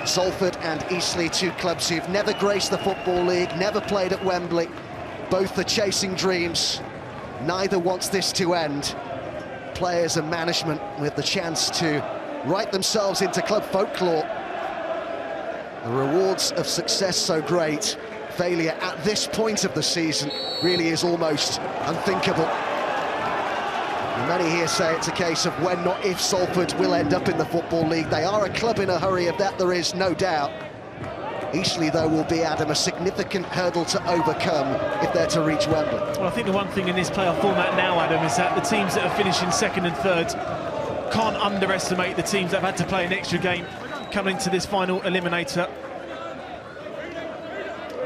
Salford and Eastleigh, two clubs who've never graced the Football League, never played at Wembley. Both are chasing dreams. Neither wants this to end. Players and management with the chance to write themselves into club folklore. The rewards of success so great. Failure at this point of the season really is almost unthinkable. And many here say it's a case of when, not if, Salford will end up in the Football League. They are a club in a hurry, of that there is no doubt. Eastleigh, though, will be, Adam, a significant hurdle to overcome if they're to reach Wembley. Well, I think the one thing in this playoff format now, Adam, is that the teams that are finishing second and third can't underestimate the teams that have had to play an extra game coming into this final eliminator.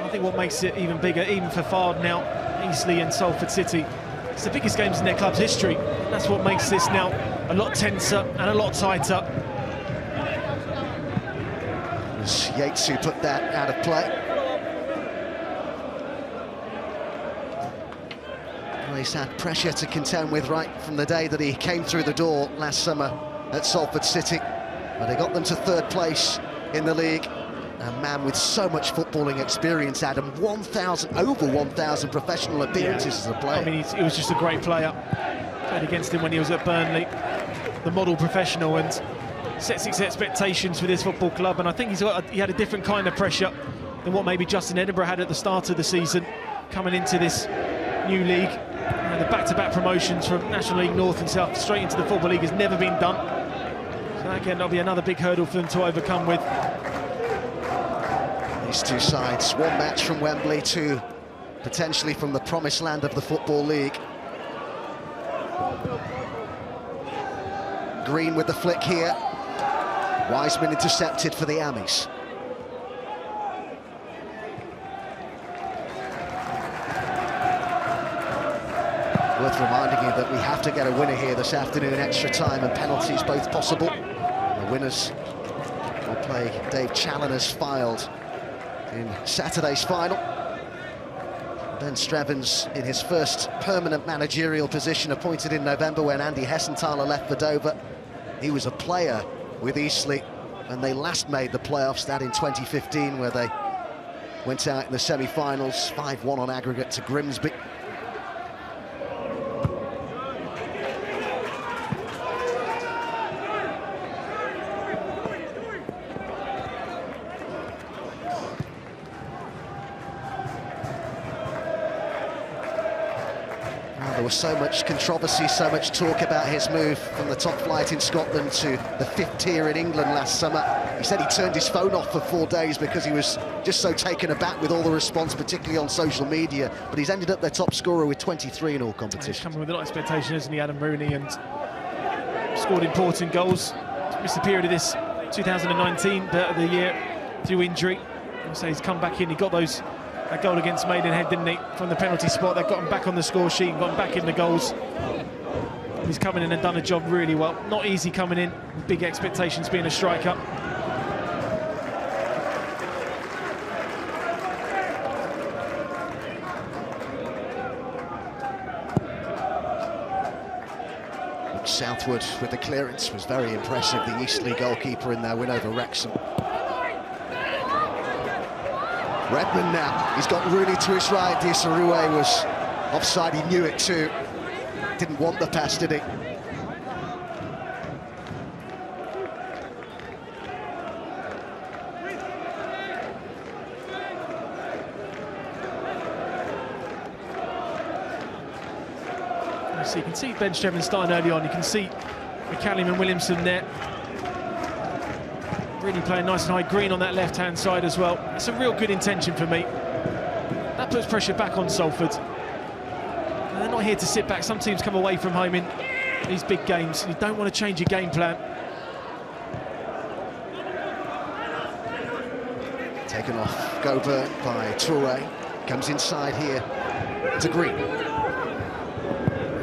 I think what makes it even bigger, even for Fard now, Eastleigh and Salford City, it's the biggest games in their club's history. That's what makes this now a lot tenser and a lot tighter. It was Yates who put that out of play. Well, he's had pressure to contend with right from the day that he came through the door last summer at Salford City. But they got them to third place in the league. A man with so much footballing experience, Adam, over 1,000 professional appearances as a player. I mean, he was just a great player. Played against him when he was at Burnley, the model professional, and sets his expectations for this football club. And I think he had a different kind of pressure than what maybe Justin Edinburgh had at the start of the season, coming into this new league. The back-to-back promotions from National League North and South straight into the Football League has never been done. So again, that'll be another big hurdle for them to overcome with. These two sides, one match from Wembley, two potentially from the promised land of the Football League. Green with the flick here. Wiseman intercepted for the Ammies. Worth reminding you that we have to get a winner here this afternoon, extra time and penalties both possible. The winners will play Dave Challoner's filed in Saturday's final. Ben Strevens in his first permanent managerial position, appointed in November when Andy Hessenthaler left for Dover. He was a player with Eastleigh when they last made the playoffs, that in 2015, where they went out in the semi-finals, 5-1 on aggregate to Grimsby. There was so much controversy, so much talk about his move from the top flight in Scotland to the 5th tier in England last summer. He said he turned his phone off for 4 days because he was just so taken aback with all the response, particularly on social media. But he's ended up their top scorer with 23 in all competitions. He's coming with a lot of expectation, isn't he, Adam Rooney, and scored important goals. Missed the period of this 2019 of the year due injury. So he's come back in, he got that goal against Maidenhead, didn't he, from the penalty spot. That got him back on the score sheet and got him back in the goals. He's coming in and done a job really well. Not easy coming in, big expectations being a striker. Southwood with the clearance was very impressive, the Eastleigh goalkeeper in their win over Wrexham. Redmond now, he's got Rooney to his right. Disaroué was offside, he knew it too. Didn't want the pass, did he? So you can see Ben Strevens starting early on. You can see McCallum and Williamson there. Really playing nice and high. Green on that left-hand side as well. It's a real good intention for me. That puts pressure back on Salford. And they're not here to sit back. Some teams come away from home in these big games. You don't want to change your game plan. Taken off Goburn by Touré. Comes inside here to Green.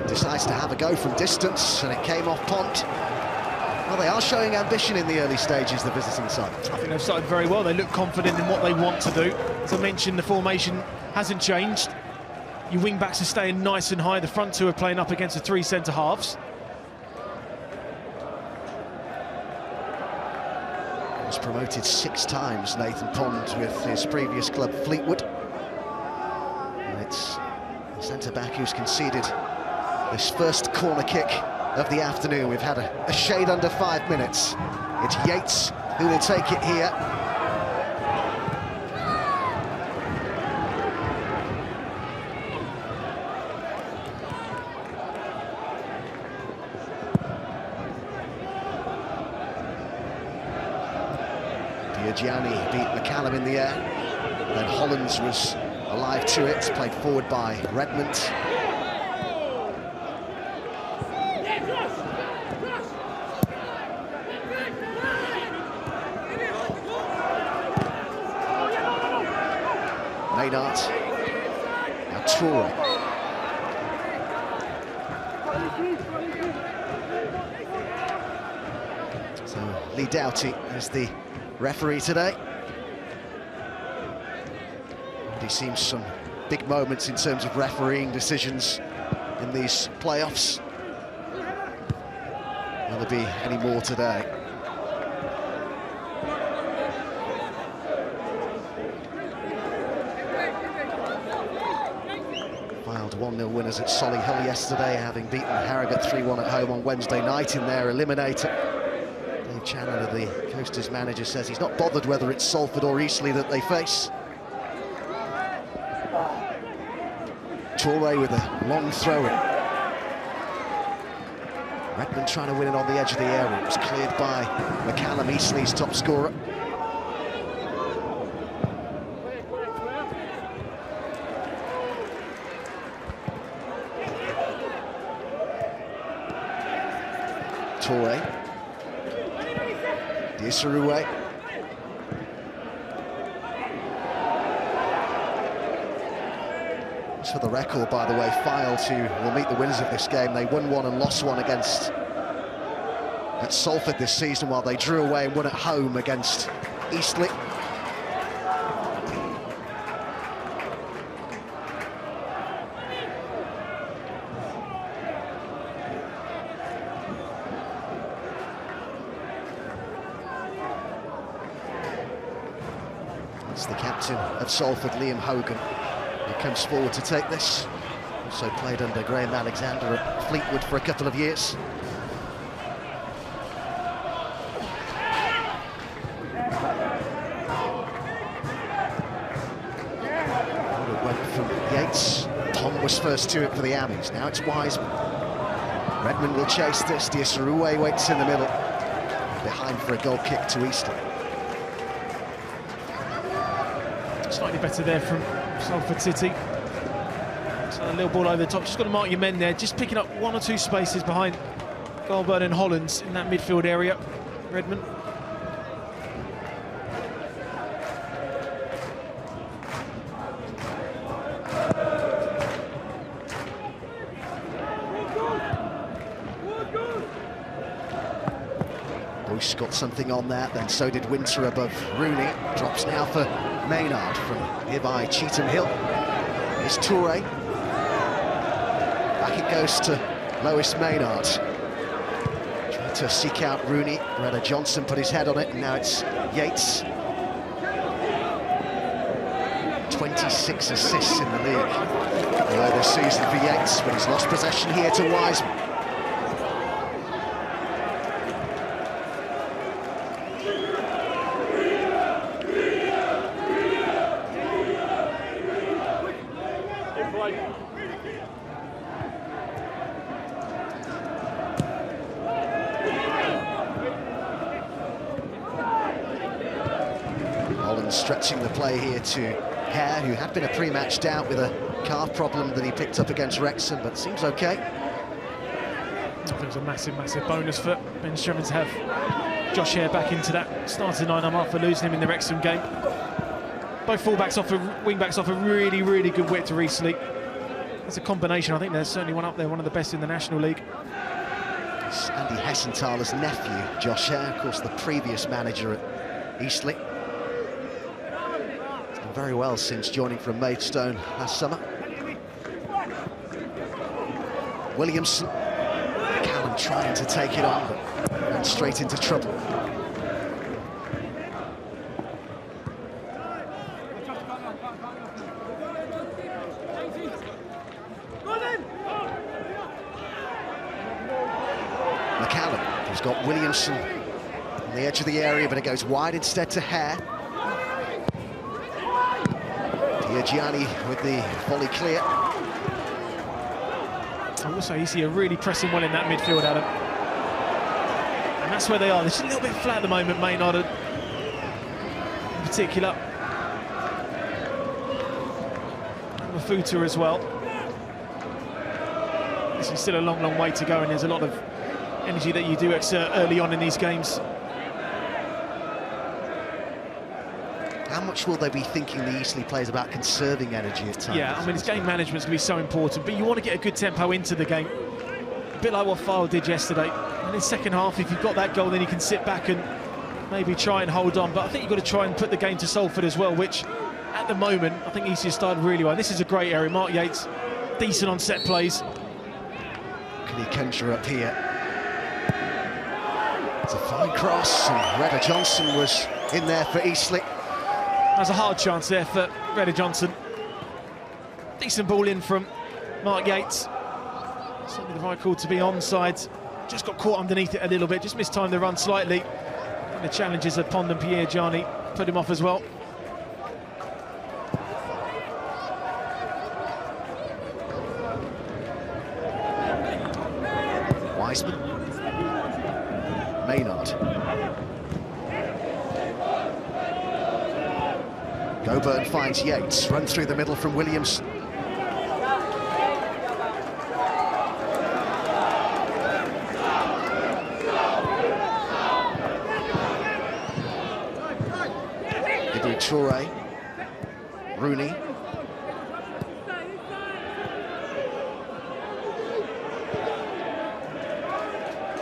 Decides to have a go from distance, and it came off Pont. Well, they are showing ambition in the early stages, the visiting side. I think they've started very well. They look confident in what they want to do. As I mentioned, the formation hasn't changed. Your wing-backs are staying nice and high. The front two are playing up against the 3 centre-halves. was promoted 6 times, Nathan Pond, with his previous club Fleetwood. And it's the centre-back who's conceded this first corner kick of the afternoon. We've had a shade under 5 minutes. It's Yates who will take it here. Gianni beat McCallum in the air. Then Hollands was alive to it, played forward by Redmond. Maynard. Now Toure. So Lee Doughty is the referee today. And he seems some big moments in terms of refereeing decisions in these playoffs. Will there be any more today? Filed 1-0 winners at Solihull yesterday, having beaten Harrogate 3-1 at home on Wednesday night in their eliminator. Chandler, the Coasters manager, says he's not bothered whether it's Salford or Eastleigh that they face. Toure with a long throw-in. Redmond trying to win it on the edge of the area. It was cleared by McCallum, Eastleigh's top scorer. Toure. Disaroué. Just for the record, by the way, Files, who will meet the winners of this game, they won 1 and lost 1 at Salford this season, while they drew away and won at home against Eastleigh. The captain of Salford, Liam Hogan, who comes forward to take this. Also played under Graham Alexander at Fleetwood for a couple of years. It went from Yates. Tom was first to it for the Ammies. Now it's Wiseman. Redmond will chase this. Disaroué waits in the middle. Behind for a goal kick to Eastleigh. Slightly better there from Salford City. So a little ball over the top. Just got to mark your men there. Just picking up 1 or 2 spaces behind Goldburn and Hollands in that midfield area. Redmond. Bush got something on that, then so did Winter above Rooney. Drops now for Maynard from nearby Cheetham Hill. Here's Toure. Back it goes to Lois Maynard. Trying to seek out Rooney. Reda Johnson put his head on it, and now it's Yates. 26 assists in the league this season for Yates, but he's lost possession here to Wiseman. Stretching the play here to Hare, who had been a pre-match doubt with a calf problem that he picked up against Wrexham, but seems okay. I think it was a massive bonus for Ben Strevin to have Josh Hare back into that starting line-up after losing him in the Wrexham game. Both full-backs offer, wing-backs offer really good width to Eastleigh. That's a combination. I think there's certainly one up there, one of the best in the National League. It's Andy Hessenthaler's nephew, Josh Hare, of course the previous manager at Eastleigh. Very well since joining from Maidstone last summer. Williamson, Callum trying to take it on, but ran straight into trouble. got Williamson on the edge of the area, but it goes wide instead to Hare. Gianni with the volley clear. Also, you see, are really pressing well in that midfield, Adam. And that's where they are. They're just a little bit flat at the moment, Maynard in particular. And Mafuta as well. This is still a long, long way to go, and there's a lot of energy that you do exert early on in these games. How much will they be thinking, the Eastleigh players, about conserving energy at times? Yeah, I mean, it's game management's going to be so important, but you want to get a good tempo into the game. A bit like what Fyle did yesterday. And in the second half, if you've got that goal, then you can sit back and maybe try and hold on. But I think you've got to try and put the game to Salford as well, which, at the moment, I think Eastleigh started really well. This is a great area. Mark Yates, decent on set plays. Can he conjure up here? It's a fine cross, and Redder Johnson was in there for Eastleigh. There's a hard chance there for Redder Johnson. Decent ball in from Mark Yates. Certainly the right call to be onside. Just got caught underneath it a little bit, just mistimed the run slightly. And the challenges of Pond and Pierre Gianni put him off as well. Wiseman. Maynard. Goburn finds Yates, run through the middle from Williams. Toure, Rooney.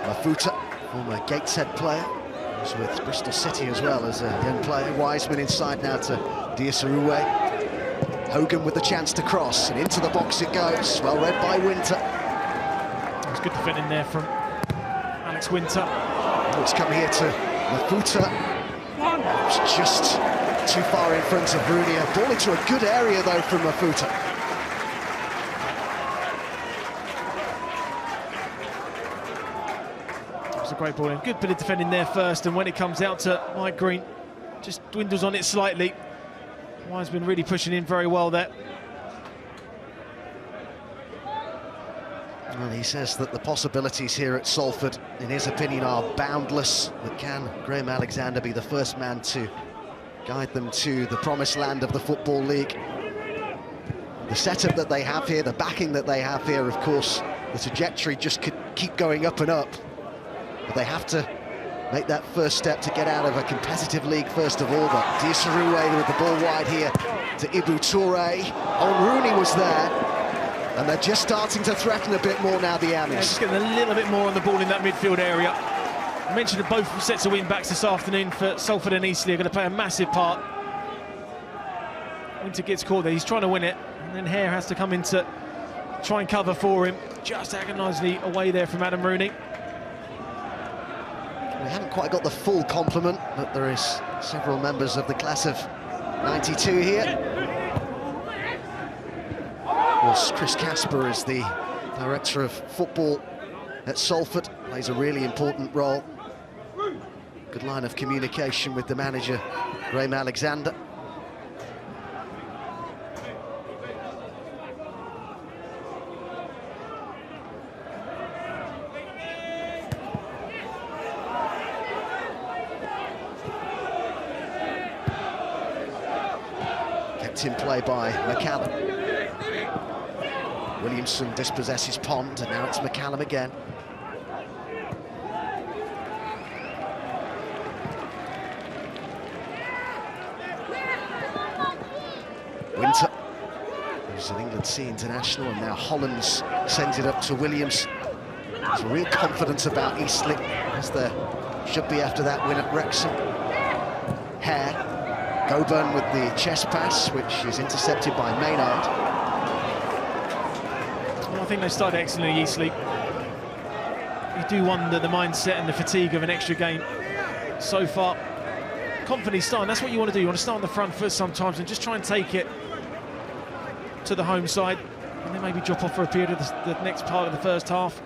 Mafuta, former Gateshead player, was with Bristol City as well as a young player. Wiseman inside now to Diasaroué. Hogan with the chance to cross, and into the box it goes. Well read by Winter. It's good defending there from Alex Winter. Oh, it's come here to Mafuta. It's just too far in front of Rooney. A ball into a good area though from Mafuta. It was a great ball in. Good bit of defending there first, and when it comes out to Mike Green, just dwindles on it slightly. Wiseman really pushing in very well there. Well, he says that the possibilities here at Salford, in his opinion, are boundless. But can Graham Alexander be the first man to guide them to the promised land of the Football League? The setup that they have here, the backing that they have here, of course, the trajectory just could keep going up and up. But they have to make that first step to get out of a competitive league first of all. But Diasaroué with the ball wide here to Ibu Toure. Oh, Rooney was there. And they're just starting to threaten a bit more now, the Amis. Yeah, just getting a little bit more on the ball in that midfield area. I mentioned that both sets of wing-backs this afternoon for Salford and Eastleigh are going to play a massive part. Winter gets caught there, he's trying to win it, and then Hare has to come in to try and cover for him. Just agonisingly away there from Adam Rooney. We haven't quite got the full complement, but there is several members of the class of '92 here. Of course, Chris Casper is the director of football at Salford, plays a really important role. Good line of communication with the manager, Graham Alexander. Kept in play by McCallum. Williamson dispossesses Pond, and now it's McCallum again. Winter, who's an England C international, and now Hollands sends it up to Williams. There's real confidence about Eastleigh, as there should be after that win at Wrexham. Hare, Goburn with the chest pass, which is intercepted by Maynard. Well, I think they started excellently, Eastleigh. You do wonder the mindset and the fatigue of an extra game so far. Confidently starting, that's what you want to do. You want to start on the front foot sometimes and just try and take it to the home side, and then maybe drop off for a period of the next part of the first half.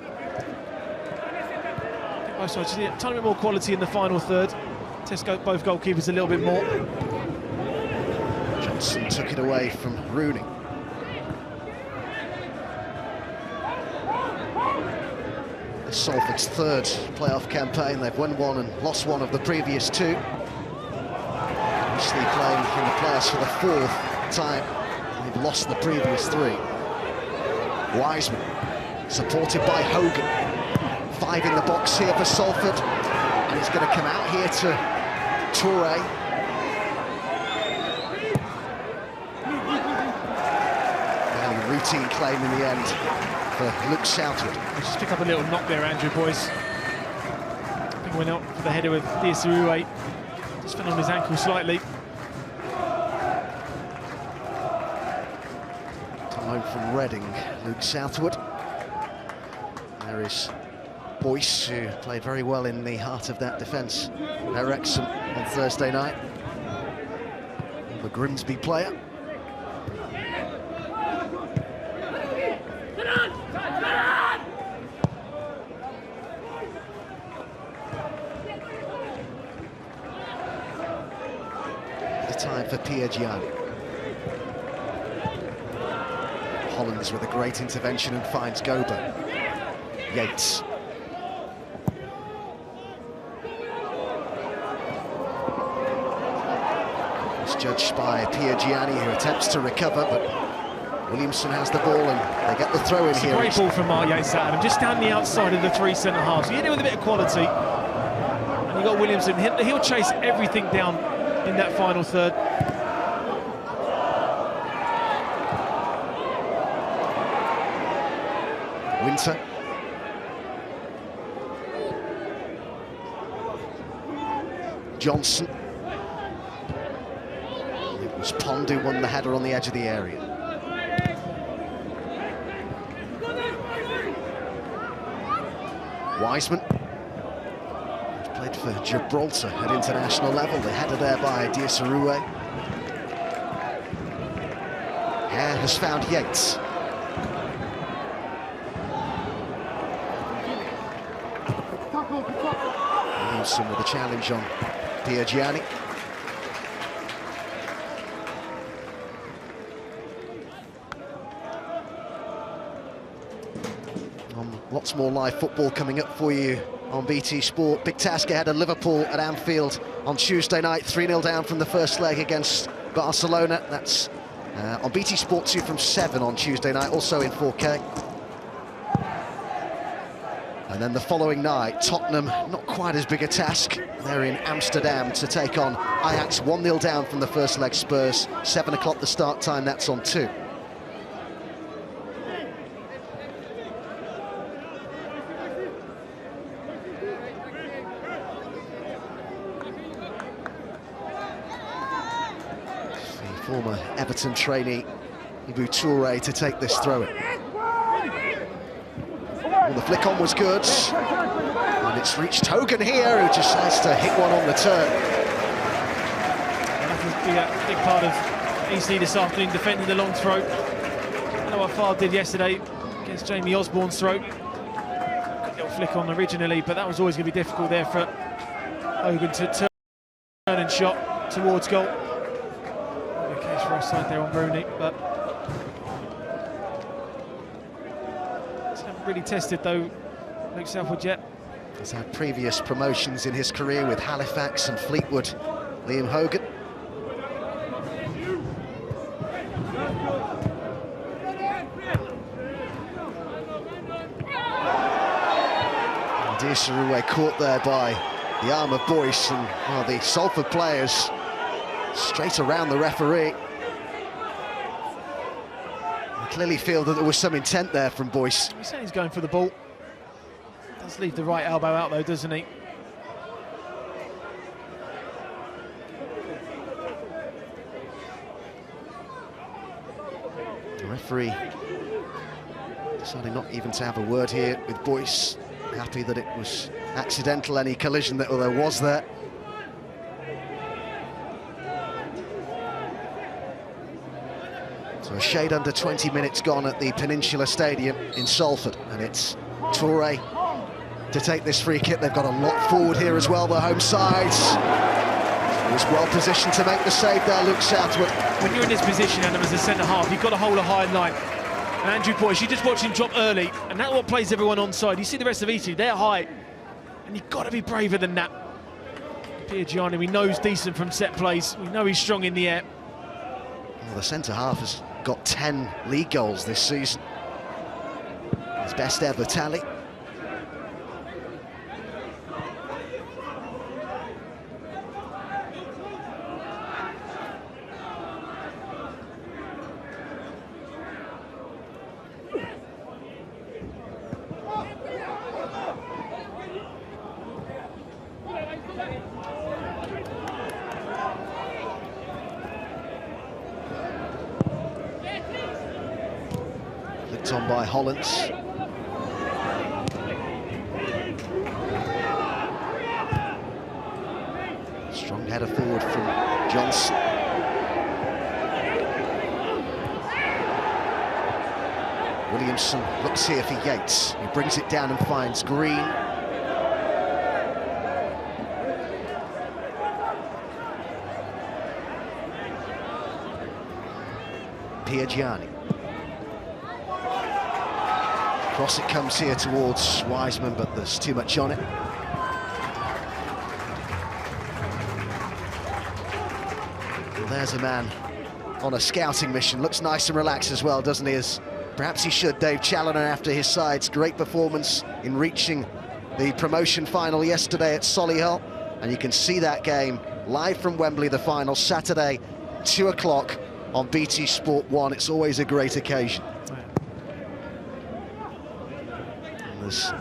I think both sides just need a tiny bit more quality in the final third. Test both goalkeepers a little bit more. Johnson took it away from Rooney. This is Salford's third playoff campaign. They've won one and lost one of the previous two. Eastleigh playing in the playoffs for the fourth time. They've lost the previous three. Wiseman, supported by Hogan. 5 in the box here for Salford. And he's going to come out here to Toure. And a routine claim in the end for Luke Southwood. Just pick up a little knock there, Andrew, boys. I think went out for the header with Diasarue. Just fell on his ankle slightly. Home from Reading, Luke Southwood. There is Boyce, who played very well in the heart of that defence at Wrexham on Thursday night. The Grimsby player. The time for Piergiani. Hollands with a great intervention and finds Gober. Yates. It's judged by Piergiani, who attempts to recover, but Williamson has the ball and they get the throw in here. Great ball from Mark Yates, Adam, just down the outside of the 3 centre-halves. You hit it with a bit of quality, and you got Williamson. He'll chase everything down in that final third. Winter. Johnson. It was Pond who won the header on the edge of the area. Wiseman. He's played for Gibraltar at international level. The header there by Diasarue. Hare has found Yates. Williamson with a challenge on Piergiani. Lots more live football coming up for you on BT Sport. Big task ahead of Liverpool at Anfield on Tuesday night. 3-0 down from the first leg against Barcelona. That's on BT Sport 2 from 7 on Tuesday night, also in 4K. And then the following night, Tottenham, not quite as big a task. They're in Amsterdam to take on Ajax. 1-0 down from the first leg. Spurs, 7 o'clock the start time, that's on 2. The former Everton trainee, Ibu Toure, to take this throw-in. Well, the flick on was good, and it's reached Hogan here, who just has to hit one on the turn. And that will be a big part of Eastleigh this afternoon, defending the long throw. I know what Fard did yesterday against Jamie Osborne's throw. Good little flick on originally, but that was always going to be difficult there for Hogan to turn and shot towards goal. No case for offside there on Rooney, but really tested though, Luke Southwood yet. He's had previous promotions in his career with Halifax and Fleetwood. Liam Hogan. Diasarue caught there by the arm of Boyce, and well, the Salford players straight around the referee. Clearly feel that there was some intent there from Boyce. He's saying he's going for the ball. Does leave the right elbow out though, doesn't he? The referee deciding not even to have a word here with Boyce. Happy that it was accidental, any collision that there was there. So a shade under 20 minutes gone at the Peninsula Stadium in Salford, and it's Toure to take this free kick. They've got a lot forward here as well, the home sides. He's well positioned to make the save there, Luke Southwood. When you're in this position, Adam, as a centre-half, you've got to hold a high line. And Andrew Boyce, you just watch him drop early, and that's what plays everyone onside. You see the rest of Eastleigh, they're high, and you've got to be braver than that. Piergiani, we know he's decent from set plays. We know he's strong in the air. Well, the centre-half has got 10 league goals this season. His best ever tally. Flicked on by Hollands. Strong header forward from Johnson. Williamson looks here for Yates. He brings it down and finds Green. Piergiani. Cross it comes here towards Wiseman, but there's too much on it. Well, there's a man on a scouting mission. Looks nice and relaxed as well, doesn't he? As perhaps he should, Dave Challoner, after his side's great performance in reaching the promotion final yesterday at Solihull. And you can see that game live from Wembley, the final, Saturday, 2 o'clock on BT Sport 1. It's always a great occasion. And there's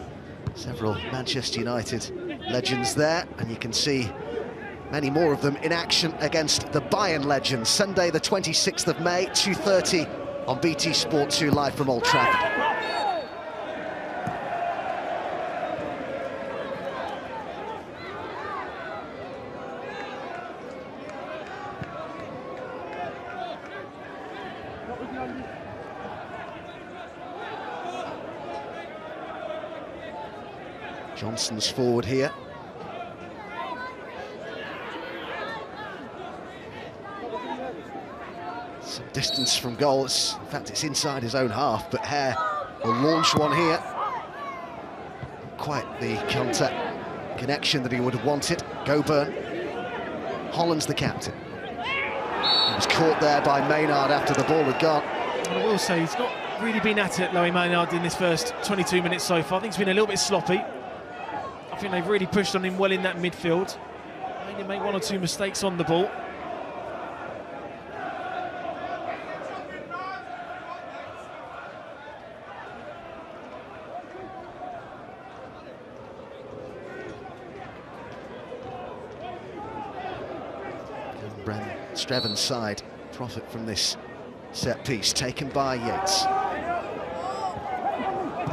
several Manchester United legends there, and you can see many more of them in action against the Bayern legends. Sunday, the 26th of May, 2:30 on BT Sport 2, live from Old Trafford. Johnson's forward here. Some distance from goal. In fact, it's inside his own half, but Hare will launch one here. Quite the contact connection that he would have wanted. Goburn. Holland's the captain. He was caught there by Maynard after the ball had gone. I will say he's not really been at it, Lowy Maynard, in this first 22 minutes so far. I think he's been a little bit sloppy. I think they've really pushed on him well in that midfield. Made him make one or two mistakes on the ball. Bren Streven's side profit from this set piece taken by Yates.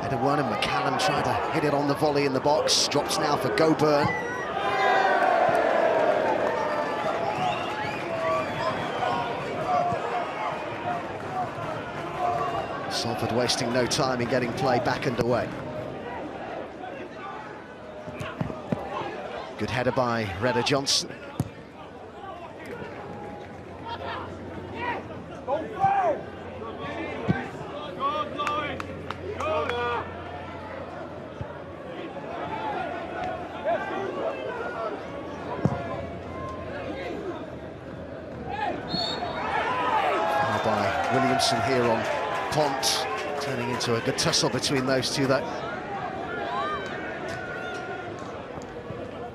Header one, and McCallum tried to hit it on the volley in the box. Drops now for Goburn. Salford wasting no time in getting play back underway. Good header by Redder Johnson. Williamson here on Pont, turning into a good tussle between those two, though.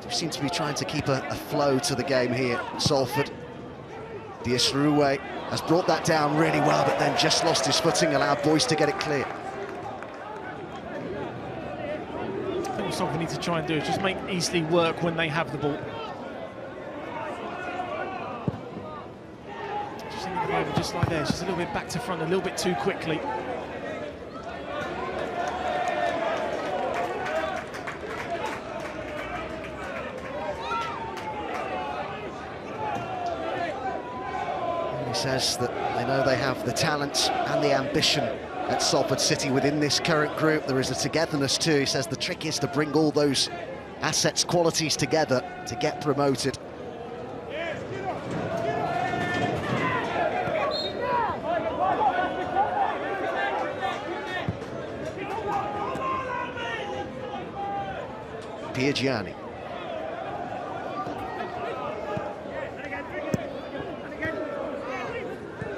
They seem to be trying to keep a flow to the game here, Salford. Diasruwe has brought that down really well, but then just lost his footing, allowed Boyce to get it clear. I think what Salford need to try and do is just make Eastleigh work when they have the ball. Just like there, just a little bit back to front, a little bit too quickly. He says that they know they have the talent and the ambition at Salford City within this current group. There is a togetherness too. He says the trick is to bring all those assets, qualities together to get promoted. Gianni.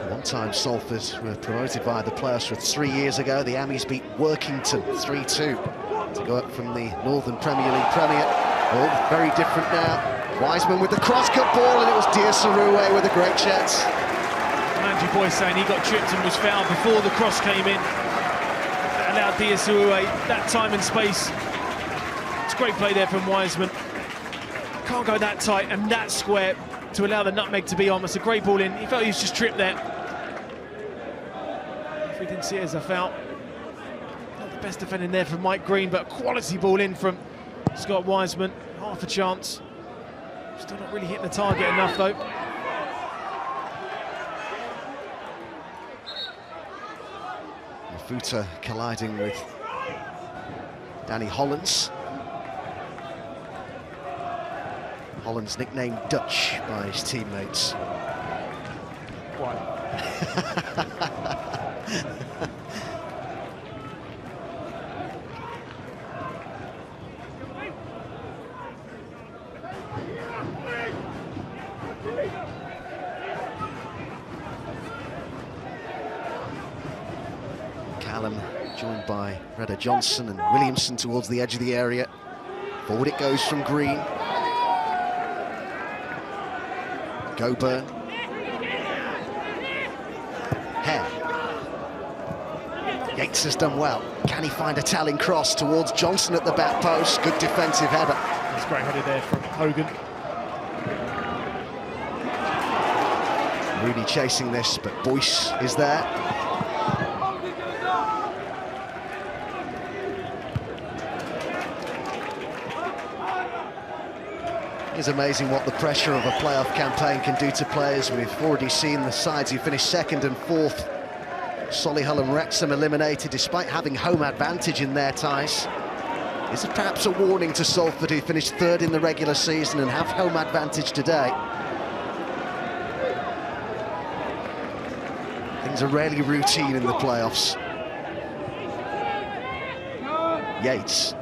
One time Salford were promoted via the playoffs 3 years ago. The Ammies beat Workington 3-2 to go up from the Northern Premier League Premier. All very different now. Wiseman with the cross-cut ball, and it was Diasaroué with a great chance. Andrew Boy saying he got tripped and was fouled before the cross came in. That allowed Diasaroué that time and space. It's great play there from Wiseman. Can't go that tight and that square to allow the nutmeg to be on. It's a great ball in. He felt he was just tripped there. If we didn't see it as a foul. Not the best defending there from Mike Green, but a quality ball in from Scott Wiseman. Half a chance. Still not really hitting the target enough though. Mafuta colliding with Danny Hollands. Hollands nicknamed Dutch by his teammates. Why? Callum joined by Redder Johnson and Williamson towards the edge of the area. Forward it goes from Green. Goburn. Hare. Yates has done well. Can he find a telling cross towards Johnson at the back post? Good defensive header. That's great header there from Hogan. Rooney chasing this, but Boyce is there. It's amazing what the pressure of a playoff campaign can do to players. We've already seen the sides who finished second and fourth. Solihull and Wrexham eliminated despite having home advantage in their ties. Is it perhaps a warning to Salford, who finished third in the regular season and have home advantage today? Things are rarely routine in the playoffs. Yates.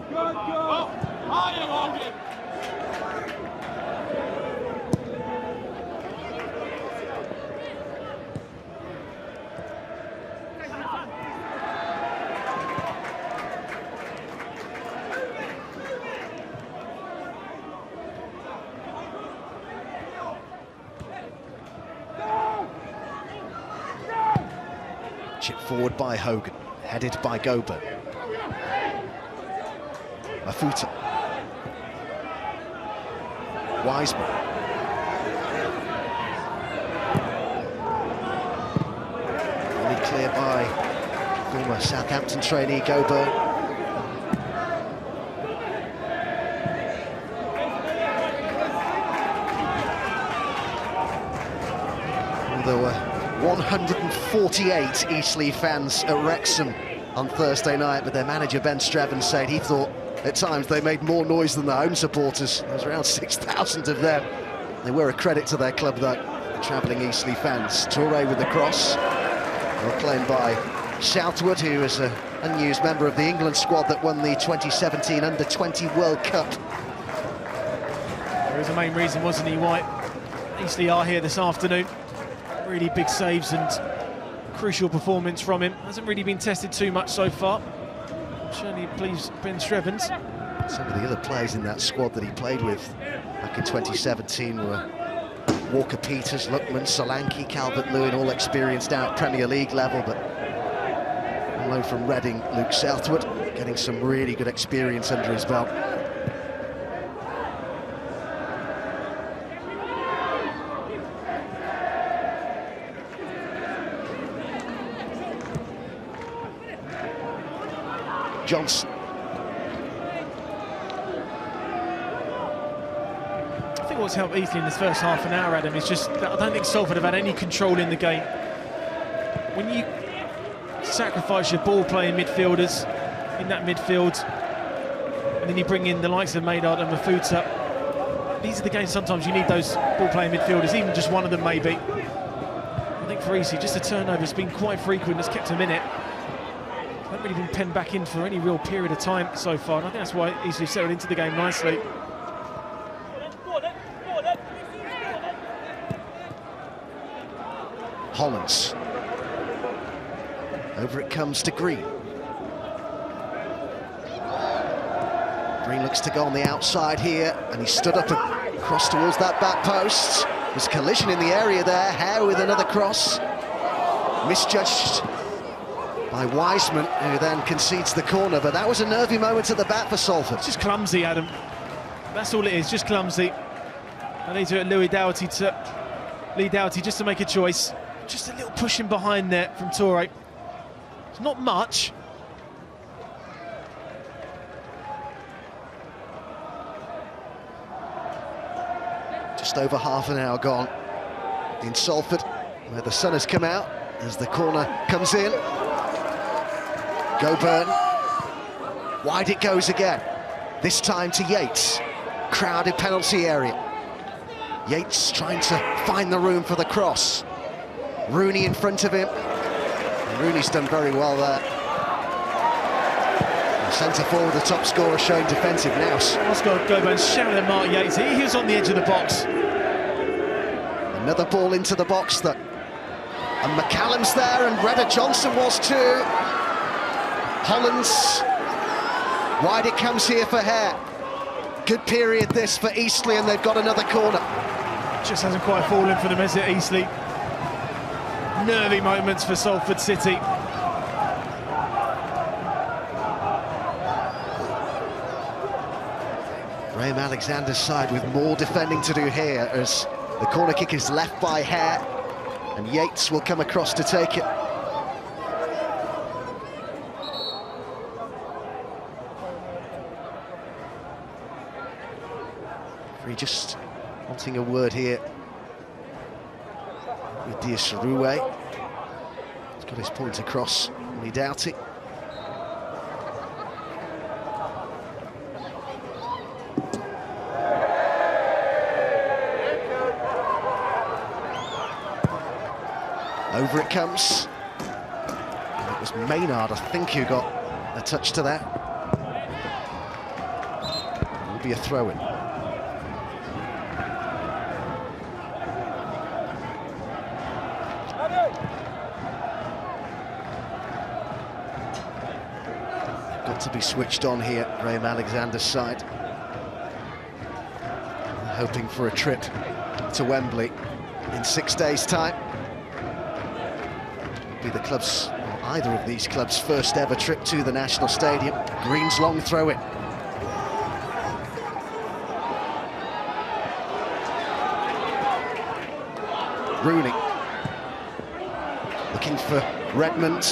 Chip forward by Hogan, headed by Goburn. Mafuta. Wiseman. Only clear by former Southampton trainee Goburn. There were 148 Eastleigh fans at Wrexham on Thursday night, but their manager Ben Strevens said he thought at times they made more noise than the home supporters. There was around 6,000 of them. They were a credit to their club though, the travelling Eastleigh fans. Touré with the cross, claimed by Southwood, who is an unused member of the England squad that won the 2017 Under-20 World Cup. There was a main reason, wasn't he, White? Eastleigh are here this afternoon. Really big saves and crucial performance from him. Hasn't really been tested too much so far. Certainly pleased Ben Strevens. Some of the other players in that squad that he played with back in 2017 were Walker Peters, Luckman, Solanke, Calvert-Lewin, all experienced out at Premier League level, but on loan from Reading, Luke Southwood, getting some really good experience under his belt. Johnson. I think what's helped Eastleigh in this first half an hour, Adam, is just that I don't think Salford have had any control in the game. When you sacrifice your ball-playing midfielders in that midfield, and then you bring in the likes of Maynard and Mafuta. These are the games sometimes you need those ball-playing midfielders, even just one of them maybe. I think for Eastleigh, just the turnover's been quite frequent, it's kept them in it. Haven't really been penned back in for any real period of time so far, and I think that's why Eastleigh settled into the game nicely. Hollands. Over it comes to Green. Green looks to go on the outside here, and he stood up and crossed towards that back post. There's collision in the area there. Hare with another cross. Misjudged by Wiseman, who then concedes the corner, but that was a nervy moment at the back for Salford. It's just clumsy, Adam. That's all it is, just clumsy. I need to Lee Doughty just to make a choice. Just a little pushing behind there from Toure. It's not much. Just over half an hour gone in Salford, where the sun has come out as the corner comes in. Goburn, wide it goes again, this time to Yates. Crowded penalty area. Yates trying to find the room for the cross. Rooney in front of him. And Rooney's done very well there. The centre forward, the top scorer, showing defensive nous. Oscar Goburn shouting at Mark Yates. He was on the edge of the box. Another ball into the box, and McCallum's there, and Redder Johnson was too. Hollands, wide it comes here for Hare. Good period this for Eastleigh, and they've got another corner. Just hasn't quite fallen for them, has it, Eastleigh? Nervy moments for Salford City. Graham Alexander's side with more defending to do here, as the corner kick is left by Hare, and Yates will come across to take it. We're just wanting a word here with Dias-Rouet. He's got his point across, Lee Doughty. Over it comes. And it was Maynard, I think, who got a touch to that. It will be a throw-in. Got to be switched on here, Graham Alexander's side. Hoping for a trip to Wembley in 6 days' time. Be the club's, or either of these clubs' first ever trip to the National Stadium. Green's long throw-in. Rooney looking for Redmond.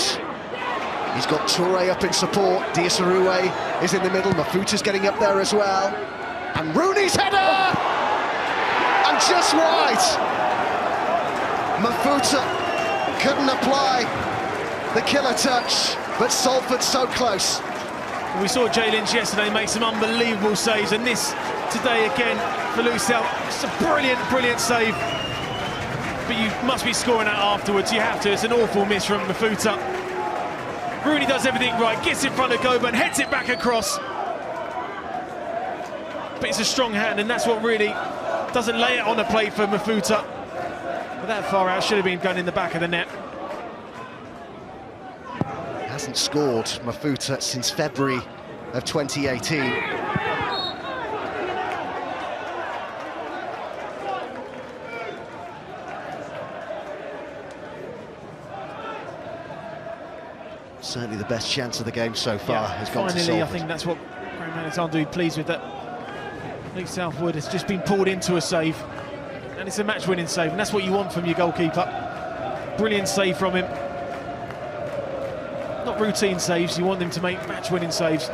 He's got Toure up in support. Dias-Rouet is in the middle. Mafuta's getting up there as well. And Rooney's header! And just wide. Mafuta couldn't apply the killer touch, but Salford so close. We saw Jay Lynch yesterday make some unbelievable saves, and this today again for Lucelle. It's a brilliant, brilliant save. But you must be scoring that afterwards. You have to. It's an awful miss from Mafuta. Rooney does everything right, gets in front of Goburn, heads it back across. But it's a strong hand, and that's what really doesn't lay it on a plate for Mafuta. But that far out should have been going in the back of the net. Hasn't scored, Mafuta, since February of 2018. Certainly the best chance of the game so far has gone to Salford. Finally, I think that's what Graham Alexander will be pleased with, that Luke Southwood has just been pulled into a save. And it's a match-winning save, and that's what you want from your goalkeeper. Brilliant save from him. Not routine saves, you want them to make match-winning saves.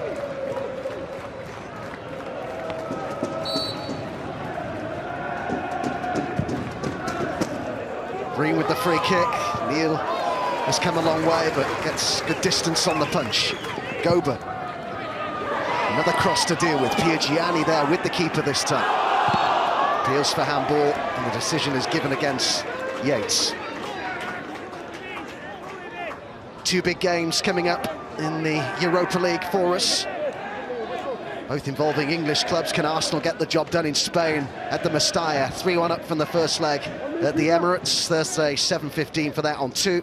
Green with the free kick. Neil has come a long way, but gets good distance on the punch. Gober. Another cross to deal with. Piergianni there with the keeper this time. Appeals for handball, and the decision is given against Yates. Two big games coming up in the Europa League for us, both involving English clubs. Can Arsenal get the job done in Spain at the Mestalla? 3-1 up from the first leg at the Emirates. Thursday, 7:15 for that on 2.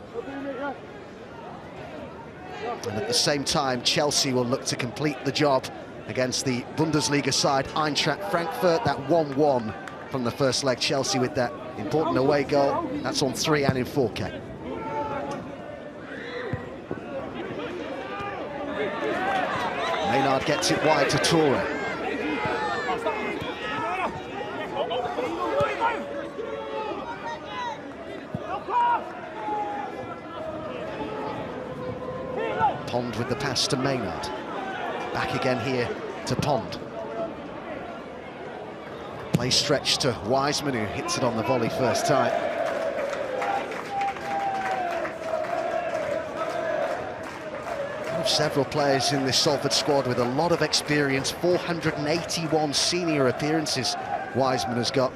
And at the same time, Chelsea will look to complete the job against the Bundesliga side Eintracht Frankfurt. That 1-1 from the first leg. Chelsea with that important away goal. That's on 3 and in 4K. Maynard gets it wide to Toure. Pond with the pass to Maynard. Back again here to Pond. Play stretch to Wiseman, who hits it on the volley first time. Several players in this Salford squad with a lot of experience. 481 senior appearances Wiseman has got.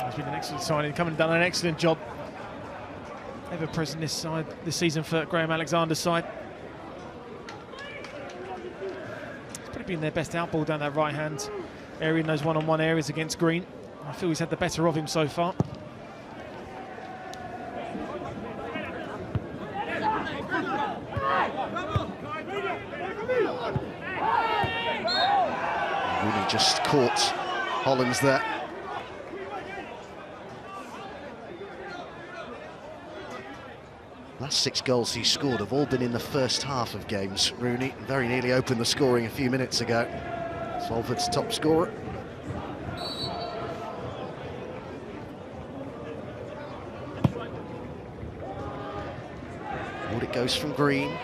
He's been an excellent signing, come and done an excellent job. Ever present this side this season for Graham Alexander's side. It's probably been their best outball down that right hand area in those one-on-one areas against Green. I feel he's had the better of him so far. Rooney just caught Hollands there. Last 6 goals he scored have all been in the first half of games. Rooney very nearly opened the scoring a few minutes ago. Salford's top scorer. Forward it goes from Green.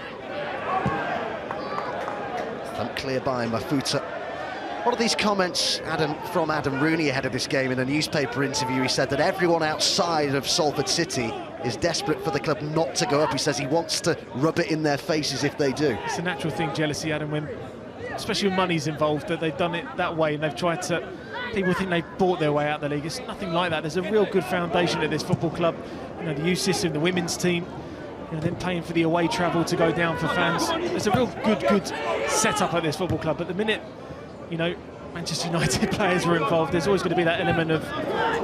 Thumped clear by Mafuta. What are these comments, Adam, from Adam Rooney ahead of this game? In a newspaper interview, he said that everyone outside of Salford City is desperate for the club not to go up. He says he wants to rub it in their faces if they do. It's a natural thing, jealousy, Adam, when, especially when money's involved, that they've done it that way and they've tried to... People think they've bought their way out of the league. It's nothing like that. There's a real good foundation at this football club. You know, the youth system, the women's team, you know, then paying for the away travel to go down for fans. There's a real good setup at this football club. But the minute, you know, Manchester United players were involved, there's always going to be that element of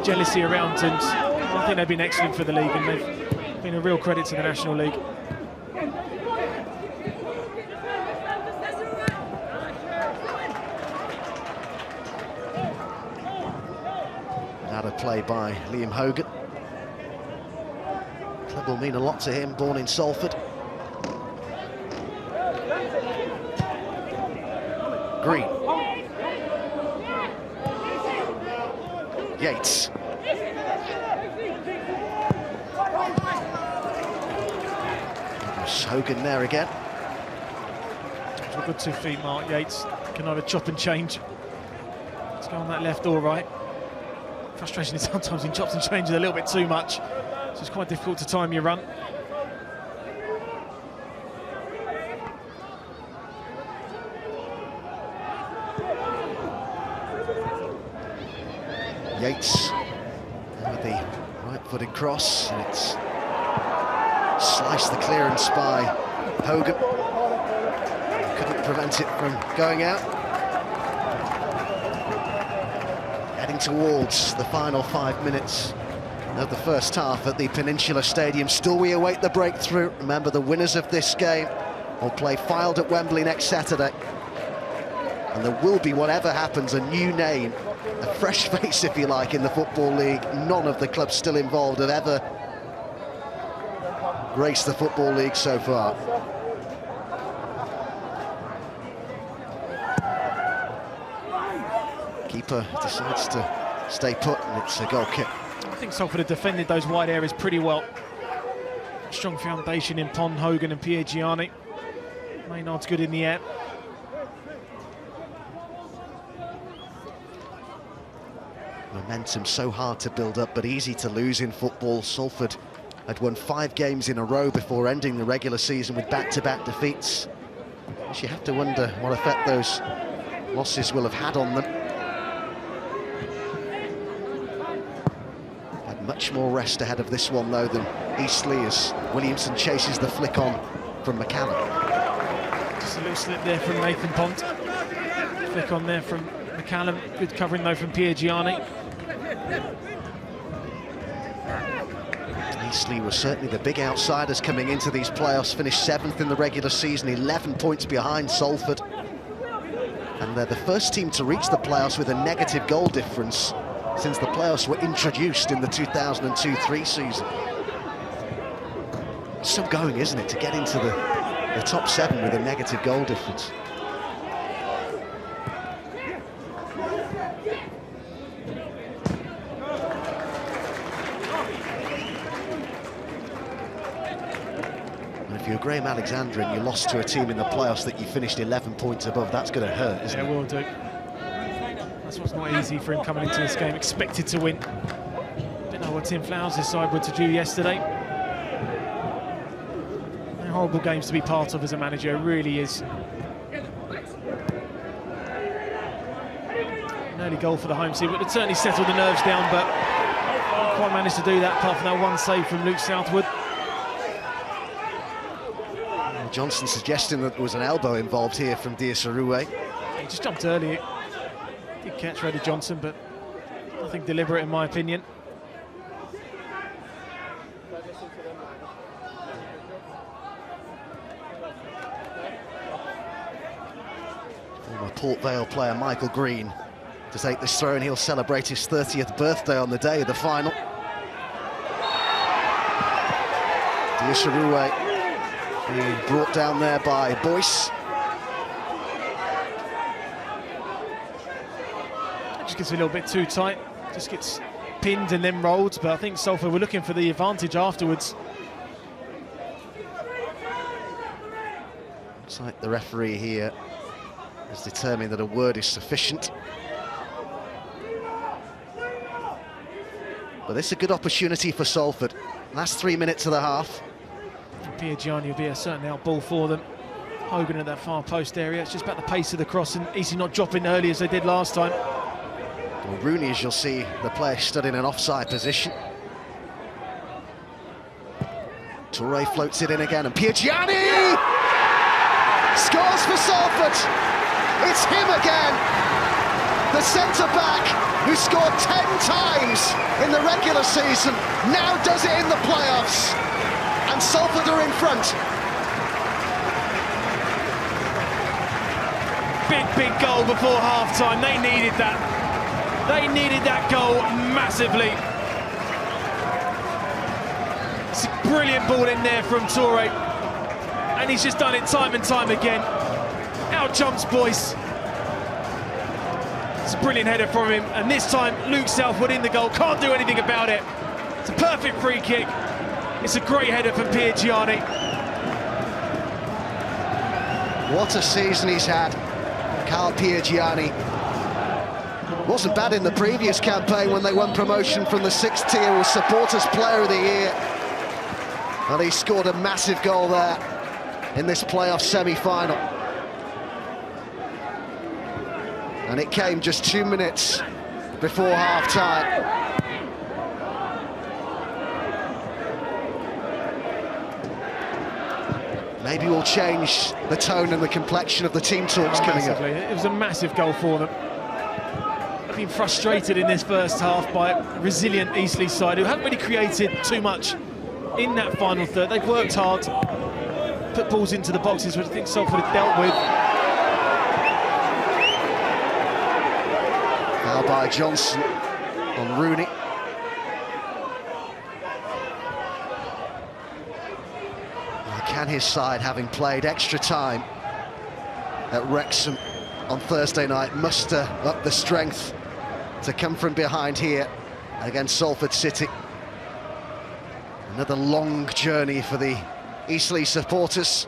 jealousy around, and I think they've been excellent for the league and they've been a real credit to the National League. Another play by Liam Hogan. Club will mean a lot to him, born in Salford. Green. Yates. Hogan there again. A good 2 feet mark. Yates can either chop and change. Let's go on that left or right. Frustration is sometimes in chops and changes a little bit too much, so it's quite difficult to time your run. Yates with the right-footed cross, and it's sliced the clearance by Hogan. Couldn't prevent it from going out. Heading towards the final 5 minutes of the first half at the Peninsula Stadium. Still we await the breakthrough. Remember, the winners of this game will play Fylde at Wembley next Saturday. And there will be, whatever happens, a new name, a fresh face, if you like, in the Football League. None of the clubs still involved have ever graced the Football League so far. Keeper decides to stay put, and it's a goal kick. I think Salford have defended those wide areas pretty well. Strong foundation in Pond, Hogan and Piergianni. Maynard's good in the air. Momentum so hard to build up, but easy to lose in football. Salford had won 5 games in a row before ending the regular season with back-to-back defeats. You have to wonder what effect those losses will have had on them. Had much more rest ahead of this one, though, than Eastleigh, as Williamson chases the flick on from McCallum. Just a little slip there from Nathan Pont. Flick on there from McCallum. Good covering, though, from Piergiani. Eastleigh were certainly the big outsiders coming into these playoffs, finished 7th in the regular season, 11 points behind Salford. And they're the first team to reach the playoffs with a negative goal difference since the playoffs were introduced in the 2002-03 season. It's still going, isn't it, to get into the top 7 with a negative goal difference. If you're Graham Alexander and you lost to a team in the playoffs that you finished 11 points above, that's going to hurt, isn't it? Yeah, it will do. That's what's not easy for him coming into this game, expected to win. Don't know what Tim Flowers' side were to do yesterday. They're horrible games to be part of as a manager, it really is. An early goal for the home team, but it certainly settled the nerves down, but didn't quite managed to do that apart from that one save from Luke Southwood. Johnson suggesting that there was an elbow involved here from Diasaroué. He just jumped early. Did catch Reddy Johnson, but nothing deliberate in my opinion. Former Port Vale player Michael Green to take this throw, and he'll celebrate his 30th birthday on the day of the final. Diasaroué being brought down there by Boyce. Just gets a little bit too tight, just gets pinned and then rolled, but I think Salford were looking for the advantage afterwards. Looks like the referee here has determined that a word is sufficient. But this is a good opportunity for Salford. Last 3 minutes of the half. Piergiani will be a certain out ball for them. Hogan at that far post area. It's just about the pace of the cross and Eastleigh not dropping early as they did last time. Well, Rooney, as you'll see, the player stood in an offside position. Toure floats it in again, and Piergiani scores for Salford. It's him again, the centre-back who scored 10 times in the regular season, now does it in the playoffs. And Salford are in front. Big goal before half-time. They needed that. They needed that goal massively. It's a brilliant ball in there from Toure. And he's just done it time and time again. Out jumps Boyce. It's a brilliant header from him. And this time, Luke Southwood in the goal. Can't do anything about it. It's a perfect free kick. It's a great header from Piergiani. What a season he's had, Carl Piergiani. Wasn't bad in the previous campaign when they won promotion from the 6th tier, was Supporters Player of the Year. And he scored a massive goal there in this playoff semi-final. And it came just 2 minutes before half-time. Maybe we'll change the tone and the complexion of the team talks coming up. It was a massive goal for them. They've been frustrated in this first half by a resilient Eastleigh side who haven't really created too much in that final third. They've worked hard, put balls into the boxes, which I think Salford had dealt with. Foul by Johnson on Rooney. Can his side, having played extra time at Wrexham on Thursday night, muster up the strength to come from behind here against Salford City? Another long journey for the Eastleigh supporters.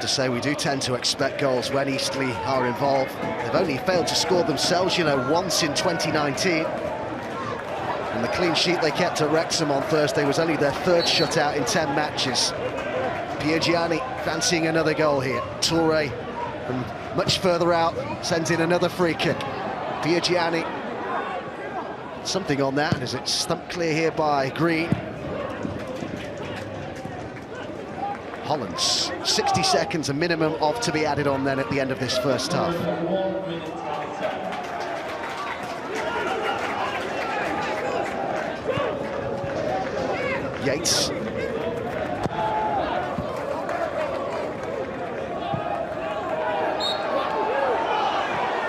to say we do tend to expect goals when Eastleigh are involved. They've only failed to score themselves, you know, once in 2019. And the clean sheet they kept at Wrexham on Thursday was only their third shutout in 10 matches. Piergianni fancying another goal here. Toure from much further out sends in another free kick. Piergianni, something on that as it's stumped clear here by Green. Hollands, 60 seconds, a minimum of to be added on then at the end of this first half. Yates.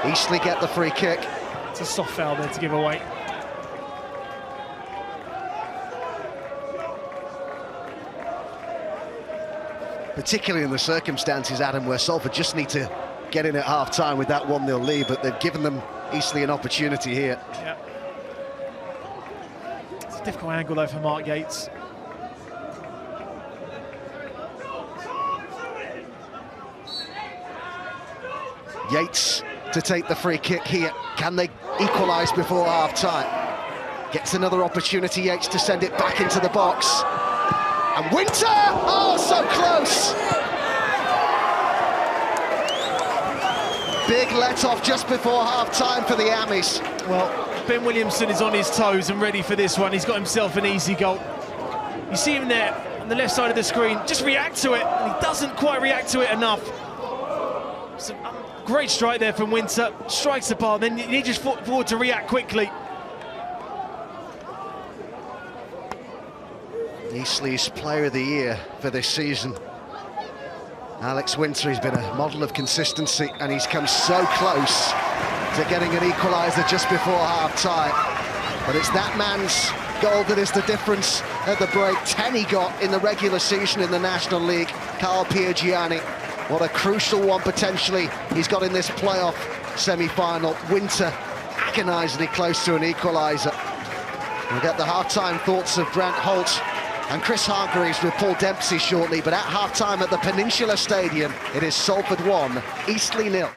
Eastleigh get the free kick. It's a soft foul there to give away. Particularly in the circumstances, Adam, where Salford just need to get in at half-time with that 1-0 lead, but they've given them Eastleigh an opportunity here. Yeah. It's a difficult angle though for Mark Yates. Yates to take the free kick here. Can they equalise before half-time? Gets another opportunity, Yates, to send it back into the box. And Winter! Oh, so close! Big let-off just before half-time for the Ammies. Well, Ben Williamson is on his toes and ready for this one. He's got himself an easy goal. You see him there on the left side of the screen, just react to it, and he doesn't quite react to it enough. So, great strike there from Winter, strikes the bar, then he just forward to react quickly. Eastleigh's Player of the Year for this season. Alex Winter, he's been a model of consistency and he's come so close to getting an equaliser just before half-time. But it's that man's goal that is the difference at the break. 10 he got in the regular season in the National League. Carl Piergianni, what a crucial one potentially he's got in this playoff semi-final. Winter agonisingly close to an equaliser. We'll get the half-time thoughts of Grant Holt and Chris Hargreaves with Paul Dempsey shortly, but at half-time at the Peninsula Stadium, it is Salford 1, Eastleigh 0.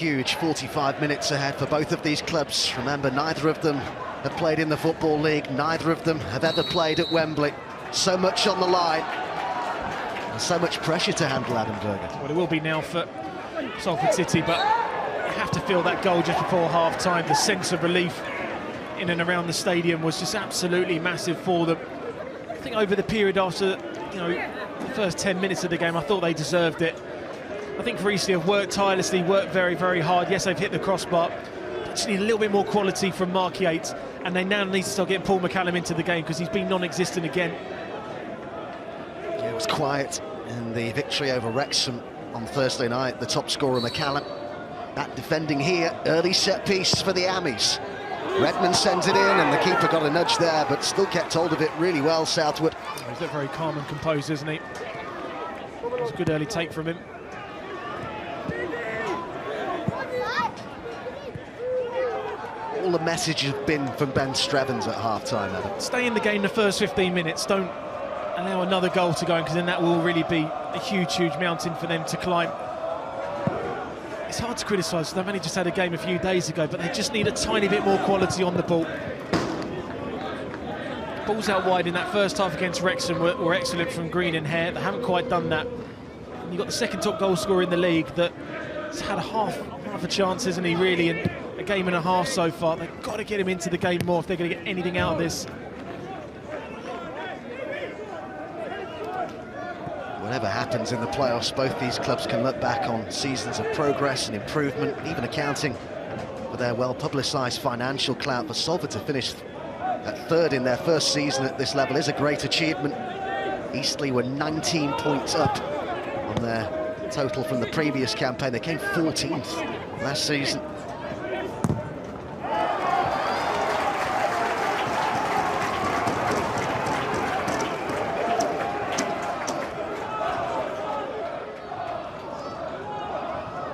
huge 45 minutes ahead for both of these clubs. Remember, neither of them have played in the Football League, neither of them have ever played at Wembley. So much on the line, and so much pressure to handle, Adam Berger. Well, it will be now for Salford City, but you have to feel that goal just before half-time. The sense of relief in and around the stadium was just absolutely massive for them. I think over the period after, the first 10 minutes of the game, I thought they deserved it. I think for Eastleigh have worked tirelessly, worked very, very hard. Yes, they've hit the crossbar. They just need a little bit more quality from Mark Yates, and they now need to start getting Paul McCallum into the game because he's been non-existent again. Yeah, it was quiet in the victory over Wrexham on Thursday night. The top scorer, McCallum, back defending here. Early set piece for the Ammies. Redmond sends it in, and the keeper got a nudge there, but still kept hold of it really well, Southwood. He's looked very calm and composed, isn't he? It was a good early take from him. All the message has been from Ben Strevens at half-time, Adam. Stay in the game the first 15 minutes. Don't allow another goal to go in, because then that will really be a huge, huge mountain for them to climb. It's hard to criticise. They've only just had a game a few days ago, but they just need a tiny bit more quality on the ball. Balls out wide in that first half against Wrexham were excellent from Green and Hare. They haven't quite done that. And you've got the second top goal scorer in the league that's had half a chance, isn't he, really, in a game and a half so far. They've got to get him into the game more if they're going to get anything out of this. Whatever happens in the playoffs, both these clubs can look back on seasons of progress and improvement, even accounting for their well-publicised financial clout. For Salford to finish at third in their first season at this level is a great achievement. Eastleigh were 19 points up on their total from the previous campaign. They came 14th last season.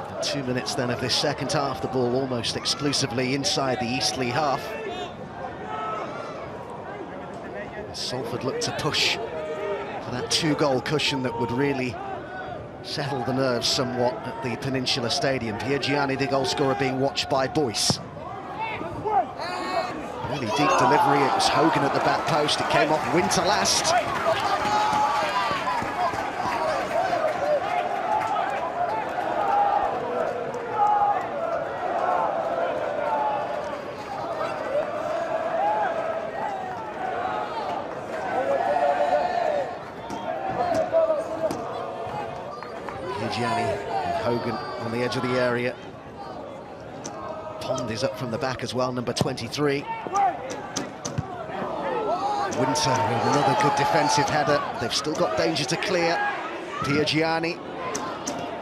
And 2 minutes then of this second half, the ball almost exclusively inside the Eastleigh half. Salford looked to push for that two-goal cushion that would really settle the nerves somewhat at the Peninsula Stadium. Piergianni, the goalscorer, being watched by Boyce. Really deep delivery. It was Hogan at the back post. It came off Winter last. And Hogan on the edge of the area. Pond is up from the back as well, number 23. Winter with another good defensive header. They've still got danger to clear. Piergianni.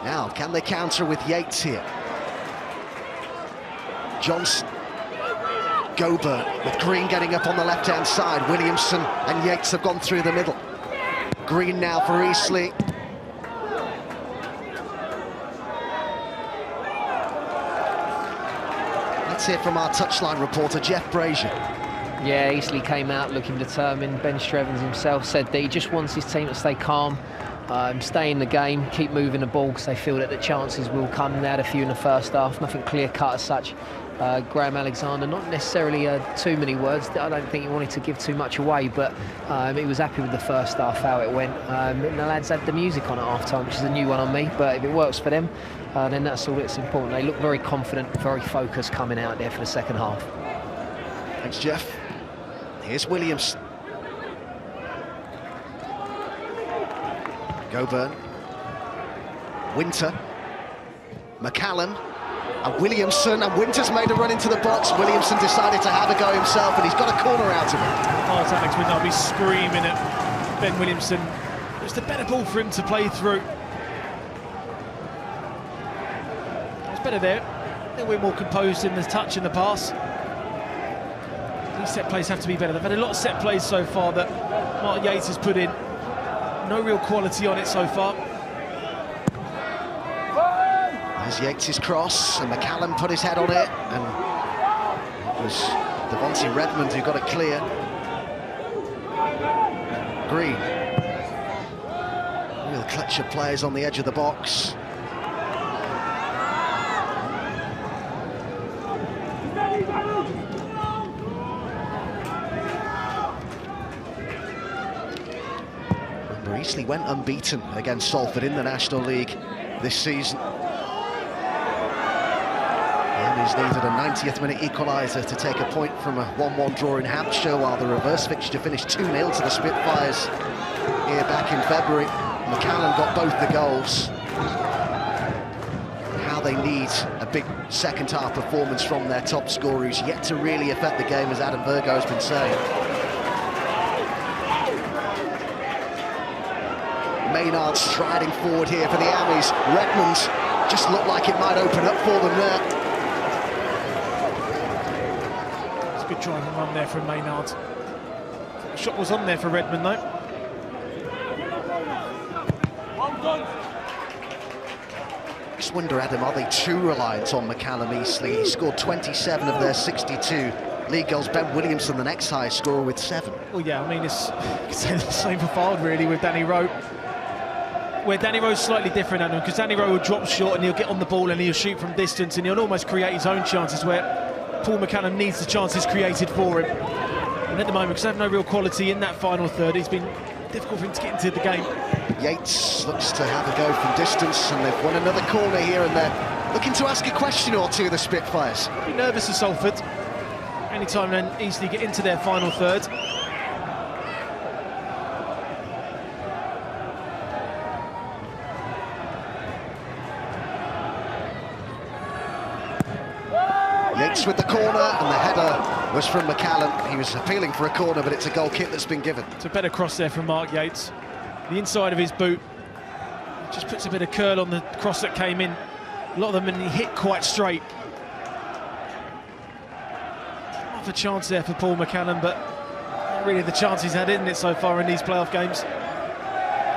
Now, can they counter with Yates here? Johnson. Goburn with Green getting up on the left-hand side. Williamson and Yates have gone through the middle. Green now for Eastleigh. Let's hear from our touchline reporter, Jeff Brazier. Yeah, Eastleigh came out looking determined. Ben Strevens himself said that he just wants his team to stay calm, stay in the game, keep moving the ball, because they feel that the chances will come. They had a few in the first half, nothing clear-cut as such. Graham Alexander, not necessarily too many words. I don't think he wanted to give too much away, but he was happy with the first half, how it went. And the lads had the music on at half-time, which is a new one on me, but if it works for them, then that's all that's important. They look very confident, very focused coming out there for the second half. Thanks, Jeff. Here's Williams. Goburn. Winter. McCallum. And Williamson, and Winter's made a run into the box. Williamson decided to have a go himself, and he's got a corner out of it. Oh, Alex would not be screaming at Ben Williamson. It's a better ball for him to play through. It's better there. A little bit more composed in the touch and the pass. These set plays have to be better. They've had a lot of set plays so far that Mark Yates has put in. No real quality on it so far. There's Yates' cross, and McCallum put his head on it, and it was Devontae Redmond who got it clear. Green. Real clutch of players on the edge of the box. Eastleigh went unbeaten against Salford in the National League this season. And he's needed a 90th minute equaliser to take a point from a 1-1 draw in Hampshire, while the reverse fixture finished 2-0 to the Spitfires here back in February. McCallum got both the goals. How they need a big second half performance from their top scorer, who's yet to really affect the game, as Adam Virgo has been saying. Maynard striding forward here for the Ammies. Redmond just looked like it might open up for them there. It's a good driving run there from Maynard. The shot was on there for Redmond though. Just wonder, Adam, are they too reliant on McCallum Eastleigh? He scored 27 of their 62 league goals. Ben Williamson, the next highest scorer, with 7. Well, yeah, I mean, it's the same for Fard really with Danny Rowe. Where Danny Rowe's slightly different, Adam, because Danny Rowe will drop short and he'll get on the ball and he'll shoot from distance and he'll almost create his own chances, where Paul McCallum needs the chances created for him. And at the moment, because they have no real quality in that final third, it's been difficult for him to get into the game. Yates looks to have a go from distance, and they've won another corner here, and they're looking to ask a question or two, the Spitfires. Be nervous of Salford. Anytime then easily get into their final third. Yates with the corner, and the header was from McCallum. He was appealing for a corner, but it's a goal kick that's been given. It's a better cross there from Mark Yates. The inside of his boot just puts a bit of curl on the cross that came in. A lot of them, and he hit quite straight. Not a chance there for Paul McCallum, but not really the chance he's had, isn't it, so far in these playoff games?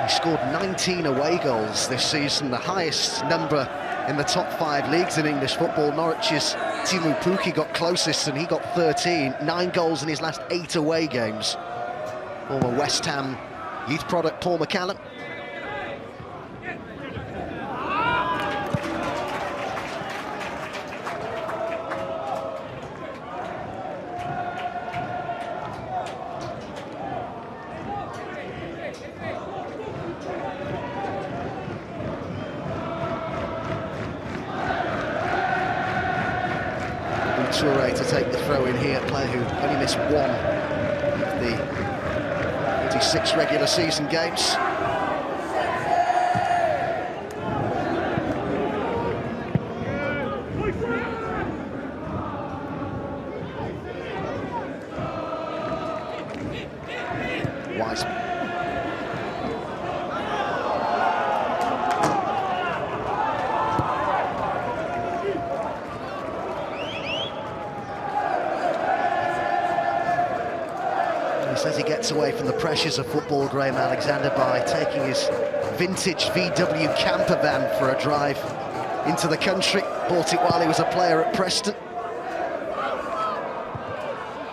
He scored 19 away goals this season, the highest number in the top 5 leagues in English football. Norwich's Timu Pukki got closest, and he got 13. 9 goals in his last 8 away games. Former West Ham youth product Paul McCallum. Toure to take the throw in here, player who only missed 1 of the 46 regular season games. Wiseman. Says he gets away from the pressures of football, Graham Alexander, by taking his vintage VW camper van for a drive into the country. Bought it while he was a player at Preston.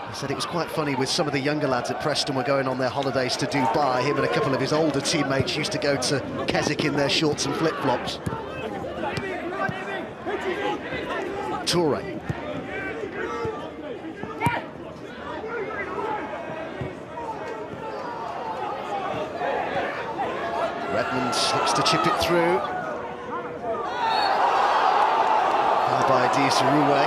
He said it was quite funny with some of the younger lads at Preston were going on their holidays to Dubai. Him and a couple of his older teammates used to go to Keswick in their shorts and flip-flops. Toure. Redmond looks to chip it through. Fouled by Disaroué.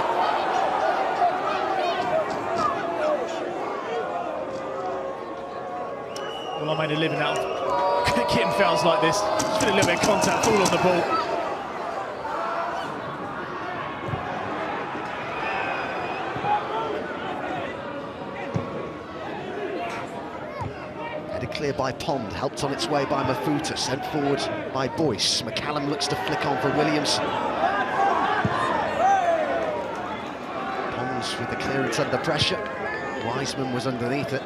Well, I made a living out of getting fouls like this. Just been a little bit of contact, fall on the ball. Clear by Pond, helped on its way by Mafuta, sent forward by Boyce. McCallum looks to flick on for Williams. Pond with the clearance under pressure. Wiseman was underneath it.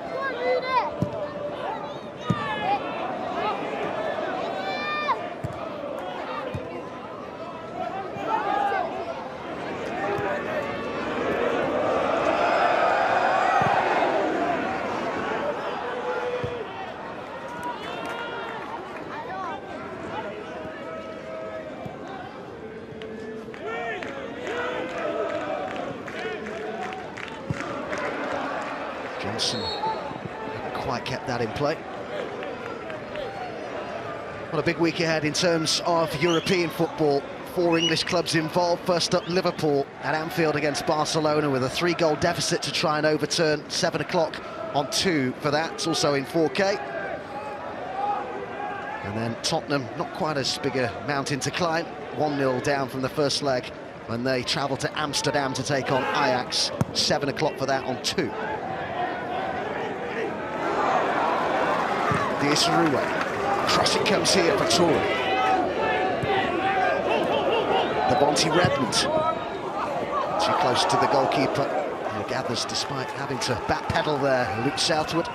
Johnson hadn't quite kept that in play. What a big week ahead in terms of European football. 4 English clubs involved. First up, Liverpool at Anfield against Barcelona with a 3-goal deficit to try and overturn. 7 o'clock on 2 for that. It's also in 4K. And then Tottenham, not quite as big a mountain to climb. 1-0 down from the first leg when they travel to Amsterdam to take on Ajax. 7 o'clock for that on 2. The Eastleigh. Crossing comes here for Toure. The Bonte Redmond. Too close to the goalkeeper, who gathers despite having to backpedal there. Luke southward.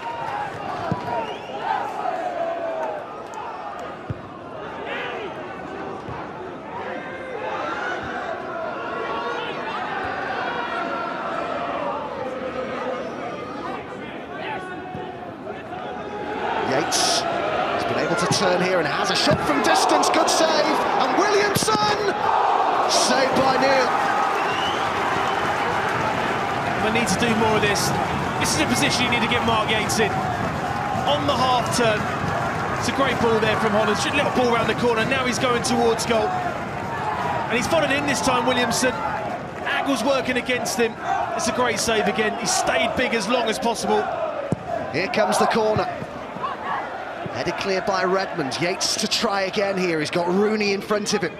Yates. To turn here and has a shot from distance, good save, and Williamson saved by Neil. They need to do more of this. This is a position you need to get Mark Yates in. On the half turn, it's a great ball there from Holland, little ball around the corner, now he's going towards goal. And he's followed in this time, Williamson. Angle's working against him. It's a great save again, he stayed big as long as possible. Here comes the corner. Headed clear by Redmond. Yates to try again here. He's got Rooney in front of him.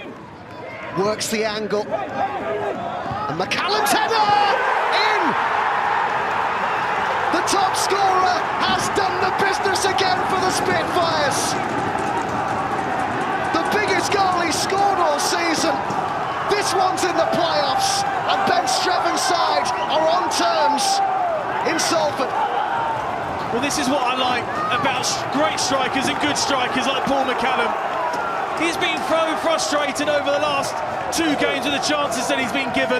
Works the angle. And McCallum's header! In! The top scorer has done the business again for the Spitfires. The biggest goal he's scored all season. This one's in the playoffs. And Ben Streven's side are on terms in Salford. Well, this is what I like about great strikers and good strikers like Paul McCallum. He's been frustrated over the last 2 games with the chances that he's been given.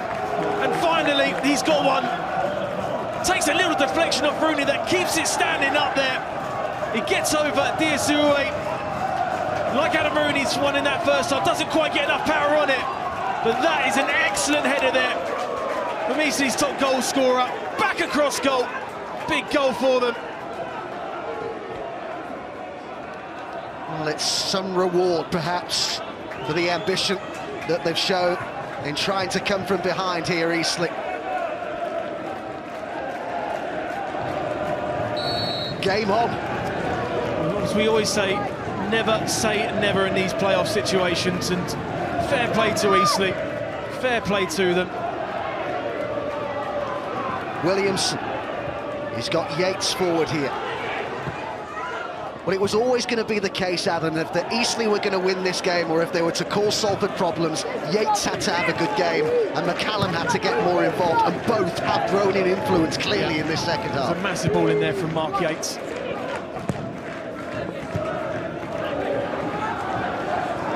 And finally, he's got one. Takes a little deflection off Rooney that keeps it standing up there. He gets over Eastleigh. Like Adam Rooney's one in that first half, doesn't quite get enough power on it. But that is an excellent header there from Eastleigh's top goal scorer. Back across goal. Big goal for them. Well, it's some reward, perhaps, for the ambition that they've shown in trying to come from behind here, Eastleigh. Game on. As we always say never in these playoff situations, and fair play to Eastleigh, fair play to them. Williamson, he's got Yates forward here. Well, it was always going to be the case, Adam, if the Eastleigh were going to win this game, or if they were to cause Salford problems, Yates had to have a good game and McCallum had to get more involved, and both have grown in influence clearly in this second half. There's a massive ball in there from Mark Yates.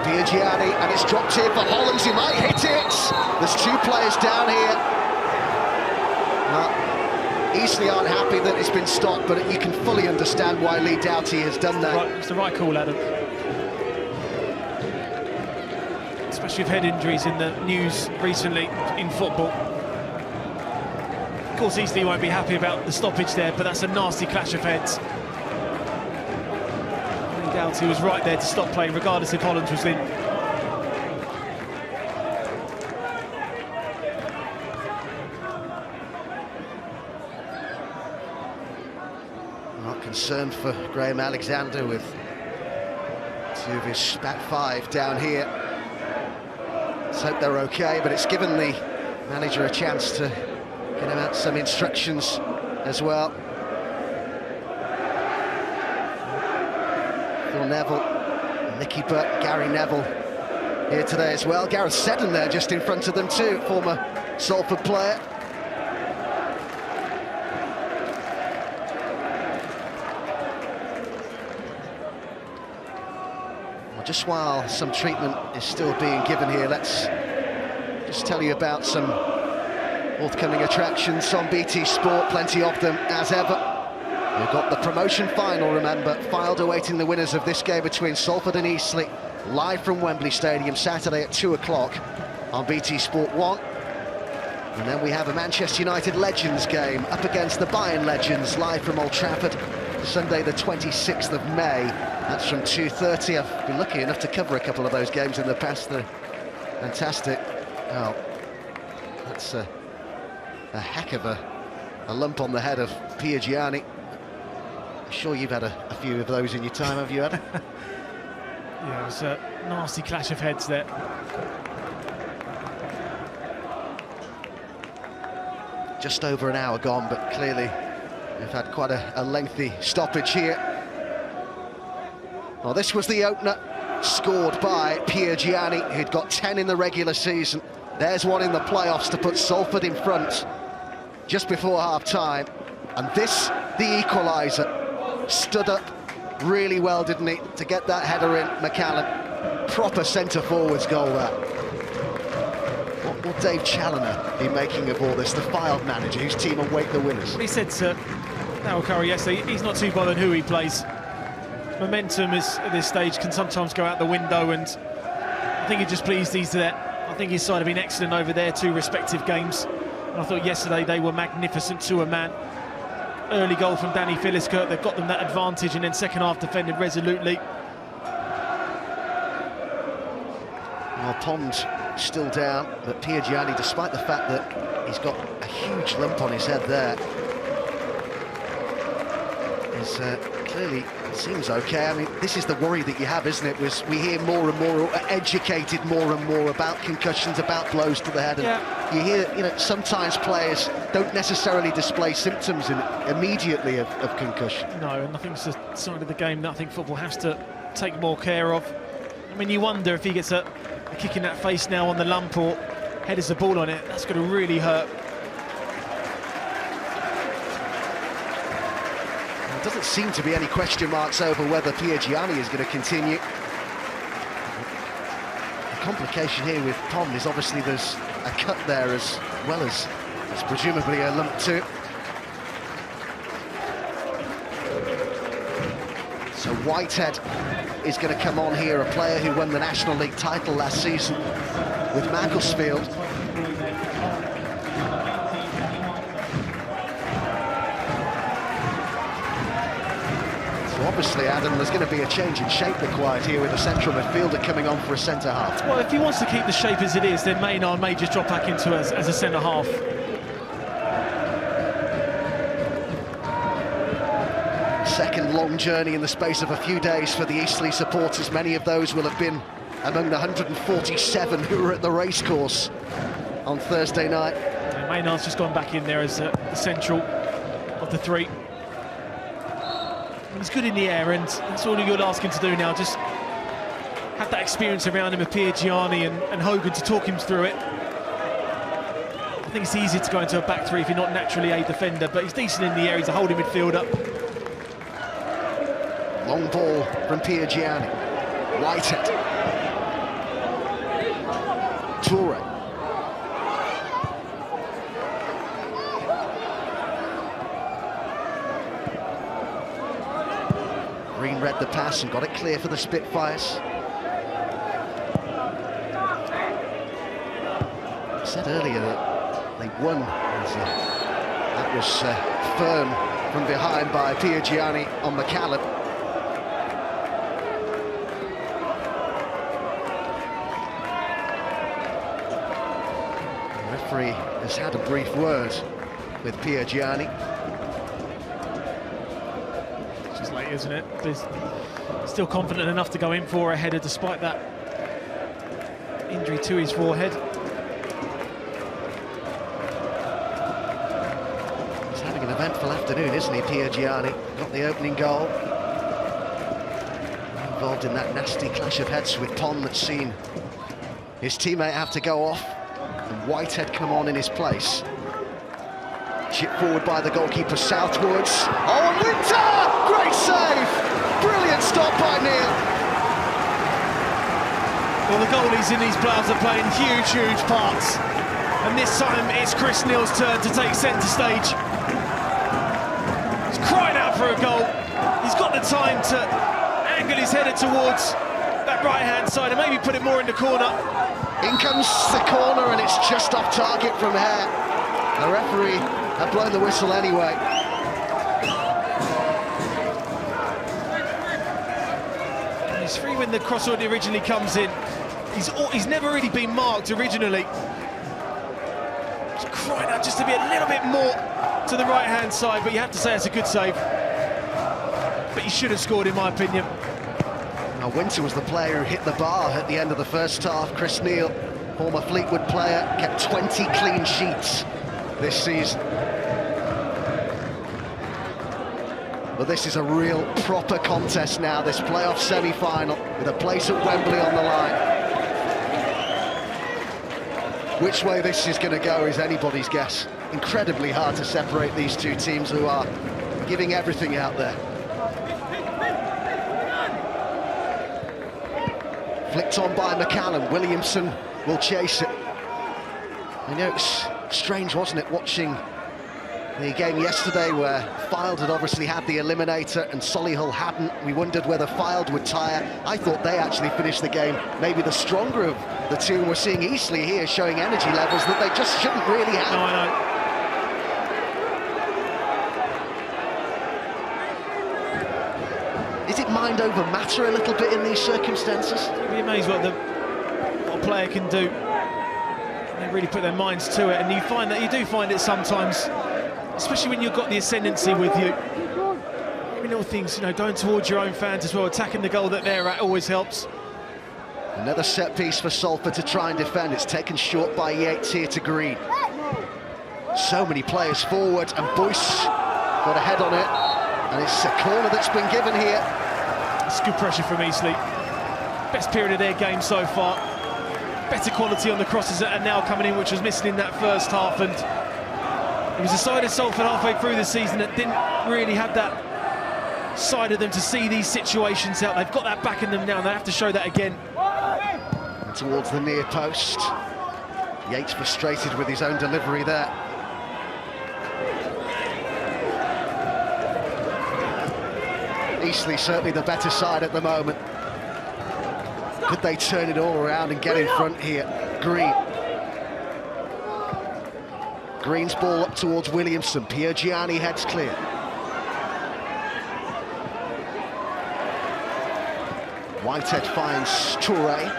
Biaggiani, and it's dropped here for Hollands, he might hit it. There's 2 players down here. Well, Eastleigh aren't happy that it's been stopped, but you can fully understand why Lee Doughty has done that. It's the right call, Adam. Especially with head injuries in the news recently in football. Of course, Eastleigh won't be happy about the stoppage there, but that's a nasty clash of heads. Lee Doughty was right there to stop play, regardless if Hollands was in. Concerned for Graham Alexander with 2 of his back 5 down here. Let's hope they're okay, but it's given the manager a chance to get him out some instructions as well. Phil Neville, Nicky Butt, Gary Neville here today as well. Gareth Seddon there just in front of them too, former Salford player. Just while some treatment is still being given here, let's just tell you about some forthcoming attractions on BT Sport, plenty of them as ever. We've got the promotion final, remember, filed awaiting the winners of this game between Salford and Eastleigh, live from Wembley Stadium, Saturday at 2 o'clock on BT Sport 1. And then we have a Manchester United Legends game up against the Bayern Legends, live from Old Trafford, Sunday the 26th of May. That's from 2:30. I've been lucky enough to cover a couple of those games in the past. They're fantastic. Oh, that's a heck of a lump on the head of Piergianni. I'm sure you've had a few of those in your time, have you, Adam? Yeah, it was a nasty clash of heads there. Just over an hour gone, but clearly we've had quite a lengthy stoppage here. Well, this was the opener, scored by Piergianni, who'd got 10 in the regular season. There's one in the playoffs to put Salford in front just before half-time. And this, the equaliser, stood up really well, didn't he, to get that header in, McCallan. Proper centre-forwards goal, that. What will Dave Challoner be making of all this, the Fylde manager, whose team await the winners? He said to Darryl Curry yesterday, he's not too bothered who he plays. Momentum is, at this stage, can sometimes go out the window, and I think he's just pleased he's there. I think his side have been excellent over their two respective games. And I thought yesterday they were magnificent to a man. Early goal from Danny Philliskirk, they've got them that advantage, and then second half defended resolutely. Well, Pond still down, but Piergianni, despite the fact that he's got a huge lump on his head there, is clearly, it seems okay. I mean, this is the worry that you have, isn't it? We hear more and more, educated more and more about concussions, about blows to the head, and you hear, you know, sometimes players don't necessarily display symptoms immediately of concussion. No, and I think it's a side of the game that I think football has to take more care of. I mean, you wonder if he gets a kick in that face now on the lump, or headers the ball on it, that's going to really hurt. There doesn't seem to be any question marks over whether Piergianni is going to continue. The complication here with Pond is obviously there's a cut there as well as presumably a lump too. So Whitehead is going to come on here, a player who won the National League title last season with Macclesfield. So obviously, Adam, there's going to be a change in shape required here with a central midfielder coming on for a centre-half. Well, if he wants to keep the shape as it is, then Maynard may just drop back into as a centre-half. Second long journey in the space of a few days for the Eastleigh supporters. Many of those will have been among the 147 who were at the racecourse on Thursday night. And Maynard's just gone back in there as the central of the three. And he's good in the air, and that's all you're asking to do now. Just have that experience around him with Piergianni and Hogan to talk him through it. I think it's easier to go into a back three if you're not naturally a defender, but he's decent in the air. He's a holding midfielder. Long ball from Piergianni. Whitehead. Toure. Green read the pass and got it clear for the Spitfires. I said earlier that they won. That was firm from behind by Piergianni on McCallan. The referee has had a brief word with Piergianni. It's just late, isn't it? But he's still confident enough to go in for a header despite that injury to his forehead. He's having an eventful afternoon, isn't he, Piergianni? Got the opening goal. Involved in that nasty clash of heads with Pond that's seen his teammate have to go off, and Whitehead come on in his place. Chipped forward by the goalkeeper southwards. Oh, and Winter! Great save! Brilliant stop by Neil. Well, the goalies in these playoffs are playing huge parts. And this time it's Chris Neal's turn to take centre stage. He's crying out for a goal. He's got the time to angle his header towards that right-hand side and maybe put it more in the corner. In comes the corner, and it's just off target from here. The referee had blown the whistle anyway. It's free when the cross originally comes in. He's never really been marked originally. Just crying out just to be a little bit more to the right-hand side, but you have to say it's a good save. But he should have scored, in my opinion. Now, Winter was the player who hit the bar at the end of the first half. Chris Neal, former Fleetwood player, kept 20 clean sheets this season. But this is a real proper contest now, this playoff semi-final, with a place at Wembley on the line. Which way this is going to go is anybody's guess. Incredibly hard to separate these two teams who are giving everything out there. Flicked on by McCallum. Williamson will chase it. I know it's strange, wasn't it, watching the game yesterday where Fylde had obviously had the eliminator and Solihull hadn't. We wondered whether Fylde would tire. I thought they actually finished the game maybe the stronger of the two, and we're seeing Eastleigh here showing energy levels that they just shouldn't really have. No, I know. Is it mind over matter a little bit in these circumstances? You'd be amazed what a player can do. They really put their minds to it, and you do find it sometimes, especially when you've got the ascendancy with you. Every little things, going towards your own fans as well, attacking the goal that they're at always helps. Another set piece for Salford to try and defend. It's taken short by Yates here to Green. So many players forward, and Boyce got a head on it, and it's a corner that's been given here. It's good pressure from Eastleigh. Best period of their game so far. Better quality on the crosses that are now coming in, which was missing in that first half, and it was a side of Salford halfway through the season that didn't really have that side of them to see these situations out. They've got that back in them now, and they have to show that again. And towards the near post. Yates frustrated with his own delivery there. Eastleigh certainly the better side at the moment. Could they turn it all around and get in front here? Green. Green's ball up towards Williamson. Piergianni heads clear. Whitehead finds Touré.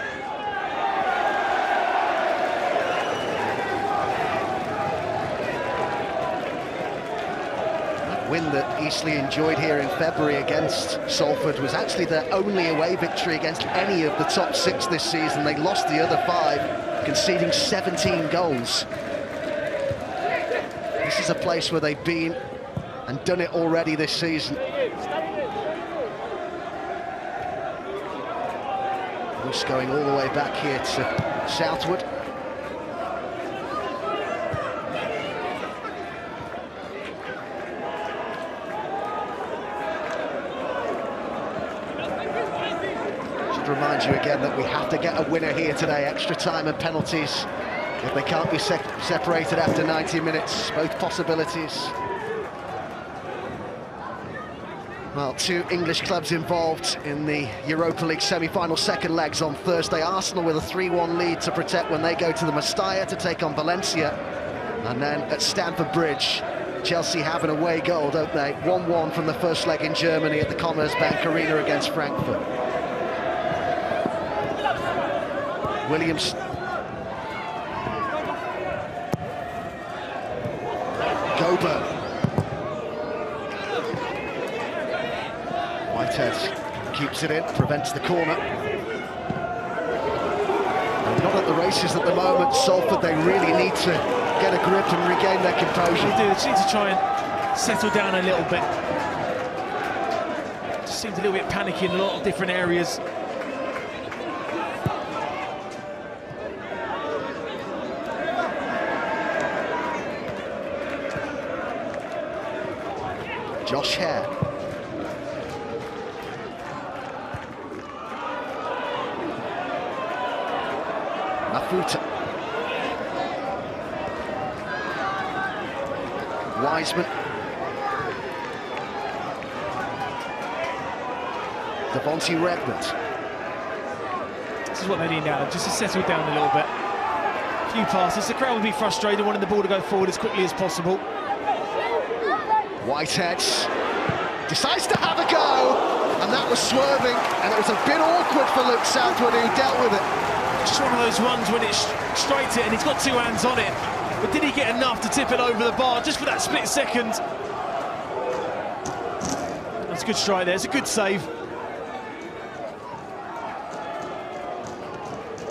That win that Eastleigh enjoyed here in February against Salford was actually their only away victory against any of the top six this season. They lost the other 5, conceding 17 goals. This is a place where they've been and done it already this season. Just going all the way back here to Southwood. Should remind you again that we have to get a winner here today. Extra time and penalties. If they can't be separated after 90 minutes, both possibilities. Well, 2 English clubs involved in the Europa League semi-final second legs on Thursday. Arsenal with a 3-1 lead to protect when they go to the Mestalla to take on Valencia. And then at Stamford Bridge, Chelsea have an away goal, don't they? 1-1 from the first leg in Germany at the Commerzbank Arena against Frankfurt. Williams. Gober. Whitehead keeps it in, prevents the corner. And not at the races at the moment. Salford, they really need to get a grip and regain their composure. They do, they need to try and settle down a little bit. Just seems a little bit panicky in a lot of different areas. Josh Hare. Mafuta. Wiseman. Devontae Redmond. This is what they need now, just to settle down a little bit. A few passes, the crowd will be frustrated, wanting the ball to go forward as quickly as possible. Whitehead decides to have a go. and that was swerving, and it was a bit awkward for Luke Southwood, who dealt with it. Just one of those ones when it's straight it, and he's got two hands on it. But did he get enough to tip it over the bar just for that split second? That's a good strike there. It's a good save.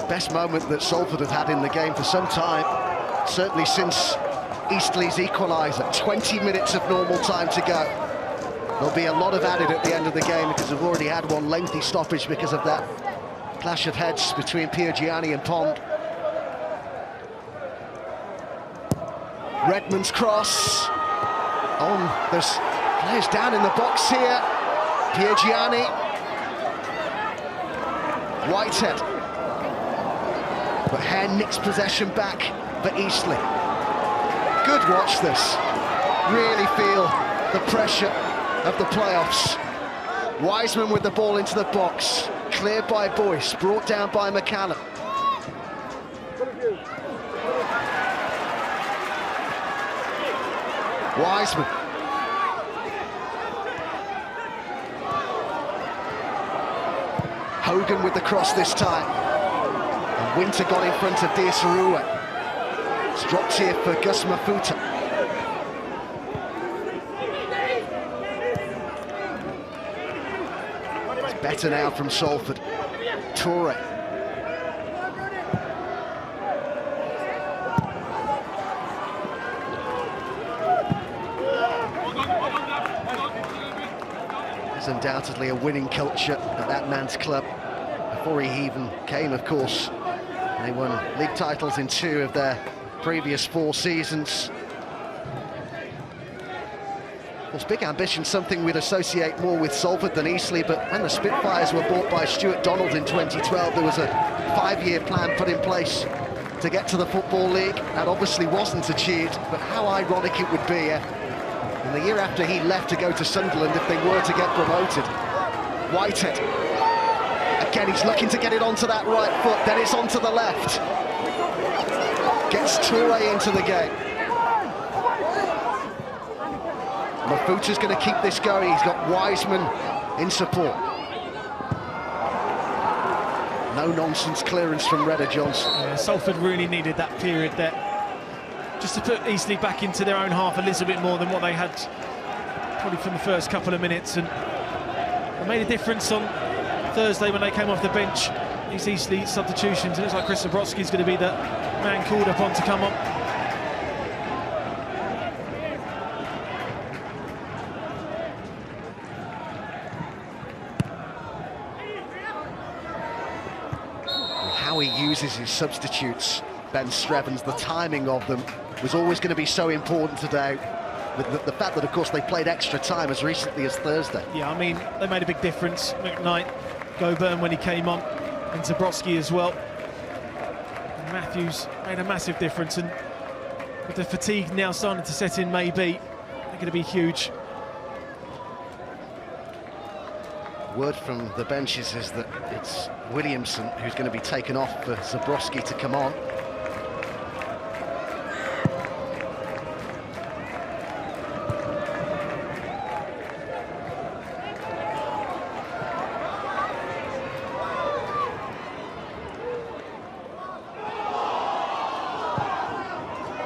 Best moment that Salford have had in the game for some time, certainly since Eastleigh's equaliser. 20 minutes of normal time to go. There'll be a lot of added at the end of the game because we've already had one lengthy stoppage because of that clash of heads between Piergianni and Pond. Redmond's cross. There's players down in the box here. Piergianni. Whitehead. But Hare nicks possession back for Eastleigh. Good watch this. Really feel the pressure of the playoffs. Wiseman with the ball into the box. Cleared by Boyce, brought down by McCallum. Wiseman. Hogan with the cross this time. And Winter got in front of Diasarua. It's dropped here for Gus Mafuta. It's better now from Salford. Toure. There's undoubtedly a winning culture at that man's club. Before he even came, of course, they won league titles in 2 of their previous 4 seasons. Of course, big ambition, something we'd associate more with Salford than Eastleigh, but when the Spitfires were bought by Stuart Donald in 2012, there was a 5-year plan put in place to get to the Football League. That obviously wasn't achieved, but how ironic it would be in the year after he left to go to Sunderland if they were to get promoted. Whitehead. Again, he's looking to get it onto that right foot, then it's onto the left. Gets Toure into the game. Mafuta's going to keep this going. He's got Wiseman in support. No-nonsense clearance from Redder Johnson. Yeah, Salford really needed that period there, just to put Eastleigh back into their own half a little bit more than what they had probably from the first couple of minutes, and it made a difference on Thursday when they came off the bench. These Eastleigh substitutions, it looks like Chris Zabrowski's going to be the man called upon to come on. How he uses his substitutes, Ben Strevens, the timing of them was always going to be so important today, with the fact that, of course, they played extra time as recently as Thursday. Yeah, I mean, they made a big difference. McKnight, Goburn when he came on, and Zabrowski as well. And Matthews made a massive difference, and with the fatigue now starting to set in, maybe they're going to be huge. Word from the benches is that it's Williamson who's going to be taken off for Zabrowski to come on.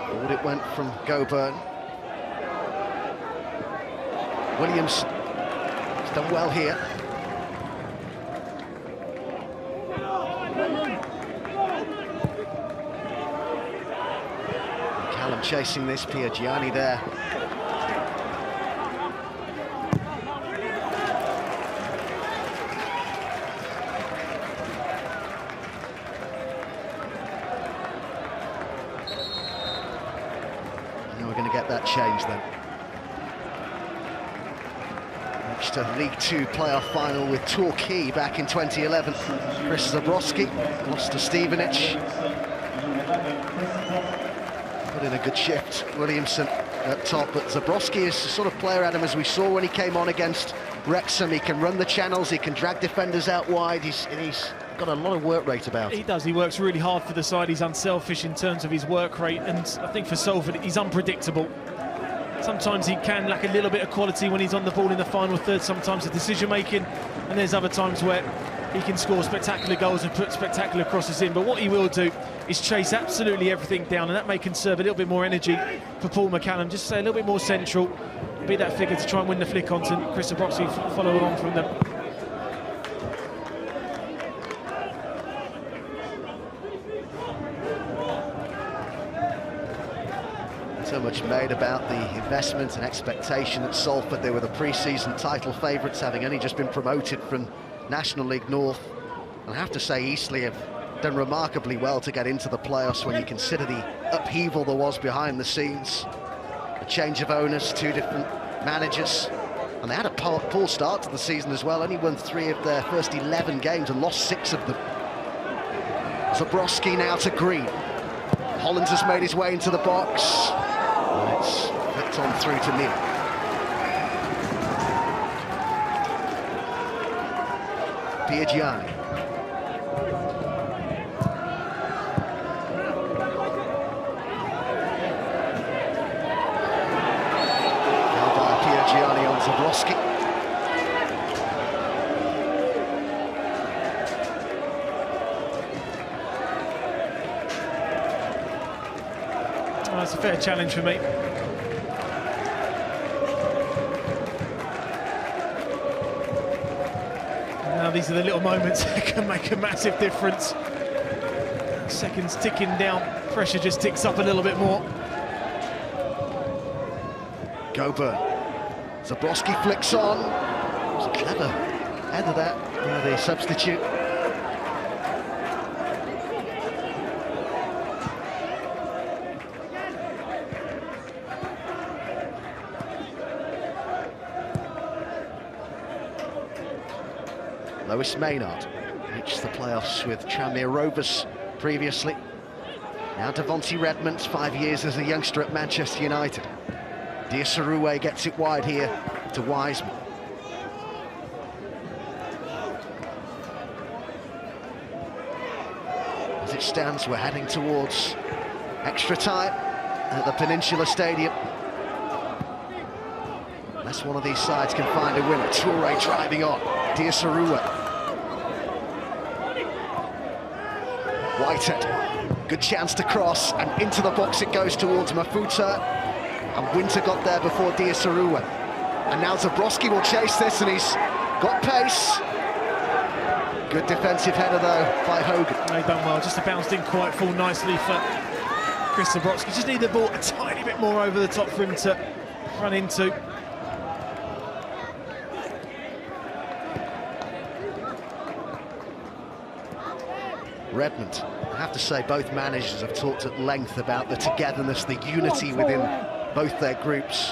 Forward it went from Goburn. Williamson has done well here. Chasing this, Piergianni there. Now we're going to get that change then. Reached a League 2 playoff final with Torquay back in 2011. Chris Zabrowski lost to Stevenage. Put in a good shift, Williamson at top, but Zabrowski is the sort of player, Adam, as we saw when he came on against Wrexham. He can run the channels, he can drag defenders out wide, he's got a lot of work rate about him. He does, he works really hard for the side, he's unselfish in terms of his work rate, and I think for Salford, he's unpredictable. Sometimes he can lack a little bit of quality when he's on the ball in the final third, sometimes the decision making, and there's other times where he can score spectacular goals and put spectacular crosses in. But what he will do is chase absolutely everything down, and that may conserve a little bit more energy for Paul McCallum. Just stay a little bit more central, be that figure to try and win the flick on to Chris Zabrowski, follow along from them. So much made about the investment and expectation at Salford. They were the pre-season title favourites, having only just been promoted from National League North. And I have to say, Eastleigh have done remarkably well to get into the playoffs when you consider the upheaval there was behind the scenes. A change of owners, 2 different managers, and they had a poor start to the season as well. Only won 3 of their first 11 games and lost 6 of them. Zabrowski now to Green. Hollands has made his way into the box. And it's flicked on through to Neil. Piergiani. Now by Piergiani on Zabrowski. Well, that's a fair challenge for me. Now these are the little moments that can make a massive difference. Seconds ticking down, pressure just ticks up a little bit more. Goburn. Zabrowski flicks on. It was a clever header that by the substitute. Lewis Maynard reached the playoffs with Tranmere Rovers previously. Now Devonte Redmond, 5 years as a youngster at Manchester United. Diasaroué gets it wide here to Wiseman. As it stands, we're heading towards extra time at the Peninsula Stadium. Unless one of these sides can find a winner. Toure driving on. Diasaroué. Whitehead, good chance to cross, and into the box it goes towards Mafuta, and Winter got there before Diasaroué. And now Zabrowski will chase this, and he's got pace. Good defensive header though by Hogan. They've done well, just bounced in quite full nicely for Chris Zabrowski. Just need the ball a tiny bit more over the top for him to run into. Redmond. I have to say, both managers have talked at length about the togetherness, the unity within both their groups.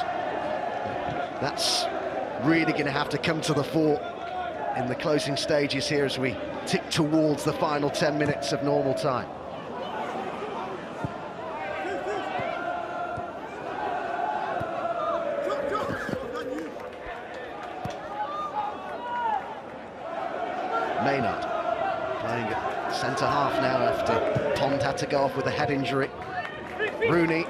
That's really going to have to come to the fore in the closing stages here as we tick towards the final 10 minutes of normal time. Maynard playing at centre-half now after Pond had to go off with a head injury. Rooney.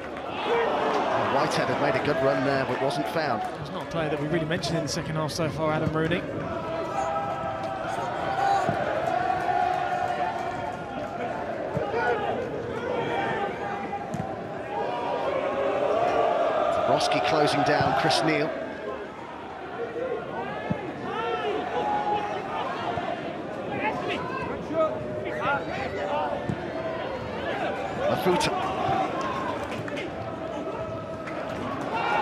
Whitehead had made a good run there, but wasn't found. It's not a player that we really mentioned in the second half so far, Adam Rooney. Zabrowski closing down Chris Neal. Mafuta.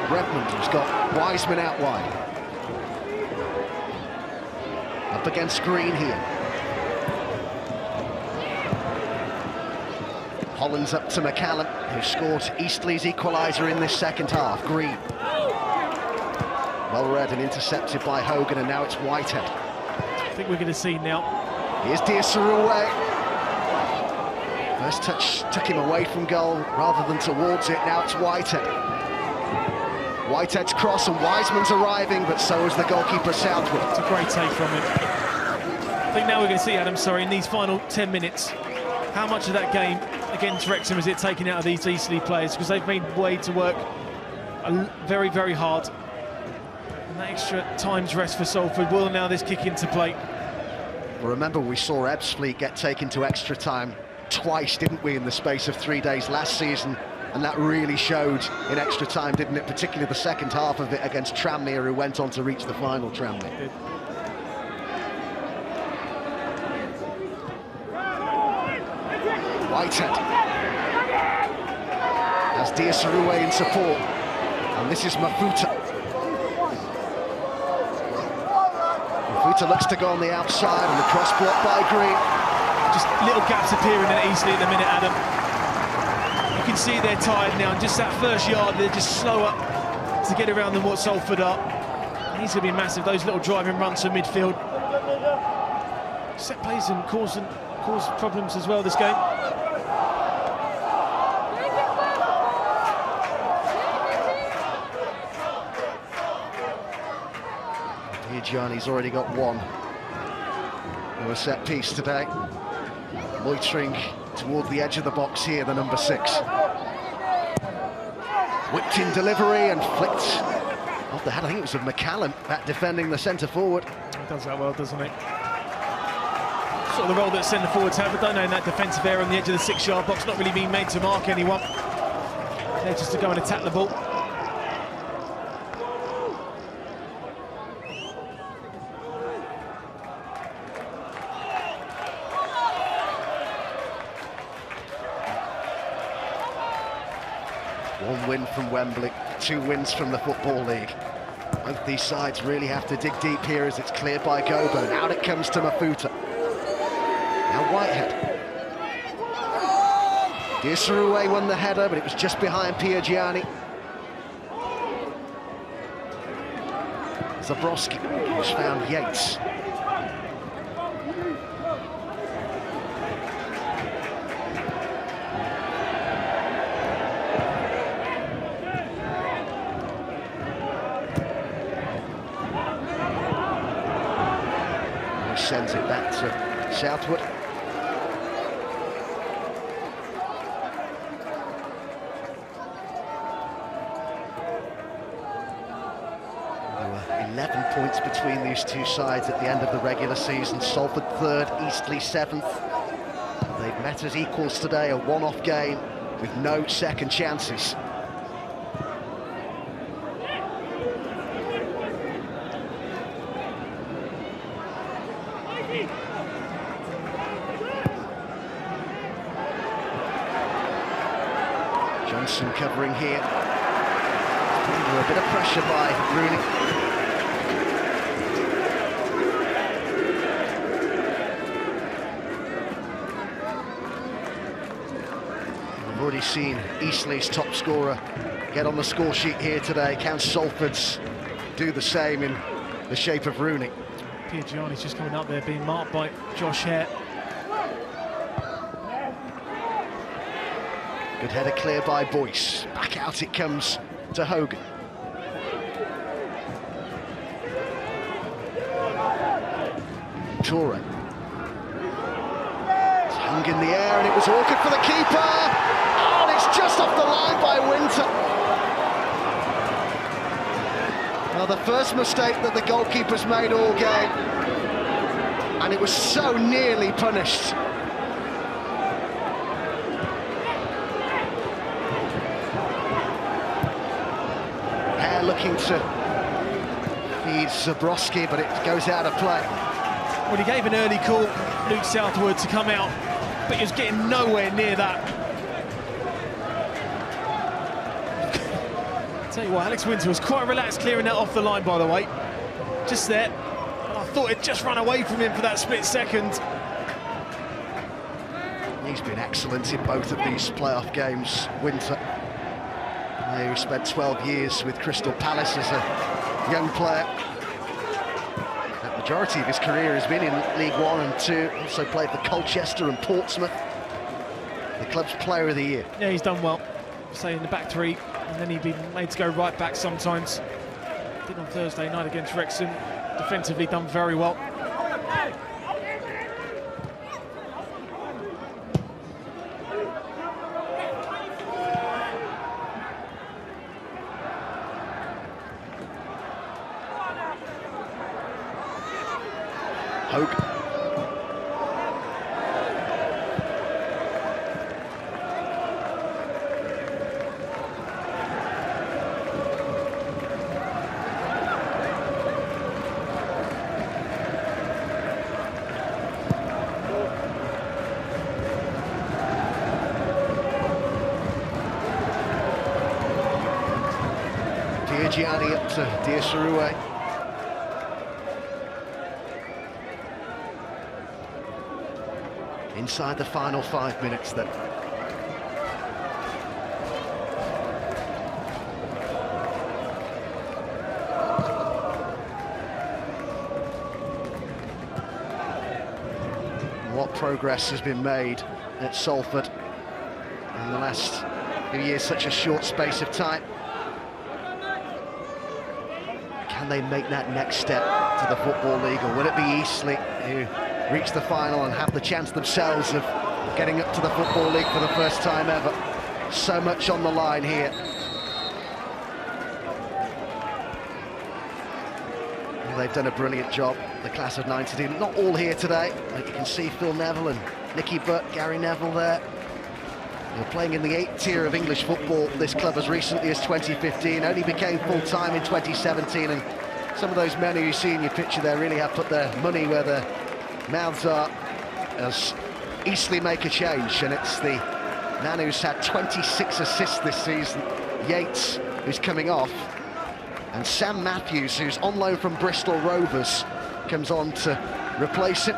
Redmond has got Wiseman out wide. Up against Green here. Hollands up to McCallum, who scored Eastleigh's equaliser in this second half. Green. Well read and intercepted by Hogan, and now it's Whitehead. I think we're going to see now. Here's Diasaroué. First touch took him away from goal rather than towards it. Now it's Whitehead. Whitehead's cross, and Wiseman's arriving, but so is the goalkeeper Southwood. It's a great take from him. I think now we're going to see, Adam, in these final 10 minutes, how much of that game against Wrexham is it taking out of these Eastleigh players? Because they've made way to work very, very hard. And that extra time's rest for Salford will allow this kick into play. Well, remember, we saw Ebbsfleet get taken to extra time twice, didn't we, in the space of 3 days last season? And that really showed in extra time, didn't it? Particularly the second half of it against Tranmere, who went on to reach the final. Tranmere. Whitehead has Diasaroué in support, and this is Mafuta. Mafuta looks to go on the outside, and the cross blocked by Green. Just little gaps appearing at Eastleigh in a minute, Adam. You can see they're tired now, and just that first yard, they're just slower to get around than what Salford are. He's going to be massive, those little driving runs from midfield. Set plays and cause problems as well this game. Gianni's already got one on a set piece today. Loitering toward the edge of the box here, the number 6. Whipped in delivery and flicked off the head. I think it was of McCallum, that defending the centre forward. He does that well, doesn't he? Sort of the role that centre forwards have, I don't know, in that defensive area on the edge of the 6-yard box, not really being made to mark anyone. They're just to go and attack the ball. One win from Wembley, 2 wins from the Football League. Both these sides really have to dig deep here as it's cleared by Gobo. Out it comes to Mafuta. Now Whitehead. Diasaroué won the header, but it was just behind Piergianni. Zabrowski has found Yates. Sends it back to Southwood. There were 11 points between these two sides at the end of the regular season. Salford 3rd, Eastleigh 7th. They've met as equals today, a one-off game with no second chances. Johnson covering here. Under a bit of pressure by Rooney. We've already seen Eastleigh's top scorer get on the score sheet here today. Can Salford's do the same in the shape of Rooney? Piergianni's just coming up there, being marked by Josh Hare. Good header clear by Boyce. Back out it comes to Hogan. Toure. It's hung in the air and it was awkward for the keeper. Oh, and it's just off the line by Winter. Well, the first mistake that the goalkeeper's made all game. And it was so nearly punished. Looking to feed Zabrowski, but it goes out of play. Well, he gave an early call, Luke Southwood, to come out, but he was getting nowhere near that. I'll tell you what, Alex Winter was quite relaxed clearing that off the line, by the way. Just there. And I thought it'd just run away from him for that split second. He's been excellent in both of these playoff games, Winter. He spent 12 years with Crystal Palace as a young player. The majority of his career has been in League 1 and 2. Also played for Colchester and Portsmouth. The club's player of the year. Yeah, he's done well. Say in the back three, and then he'd been made to go right back sometimes. Did on Thursday night against Wrexham. Defensively done very well. Piergianni up to Diasarue. Inside the final 5 minutes then. What progress has been made at Salford in the last few years, such a short space of time. Can they make that next step to the Football League, or will it be Eastleigh who reach the final and have the chance themselves of getting up to the Football League for the first time ever? So much on the line here. Well, they've done a brilliant job, the class of '92. Not all here today. Like you can see Phil Neville and Nicky Butt, Gary Neville there. They're playing in the 8th tier of English football, this club, as recently as 2015, only became full-time in 2017, and some of those men who you see in your picture there really have put their money where their mouths are as Eastleigh make a change. And it's the man who's had 26 assists this season, Yates, who's coming off, and Sam Matthews, who's on loan from Bristol Rovers, comes on to replace him.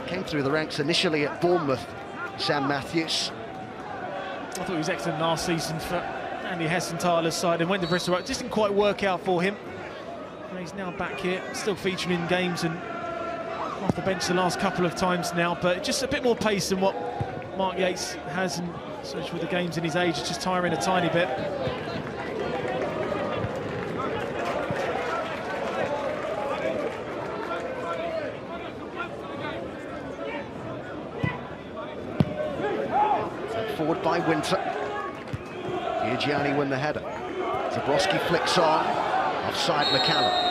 Came through the ranks initially at Bournemouth, Sam Matthews. I thought he was excellent last season for Andy Hessenthaler's side and went to Bristol. It just didn't quite work out for him. And he's now back here, still featuring in games and off the bench the last couple of times now, but just a bit more pace than what Mark Yates has, and especially with the games in his age, it's just tiring a tiny bit. Forward by Winter. Piergianni won the header. Zabrowski flicks on, offside McCallum.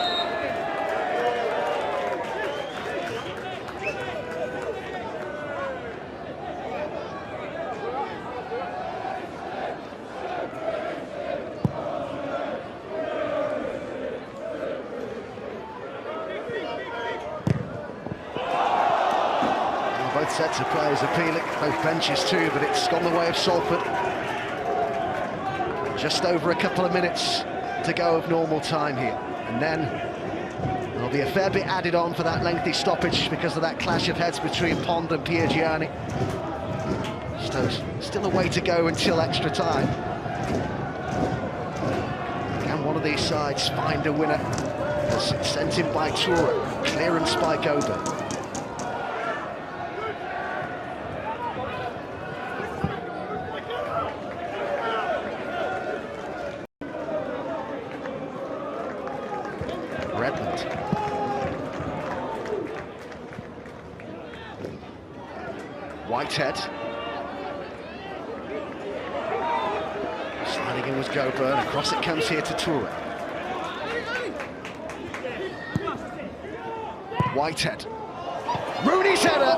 Both sets of players appealing, both benches too, but it's gone the way of Salford. Just over a couple of minutes to go of normal time here, and then there'll be a fair bit added on for that lengthy stoppage because of that clash of heads between Pond and Piergianni. Still a way to go until extra time. Can one of these sides find a winner? It's sent in by Toure, clearance by Gober. Whitehead. Sliding in was Goburn, across it comes here to Toure. Whitehead. Rooney's header!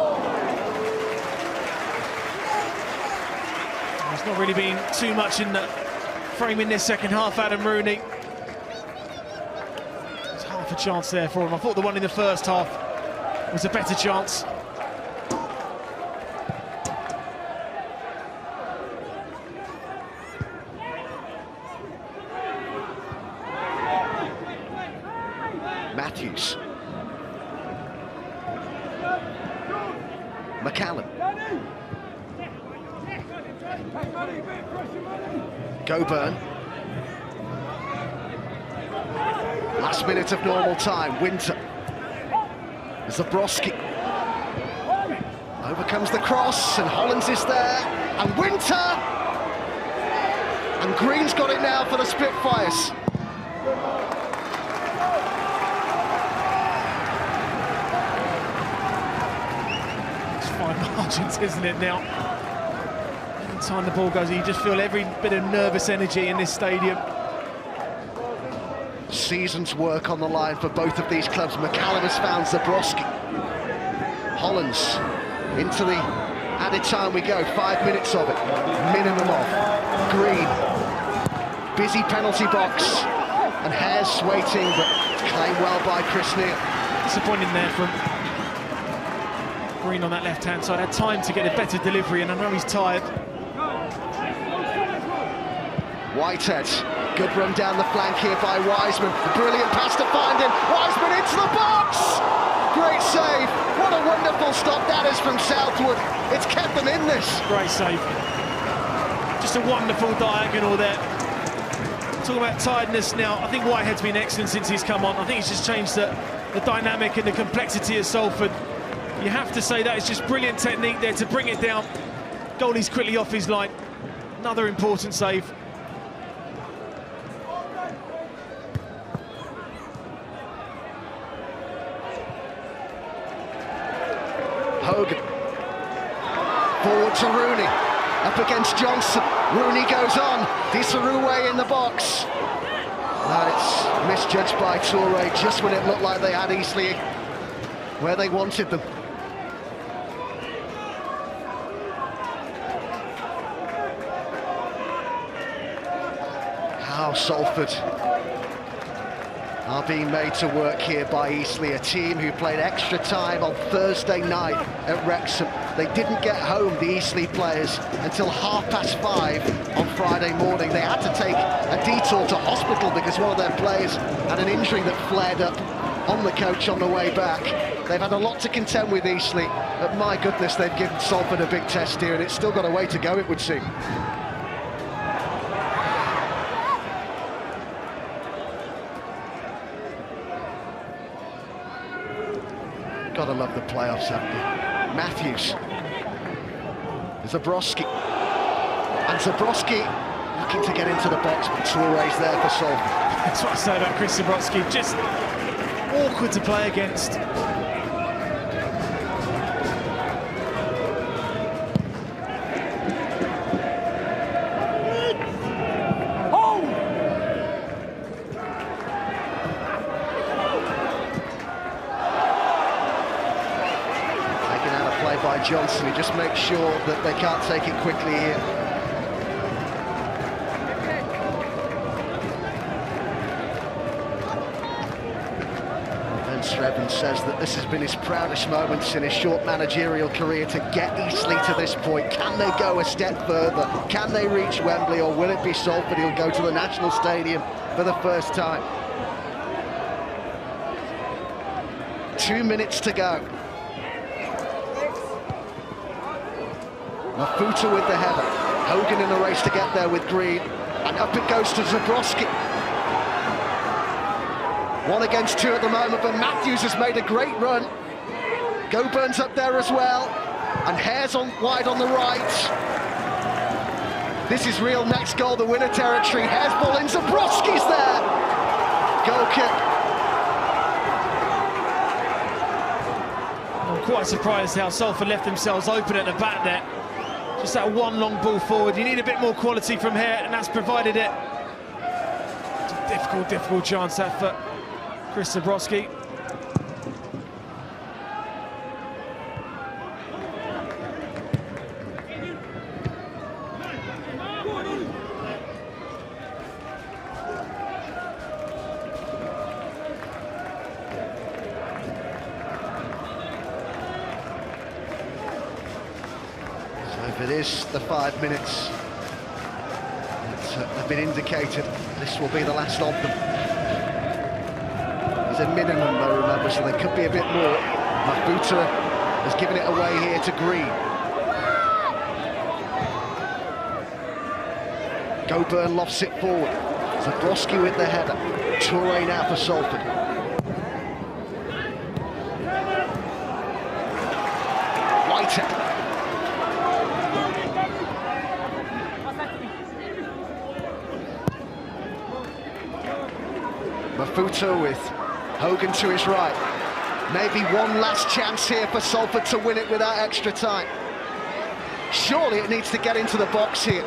There's not really been too much in the frame in this second half, Adam Rooney. There's half a chance there for him. I thought the one in the first half was a better chance. Matthews. McCallum. Goburn. Last minute of normal time. Winter. Zabrowski. Overcomes the cross, and Hollins is there. And Winter! And Green's got it now for the Spitfires. Margins, isn't it now? Every time the ball goes, you just feel every bit of nervous energy in this stadium. Season's work on the line for both of these clubs. McCallum has found Zabrowski. Hollins into the added time we go, 5 minutes of it, minimum of. Green, busy penalty box, and Hare's waiting, but claimed well by Chris Neal. Disappointing there from Green on that left-hand side. Had time to get a better delivery, and I know he's tired. Whitehead Good run down the flank here by Wiseman. A brilliant pass to find him. Wiseman into the box! Great save. What a wonderful stop that is from Southwood. It's kept them in this. Great save. Just a wonderful diagonal there. Talking about tiredness now, I think Whitehead's been excellent since he's come on. I think he's just changed the dynamic and the complexity of Salford. You have to say that it's just brilliant technique there to bring it down. Goalie's quickly off his line. Another important save. Hogan. Forward to Rooney. Up against Johnson. Rooney goes on. Disarue in the box. And it's misjudged by Toure just when it looked like they had Eastleigh where they wanted them. How Salford are being made to work here by Eastleigh, a team who played extra time on Thursday night at Wrexham. They didn't get home, the Eastleigh players, until 5:30 on Friday morning. They had to take a detour to hospital because one of their players had an injury that flared up on the coach on the way back. They've had a lot to contend with Eastleigh, but my goodness, they've given Salford a big test here, and it's still got a way to go, it would seem. Gotta love the playoffs, haven't you? Matthews. Zabrowski. And Zabrowski looking to get into the box, but Toure's there for Salford. That's what I say about Chris Zabrowski. Just awkward to play against. By Johnson, he just makes sure that they can't take it quickly here. Ben Sreven says that this has been his proudest moments in his short managerial career to get Eastleigh to this point. Can they go a step further? Can they reach Wembley, or will it be Salford who'll go to the National Stadium for the first time? 2 minutes to go. Mafuta with the header. Hogan in the race to get there with Green. And up it goes to Zabrowski. 1 against 2 at the moment, but Matthews has made a great run. Goburn's up there as well. And Hare's on wide on the right. This is real next goal, the winner territory. Hare's ball in, Zabrowski's there. Goal kick. I'm quite surprised how Salford left themselves open at the back there. Just that one long ball forward. You need a bit more quality from here, and that's provided it. It's a difficult chance that for Chris Zabrowski. If it is the 5 minutes that have been indicated, this will be the last of them. There's a minimum though, remember, so there could be a bit more. Mafuta has given it away here to Green. Goburn lofts it forward. Zabrowski with the header. Toure now for Salford. Whitehead. Mafuta with Hogan to his right. Maybe one last chance here for Salford to win it without extra time. Surely it needs to get into the box here.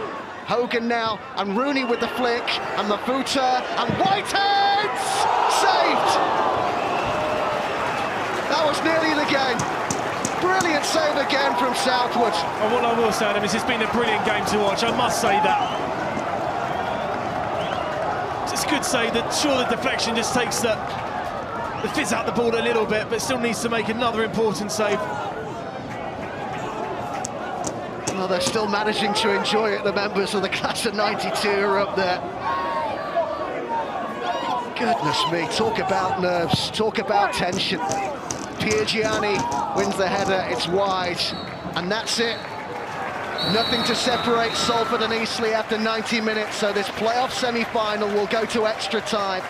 Hogan now, and Rooney with the flick, and Mafuta, and Whitehead! Saved! That was nearly the game. Brilliant save again from Southwood. And what I will say, Adam, is it's been a brilliant game to watch, I must say that. Could say that sure the deflection just takes the fizz out the ball a little bit, but still needs to make another important save. Well, they're still managing to enjoy it, the members of the class of '92 are up there. Goodness me, talk about nerves, talk about tension. Piergianni wins the header, it's wide, and that's it. Nothing to separate Salford and Eastleigh after 90 minutes, so this playoff semi-final will go to extra time.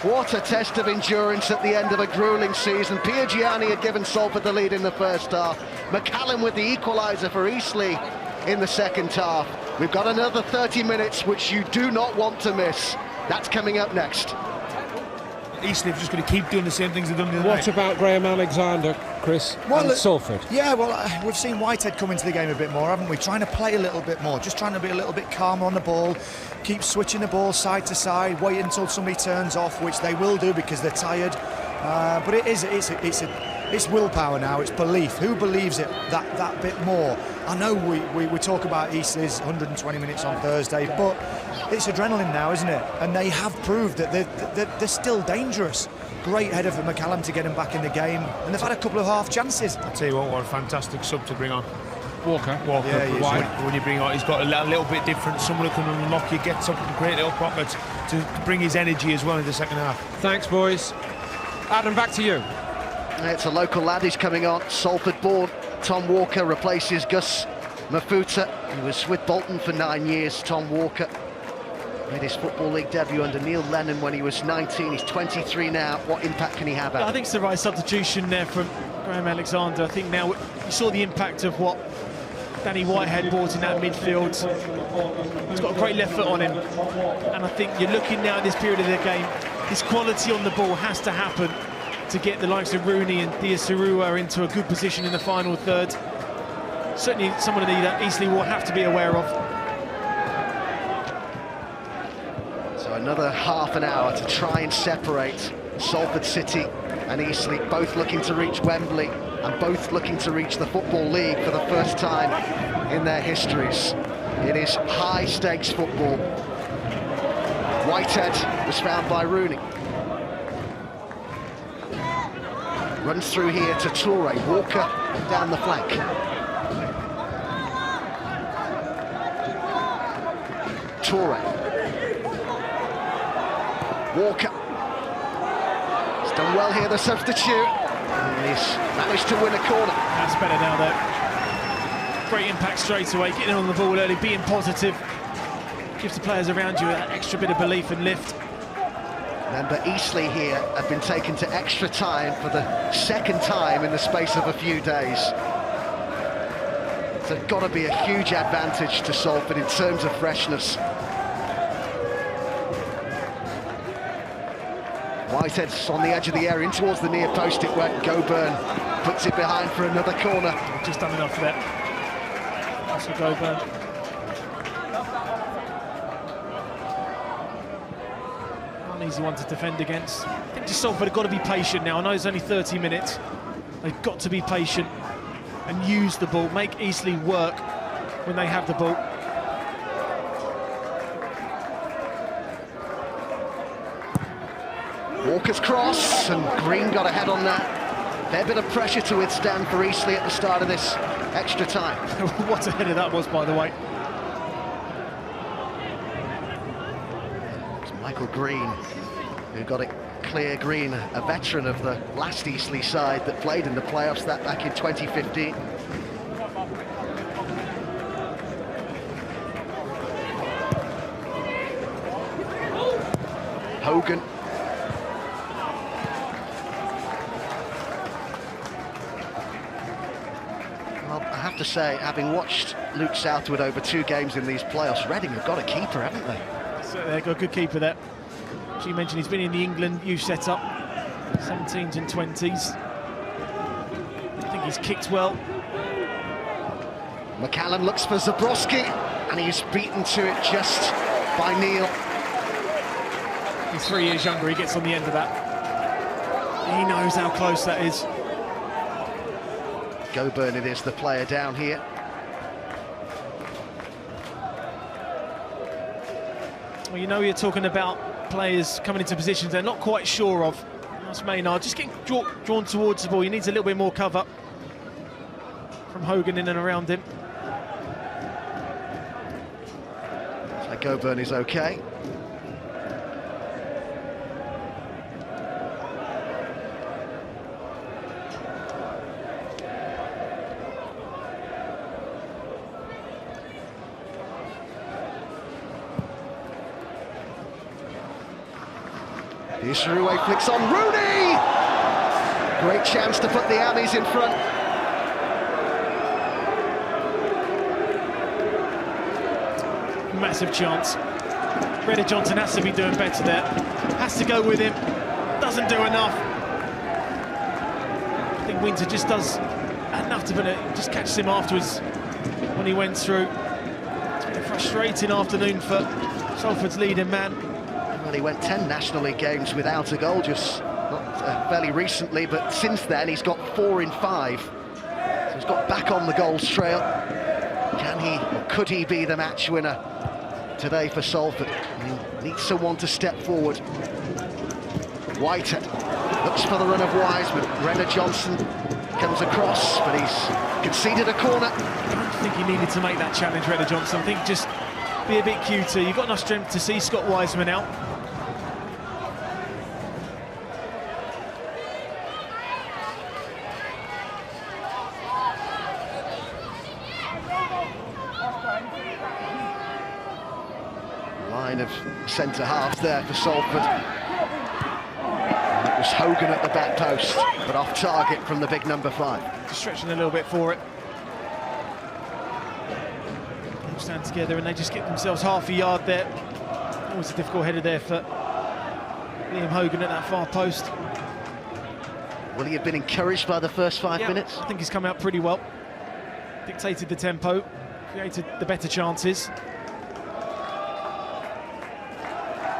What a test of endurance at the end of a gruelling season. Piergianni had given Salford the lead in the first half. McCallum with the equaliser for Eastleigh in the second half. We've got another 30 minutes, which you do not want to miss. That's coming up next. Eastleigh are just going to keep doing the same things they've done the other What night. about Graham Alexander, Chris, Well, and Salford? Yeah, well, we've seen Whitehead come into the game a bit more, haven't we? Trying to play a little bit more, just trying to be a little bit calmer on the ball, keep switching the ball side to side, wait until somebody turns off, which they will do because they're tired. But it's willpower now, it's belief. Who believes it that bit more? I know we talk about Eastleigh's 120 minutes on Thursday, but it's adrenaline now, isn't it? And they have proved that they're still dangerous. Great header for McCallum to get him back in the game, and they've had a couple of half chances. I'll tell you what a fantastic sub to bring on. Walker. Yeah, when you bring on, he's got a little bit different. Someone who can unlock you, gets up in great little pockets to bring his energy as well in the second half. Thanks, boys. Adam, back to you. It's a local lad who's coming on, Salford born. Tom Walker replaces Gus Mafuta, who was with Bolton for 9 years. Tom Walker made his Football League debut under Neil Lennon when he was 19. He's 23 now. What impact can he have? I think it's the right substitution there from Graham Alexander. I think now you saw the impact of what Danny Whitehead brought in that midfield. He's got a great left foot on him, and I think you're looking now at this period of the game, this quality on the ball has to happen to get the likes of Rooney and Diaz-Sarua into a good position in the final third. Certainly someone that Eastleigh will have to be aware of. So another half an hour to try and separate Salford City and Eastleigh, both looking to reach Wembley and both looking to reach the Football League for the first time in their histories. It is high-stakes football. Whitehead was found by Rooney. Runs through here to Toure. Walker down the flank. Toure. Walker. He's done well here, the substitute. And he's managed to win a corner. That's better now, though. Great impact straight away, getting on the ball early, being positive. Gives the players around you that extra bit of belief and lift. Remember, Eastleigh here have been taken to extra time for the second time in the space of a few days. So it's got to be a huge advantage to Salford in terms of freshness. Whitehead's on the edge of the area, in towards the near post it went. Goburn puts it behind for another corner. Just done enough there. That's for Goburn. Easy one to defend against. I think just Salford have got to be patient now. I know it's only 30 minutes. They've got to be patient and use the ball, make Eastleigh work when they have the ball. Walker's cross, and Green got ahead on that. Fair bit of pressure to withstand for Eastleigh at the start of this extra time. What a header that was, by the way. Michael Green, who got it clear. Green, a veteran of the last Eastleigh side that played in the playoffs that back in 2015. Hogan. Well, I have to say, having watched Luke Southwood over 2 games in these playoffs, Reading have got a keeper, haven't they? So they've got a good keeper there. As you mentioned, he's been in the England youth setup, 17s and 20s. I think he's kicked well. McCallum looks for Zabrowski, and he's beaten to it just by Neil. He's 3 years younger, he gets on the end of that. He knows how close that is. Goburn it is, the player down here. Well, you know, you're talking about players coming into positions they're not quite sure of. That's Maynard just getting drawn towards the ball. He needs a little bit more cover from Hogan in and around him. So Goburn is okay. Eastleigh flicks on Rooney! Great chance to put the Ammies in front. Massive chance. Reda Johnson has to be doing better there. Has to go with him. Doesn't do enough. I think Winter just does enough to just catches him afterwards when he went through. It's been a frustrating afternoon for Salford's leading man. Well, he went 10 National League games without a goal, just not fairly recently, but since then he's got 4 in 5. So he's got back on the goals trail. Can he, or could he be the match winner today for Salford? He needs someone to step forward. Whitehead looks for the run of Wiseman. Reda Johnson comes across, but he's conceded a corner. I don't think he needed to make that challenge, Reda Johnson. I think just be a bit cuter. You've got enough strength to see Scott Wiseman out. Line of centre-halves there for Salford. It was Hogan at the back post, but off target from the big number 5. Just stretching a little bit for it. They stand together and they just get themselves half a yard there. Always a difficult header there for Liam Hogan at that far post. Will he have been encouraged by the first 5 minutes? I think he's come out pretty well. Dictated the tempo, created the better chances.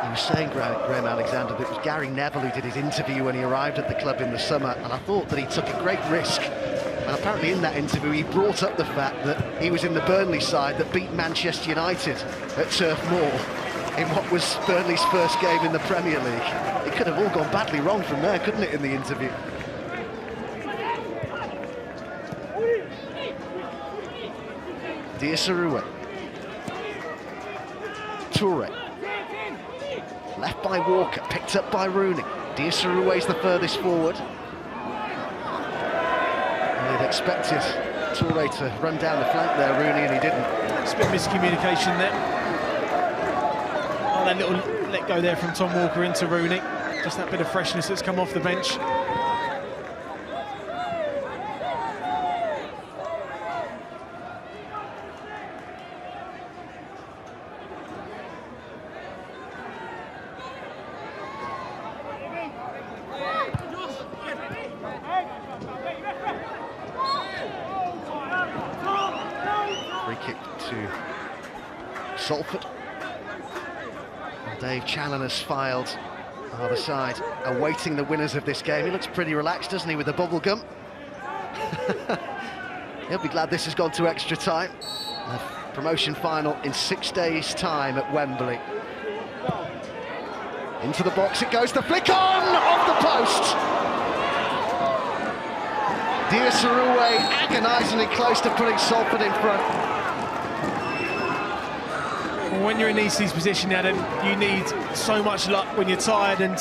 He was saying, Graham Alexander, that it was Gary Neville who did his interview when he arrived at the club in the summer, and I thought that he took a great risk. And apparently in that interview he brought up the fact that he was in the Burnley side that beat Manchester United at Turf Moor in what was Burnley's first game in the Premier League. It could have all gone badly wrong from there, couldn't it, in the interview? Eastleigh. Toure. Left by Walker, picked up by Rooney. Eastleigh's the furthest forward. And he'd expected Toure to run down the flank there, Rooney, and he didn't. It's a bit of miscommunication there. Oh, that little let go there from Tom Walker into Rooney. Just that bit of freshness that's come off the bench. Free kick to Salford. And Dave Challoner's filed either side, awaiting the winners of this game. He looks pretty relaxed, doesn't he, with the bubble gum? He'll be glad this has gone to extra time. The promotion final in 6 days' time at Wembley. Into the box it goes, the flick on off the post. Eastleigh agonisingly close to putting Salford in front. When you're in Eastleigh's position, Adam, you need so much luck when you're tired and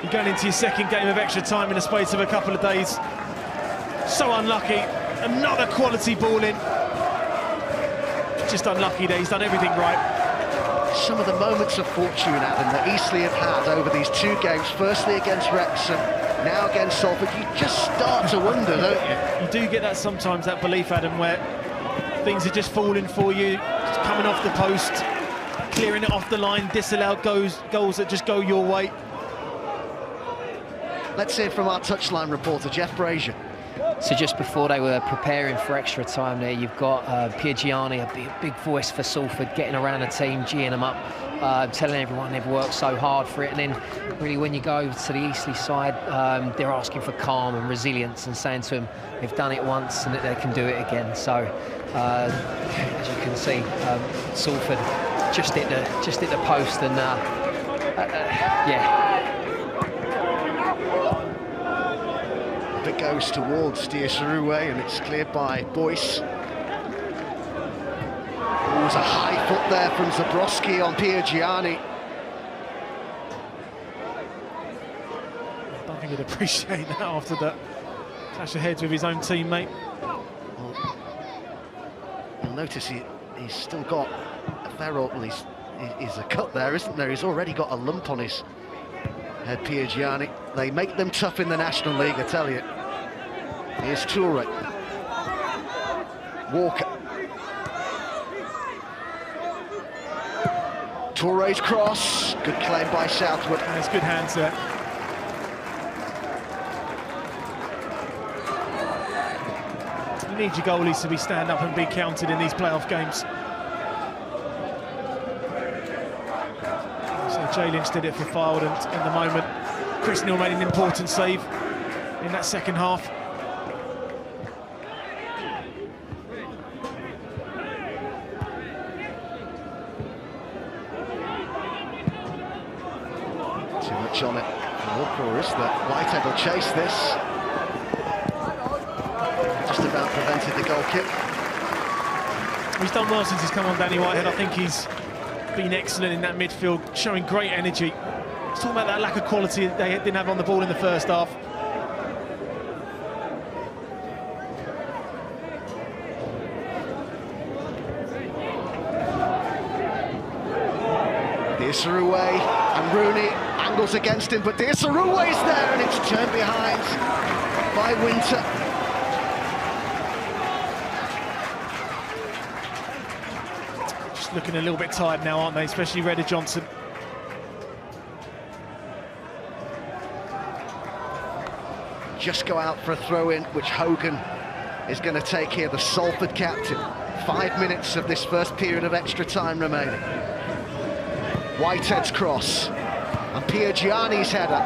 you're going into your second game of extra time in the space of a couple of days. So unlucky. Another quality ball in. Just unlucky that he's done everything right. Some of the moments of fortune, Adam, that Eastleigh have had over these 2 games, firstly against Wrexham, now against Salford, you just start to wonder, don't you? You do get that sometimes, that belief, Adam, where things are just falling for you, just coming off the post, clearing it off the line, disallowed goals that just go your way. Let's hear from our touchline reporter, Jeff Brazier. So just before they were preparing for extra time there, you've got Piergiani, a big voice for Salford, getting around the team, geeing them up, telling everyone they've worked so hard for it. And then really when you go over to the Eastleigh side, they're asking for calm and resilience and saying to them they've done it once and that they can do it again. So as you can see, Salford just hit the post and yeah. It goes towards Eastleigh and it's cleared by Boyce. There was a high foot there from Zabrowski on Piergiani. I don't think he'd appreciate that after that clash of heads with his own teammate. Well, you'll notice he's still got a ferrule. Well, he's a cut there, isn't there? He's already got a lump on his Head Piergiani. They make them tough in the National League, I tell you. Here's Toure. Walker. Toure's cross. Good claim by Southwood. There's good hands there. You need your goalies to be stand up and be counted in these playoff games. So Jay Lynch did it for Fylde, and in the moment, Chris Neal made an important save in that second half. Too much on it. Walker is that Whitehead will chase this. Just about prevented the goal kick. He's done well since he's come on, Danny Whitehead. I think he's been excellent in that midfield, showing great energy. He's talking about that lack of quality that they didn't have on the ball in the first half. Diasaroué and Rooney angles against him, but Diasaroué's there and it's turned behind by Winter. Just looking a little bit tired now, aren't they? Especially Redder Johnson. Just go out for a throw-in, which Hogan is going to take here, the Salford captain. 5 minutes of this first period of extra time remaining. Whitehead's cross, and Piergiani's header.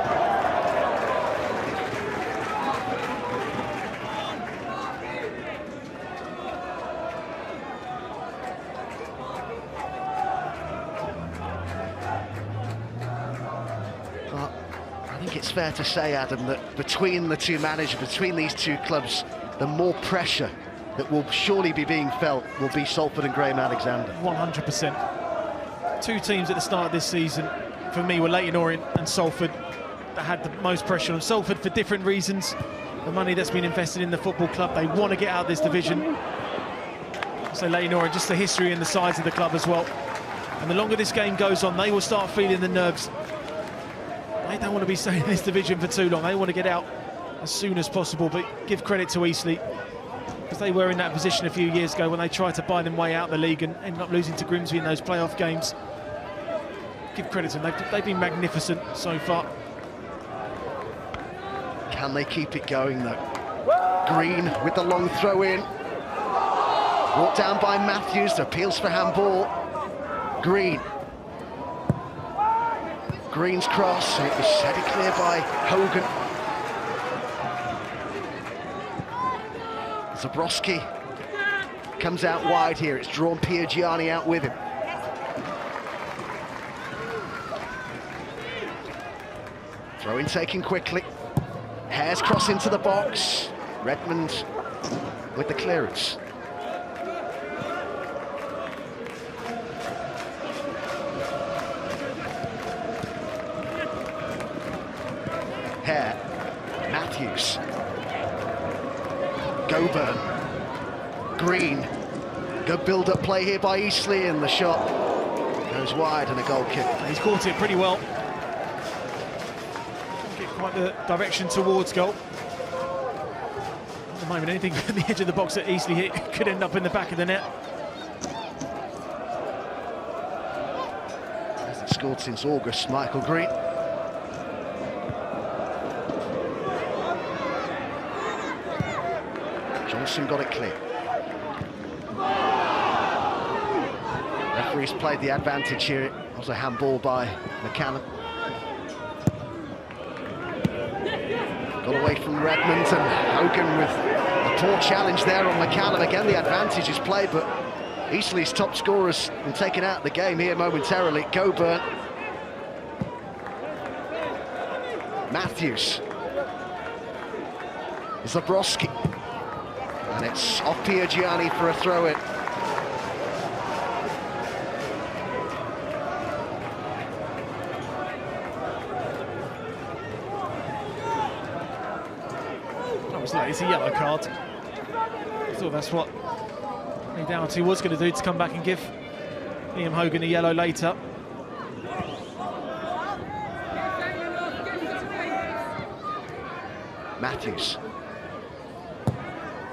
But I think it's fair to say, Adam, that between the two managers, between these two clubs, the more pressure that will surely be being felt will be Salford and Graham Alexander. 100%. Two teams at the start of this season, for me, were Leyton Orient and Salford, that had the most pressure on Salford for different reasons. The money that's been invested in the football club, they want to get out of this division. So Leyton Orient, just the history and the size of the club as well. And the longer this game goes on, they will start feeling the nerves. They don't want to be staying in this division for too long. They want to get out as soon as possible, but give credit to Eastleigh, because they were in that position a few years ago when they tried to buy them way out of the league and ended up losing to Grimsby in those playoff games. Give credit to them, they've been magnificent so far. Can they keep it going though? Green with the long throw in. Brought down by Matthews, appeals for handball. Green. Green's cross, and it was headed clear by Hogan. Zabrowski comes out wide here. It's drawn Piergiani out with him. Throw in taken quickly. Hare's cross into the box. Redmond with the clearance. Hare. Matthews. Goburn. Green. Good build-up play here by Eastleigh, and the shot goes wide and a goal kick. He's caught it pretty well. Get quite the direction towards goal. At the moment, anything from the edge of the box that Eastleigh hit could end up in the back of the net. Hasn't scored since August, Michael Green. Johnson got it clear. Referees played the advantage here. It was a handball by McCallum. Got away from Redmond, and Hogan with a poor challenge there on McCallum. Again, the advantage is played, but Eastleigh's top scorer's been taken out of the game here momentarily. Goburn. Matthews. Zabrowski. And it's off Piergiani for a throw-in. That was like, it's a yellow card. I thought that's what Lee Dougherty was going to do, to come back and give Liam Hogan a yellow later. Matthews.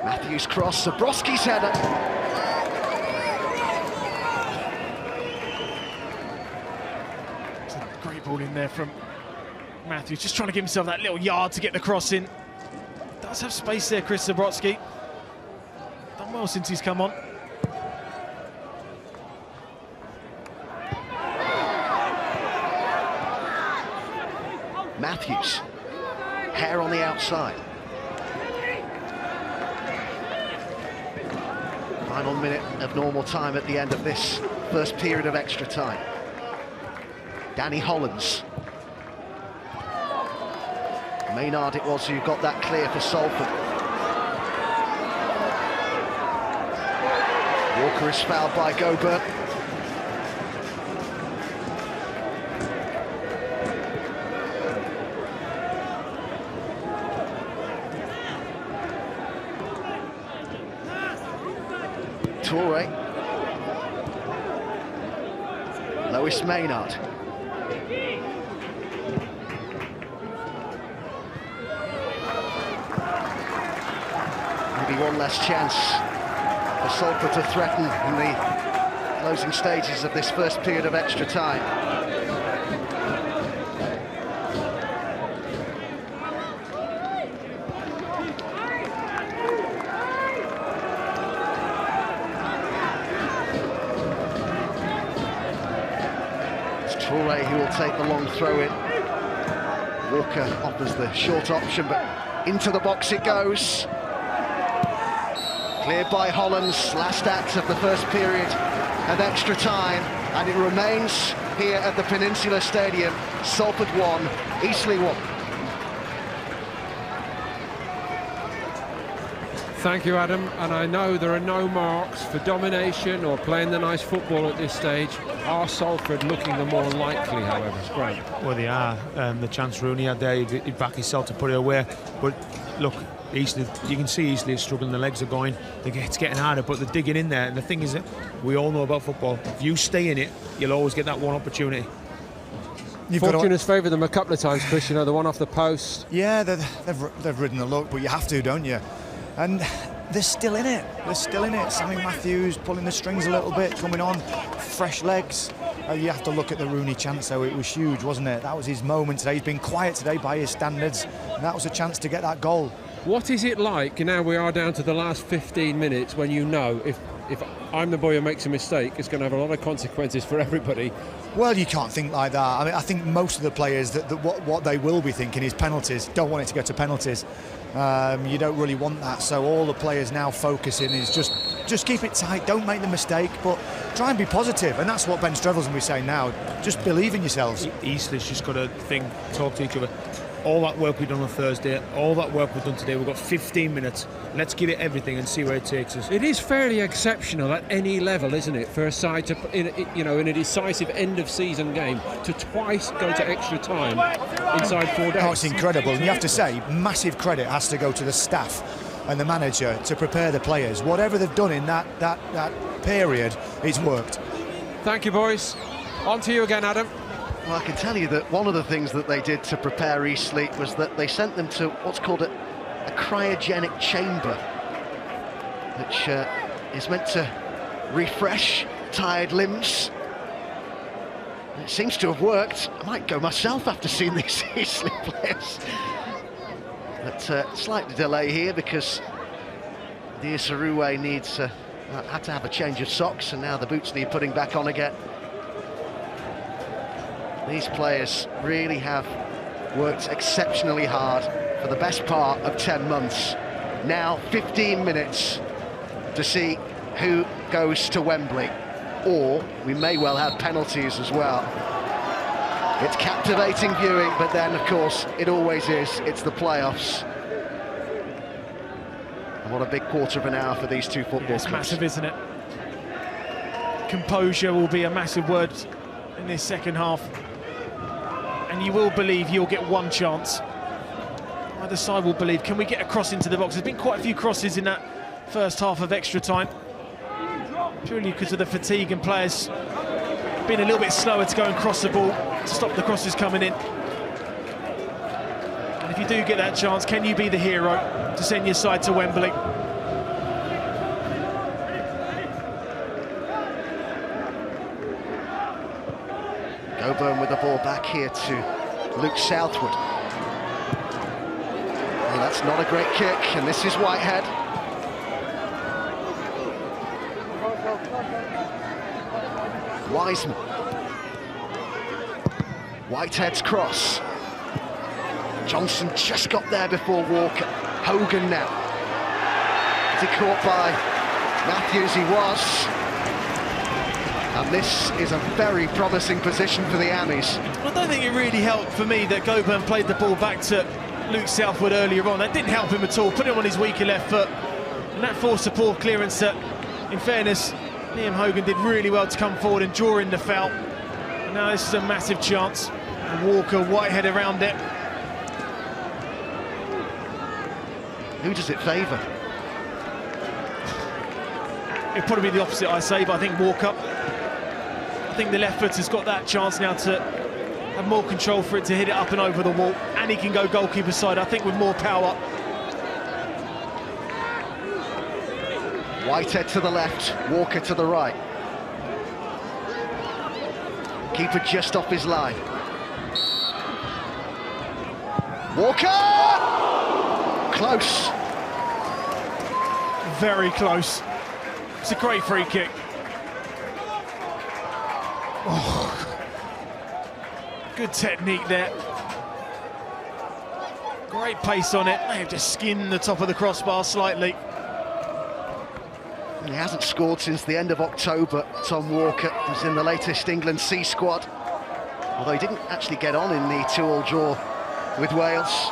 Matthews cross, Zabrowski's header. It's a great ball in there from Matthews, just trying to give himself that little yard to get the cross in. Does have space there, Chris Zabrowski. Done well since he's come on. Matthews, Hare on the outside. Final minute of normal time at the end of this first period of extra time. Danny Hollands. Maynard it was who got that clear for Salford. Walker is fouled by Gobert. Toure. Lewis Maynard. Maybe one less chance for Salford to threaten in the closing stages of this first period of extra time. Toure who will take the long throw in. Walker offers the short option, but into the box it goes. Cleared by Hollands, last act of the first period of extra time, and it remains here at the Peninsula Stadium. Salford 1, Eastleigh 1. Thank you, Adam. And I know there are no marks for domination or playing the nice football at this stage. Are Salford looking the more likely, however? It's great. Well, they are. The chance Rooney had there, he'd back himself to put it away. But look, Eastleigh, you can see Eastleigh is struggling, the legs are going, it's getting harder, but they're digging in there. And the thing is that we all know about football. If you stay in it, you'll always get that one opportunity. Fortune has favoured them a couple of times, Chris, you know, the one off the post. Yeah, they've ridden the luck, but you have to, don't you? And they're still in it. They're still in it. Sammy Matthews pulling the strings a little bit, coming on, fresh legs. You have to look at the Rooney chance, though. It was huge, wasn't it? That was his moment today. He's been quiet today by his standards, and that was a chance to get that goal. What is it like, now we are down to the last 15 minutes, when you know if I'm the boy who makes a mistake, it's going to have a lot of consequences for everybody? Well, you can't think like that. I mean, I think most of the players, what they will be thinking is penalties. Don't want it to go to penalties. You don't really want that. So all the players now focusing is just keep it tight. Don't make the mistake, but try and be positive. And that's what Ben Strevel's going to be saying now. Just believe in yourselves. Eastleigh's just got to talk to each other. All that work we've done on Thursday, all that work we've done today, we've got 15 minutes. Let's give it everything and see where it takes us. It is fairly exceptional at any level, isn't it, for a side to, in a decisive end-of-season game, to twice go to extra time inside 4 days. Oh, it's incredible. And you have to say, massive credit has to go to the staff and the manager to prepare the players. Whatever they've done in that period, it's worked. Thank you, boys. On to you again, Adam. Well, I can tell you that one of the things that they did to prepare Eastleigh was that they sent them to what's called a cryogenic chamber, which is meant to refresh tired limbs. And it seems to have worked. I might go myself after seeing these Eastleigh players. But slight delay here because the Isaruwe needs had to have a change of socks, and now the boots need putting back on again. These players really have worked exceptionally hard for the best part of 10 months. Now 15 minutes to see who goes to Wembley, or we may well have penalties as well. It's captivating viewing, but then of course it always is. It's the playoffs. And what a big quarter of an hour for these two football clubs. It's massive, isn't it? Composure will be a massive word in this second half. And you will believe you'll get one chance. Either side will believe, can we get a cross into the box? There's been quite a few crosses in that first half of extra time. Purely because of the fatigue and players being a little bit slower to go and cross the ball, to stop the crosses coming in. And if you do get that chance, can you be the hero to send your side to Wembley? Coburn with the ball back here to Luke Southwood. Well, that's not a great kick, and this is Whitehead. Wiseman. Whitehead's cross. Johnson just got there before Walker. Hogan now. Is he caught by Matthews? He was. And this is a very promising position for the Ammies. I don't think it really helped for me that Coburn played the ball back to Luke Southwood earlier on. That didn't help him at all, put him on his weaker left foot. And that forced a poor clearance that, in fairness, Liam Hogan did really well to come forward and draw in the foul. And now this is a massive chance. And Walker, Whitehead around it. Who does it favour? It'd probably be the opposite, I say, but I think Walker. I think the left foot has got that chance now to have more control for it to hit it up and over the wall, and he can go goalkeeper side, I think, with more power. Whitehead to the left, Walker to the right. Keeper just off his line. Walker! Close. Very close. It's a great free kick. Oh. Good technique there. Great pace on it. May have just skinned the top of the crossbar slightly. He hasn't scored since the end of October. Tom Walker was in the latest England C squad, although he didn't actually get on in the 2-2 draw with Wales.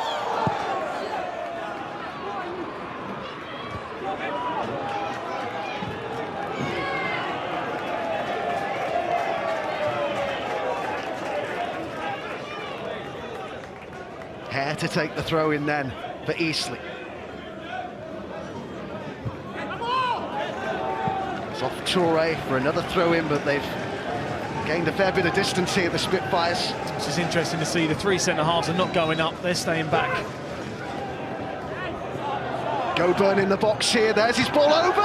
Hare to take the throw in then for Eastleigh. It's off Toure for another throw in, but they've gained a fair bit of distance here, the Spitfires. This is interesting to see. The three centre-halves are not going up, they're staying back. Coburn in the box here, there's his ball over!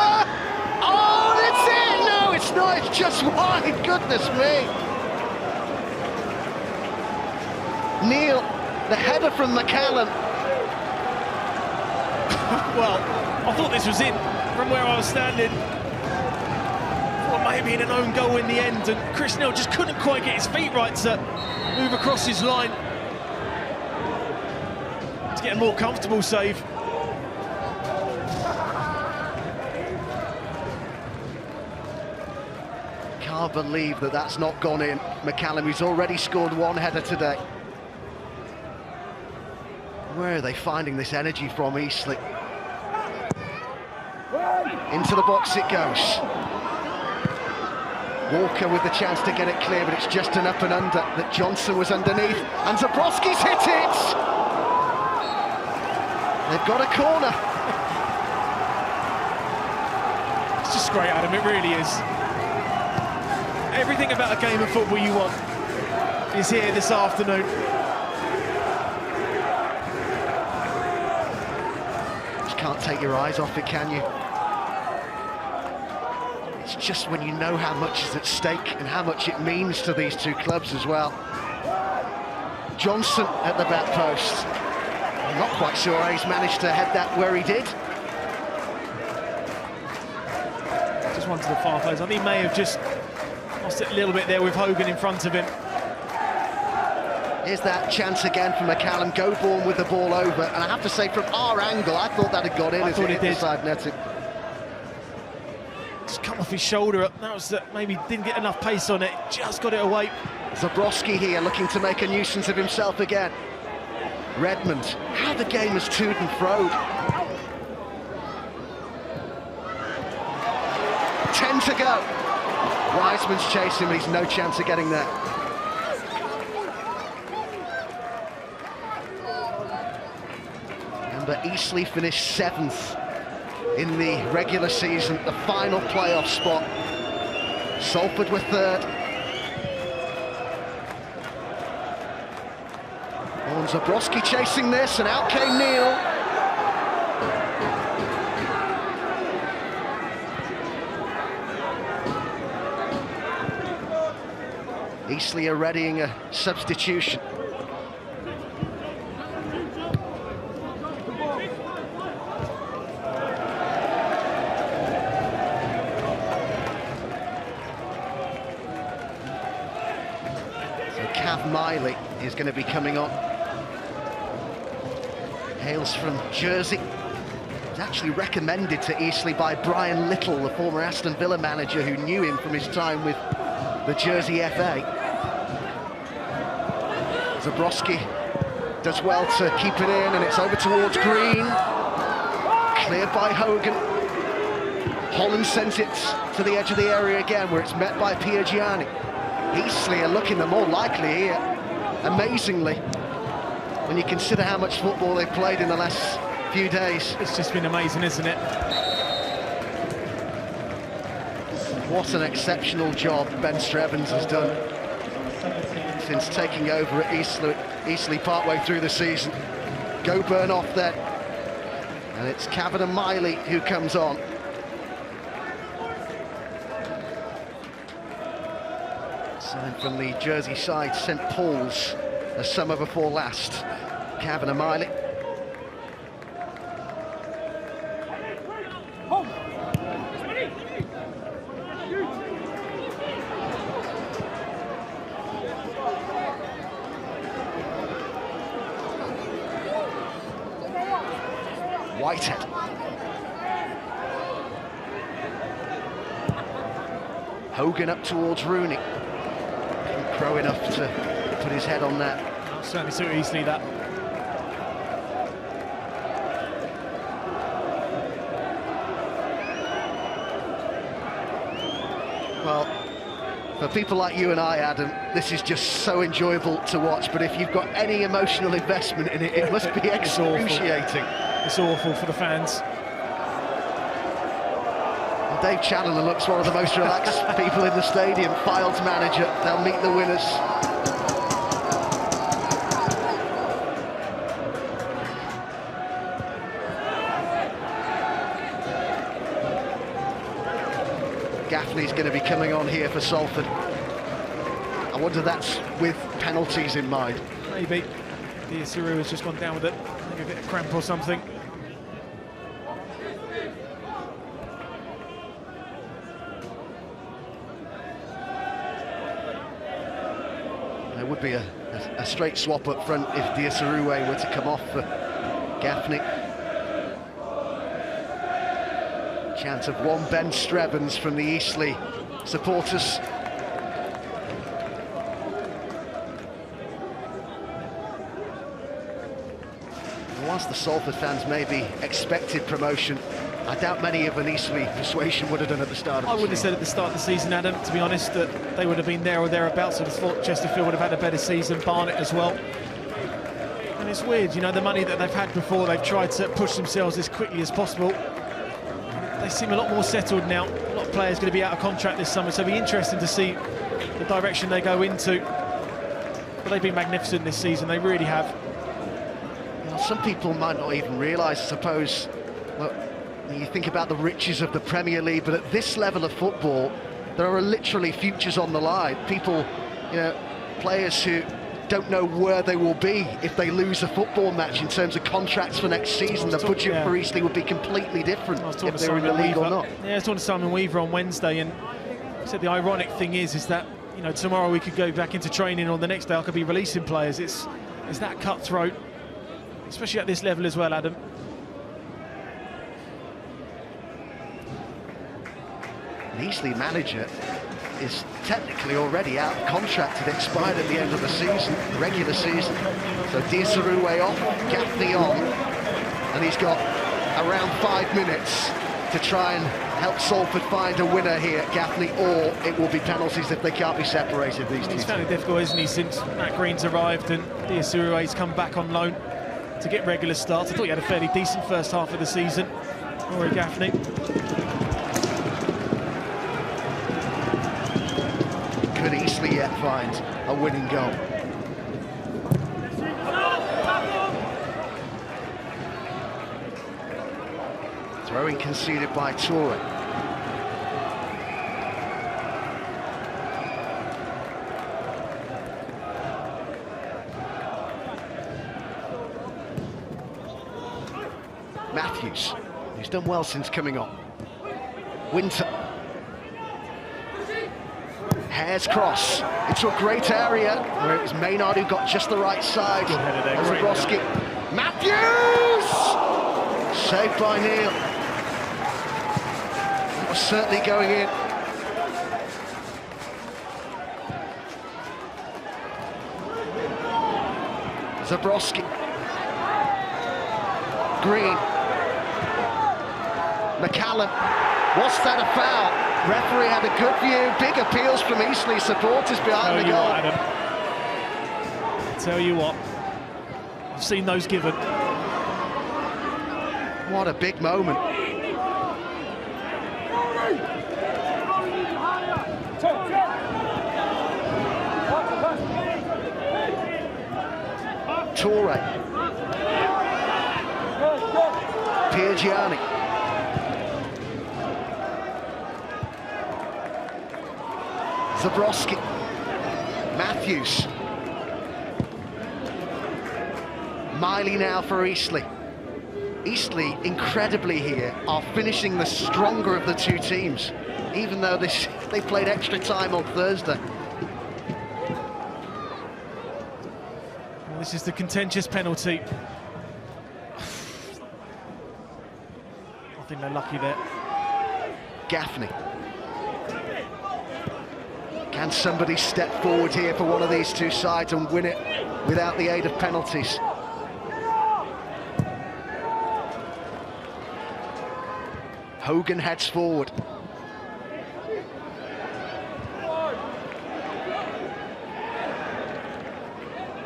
Oh, that's it! No, it's not, it's just wide, goodness me! Neil, the header from McCallum. Well, I thought this was in from where I was standing. Well, maybe in an own goal in the end, and Chris Neal just couldn't quite get his feet right to move across his line to get a more comfortable save. Can't believe that that's not gone in. McCallum, who's already scored one header today. Where are they finding this energy from, Eastleigh? Into the box it goes. Walker with the chance to get it clear, but it's just an up and under that Johnson was underneath, and Zabrowski's hit it! They've got a corner. It's just great, Adam, it really is. Everything about a game of football you want is here this afternoon. Just can't take your eyes off it, can you? It's just when you know how much is at stake and how much it means to these two clubs as well. Johnson at the back post. I'm not quite sure how he's managed to head that where he did. Just one to the far post. I think he may have just lost it a little bit there with Hogan in front of him. Here's that chance again for McCallum. Coburn with the ball over, and I have to say, from our angle, I thought that had got in. I thought it did. Side netting. Just come off his shoulder. That was maybe didn't get enough pace on it. Just got it away. Zabrowski here looking to make a nuisance of himself again. Redmond, how the game has toed and froed. 10 to go. Wiseman's chasing, but he's no chance of getting there. Remember, Eastleigh finished 7th in the regular season, the final playoff spot. Salford were 3rd. Zabrowski chasing this, and out came Neil. Eastleigh are readying a substitution. Miley is going to be coming on. Hails from Jersey. Was actually recommended to Eastleigh by Brian Little, the former Aston Villa manager who knew him from his time with the Jersey FA. Zabrowski does well to keep it in, and it's over towards Green. Cleared by Hogan. Holland sends it to the edge of the area again, where it's met by Piergiani. Eastleigh are looking the more likely here, amazingly, when you consider how much football they've played in the last few days. It's just been amazing, isn't it? What an exceptional job Ben Strevens has done since taking over at Eastleigh partway through the season. Go burn off then. And it's Cavan and Miley who comes on. Signed from the Jersey side, St Paul's, the summer before last. Cavan and Miley. Whitehead. Hogan up towards Rooney. Pro enough to put his head on that. Certainly suit Eastleigh, that. Well, for people like you and I, Adam, this is just so enjoyable to watch, but if you've got any emotional investment in it, it must be excruciating. It's awful for the fans. Dave Chandler looks one of the most relaxed people in the stadium. Files manager, they'll meet the winners. Gaffney's going to be coming on here for Salford. I wonder that's with penalties in mind. Maybe. Diasaru has just gone down with it. Maybe a bit of cramp or something. There would be a straight swap up front if Diasaru were to come off for Gaffney. Chance of one Ben Strevens from the Eastleigh supporters. Whilst the Salford fans maybe expected promotion, I doubt many of an Eastleigh persuasion would have done at the start of the season. I would have said at the start of the season, Adam, to be honest, that they would have been there or thereabouts. I just thought Chesterfield would have had a better season, Barnet as well. And it's weird, you know, the money that they've had before, they've tried to push themselves as quickly as possible. They seem a lot more settled now. A lot of players going to be out of contract this summer, so it'll be interesting to see the direction they go into. But they've been magnificent this season, they really have. Well, some people might not even realise, I suppose, look, you think about the riches of the Premier League, but at this level of football, there are literally futures on the line. People, you know, players who don't know where they will be if they lose a football match in terms of contracts for next season. The budget for Eastleigh would be completely different if they were in the league or not. Yeah, I was talking to Simon Weaver on Wednesday, and he said the ironic thing is that, you know, tomorrow we could go back into training, or the next day I could be releasing players. It's that cutthroat, especially at this level as well, Adam. The Eastleigh manager is technically already out of contract. It expired at the end of the season, regular season. So Diasaru off, Gaffney on, and he's got around 5 minutes to try and help Salford find a winner here, Gaffney, or it will be penalties if they can't be separated, these two. He's found it difficult, isn't he, since Matt Green's arrived and Diasaru's come back on loan to get regular starts. I thought he had a fairly decent first half of the season, Rory Gaffney. Could Eastleigh yet find a winning goal? Throw-in conceded by Toure. Matthews, who's done well since coming on. Winter. Hare's cross into a great area where it was Maynard who got just the right side. Good header there, great Zabrowski. Matthews! Saved by Neil. It was certainly going in. Zabrowski. Green. McCallum. Was that a foul? Referee had a good view. Big appeals from Eastleigh supporters behind the goal. Tell you what, I've seen those given. What a big moment. Toure. Piergiani. Zabrowski. Matthews. Miley now for Eastleigh. Eastleigh, incredibly here, are finishing the stronger of the two teams, even though they played extra time on Thursday. Well, this is the contentious penalty. I think they're lucky there. Gaffney. Can somebody step forward here for one of these two sides and win it without the aid of penalties? Hogan heads forward.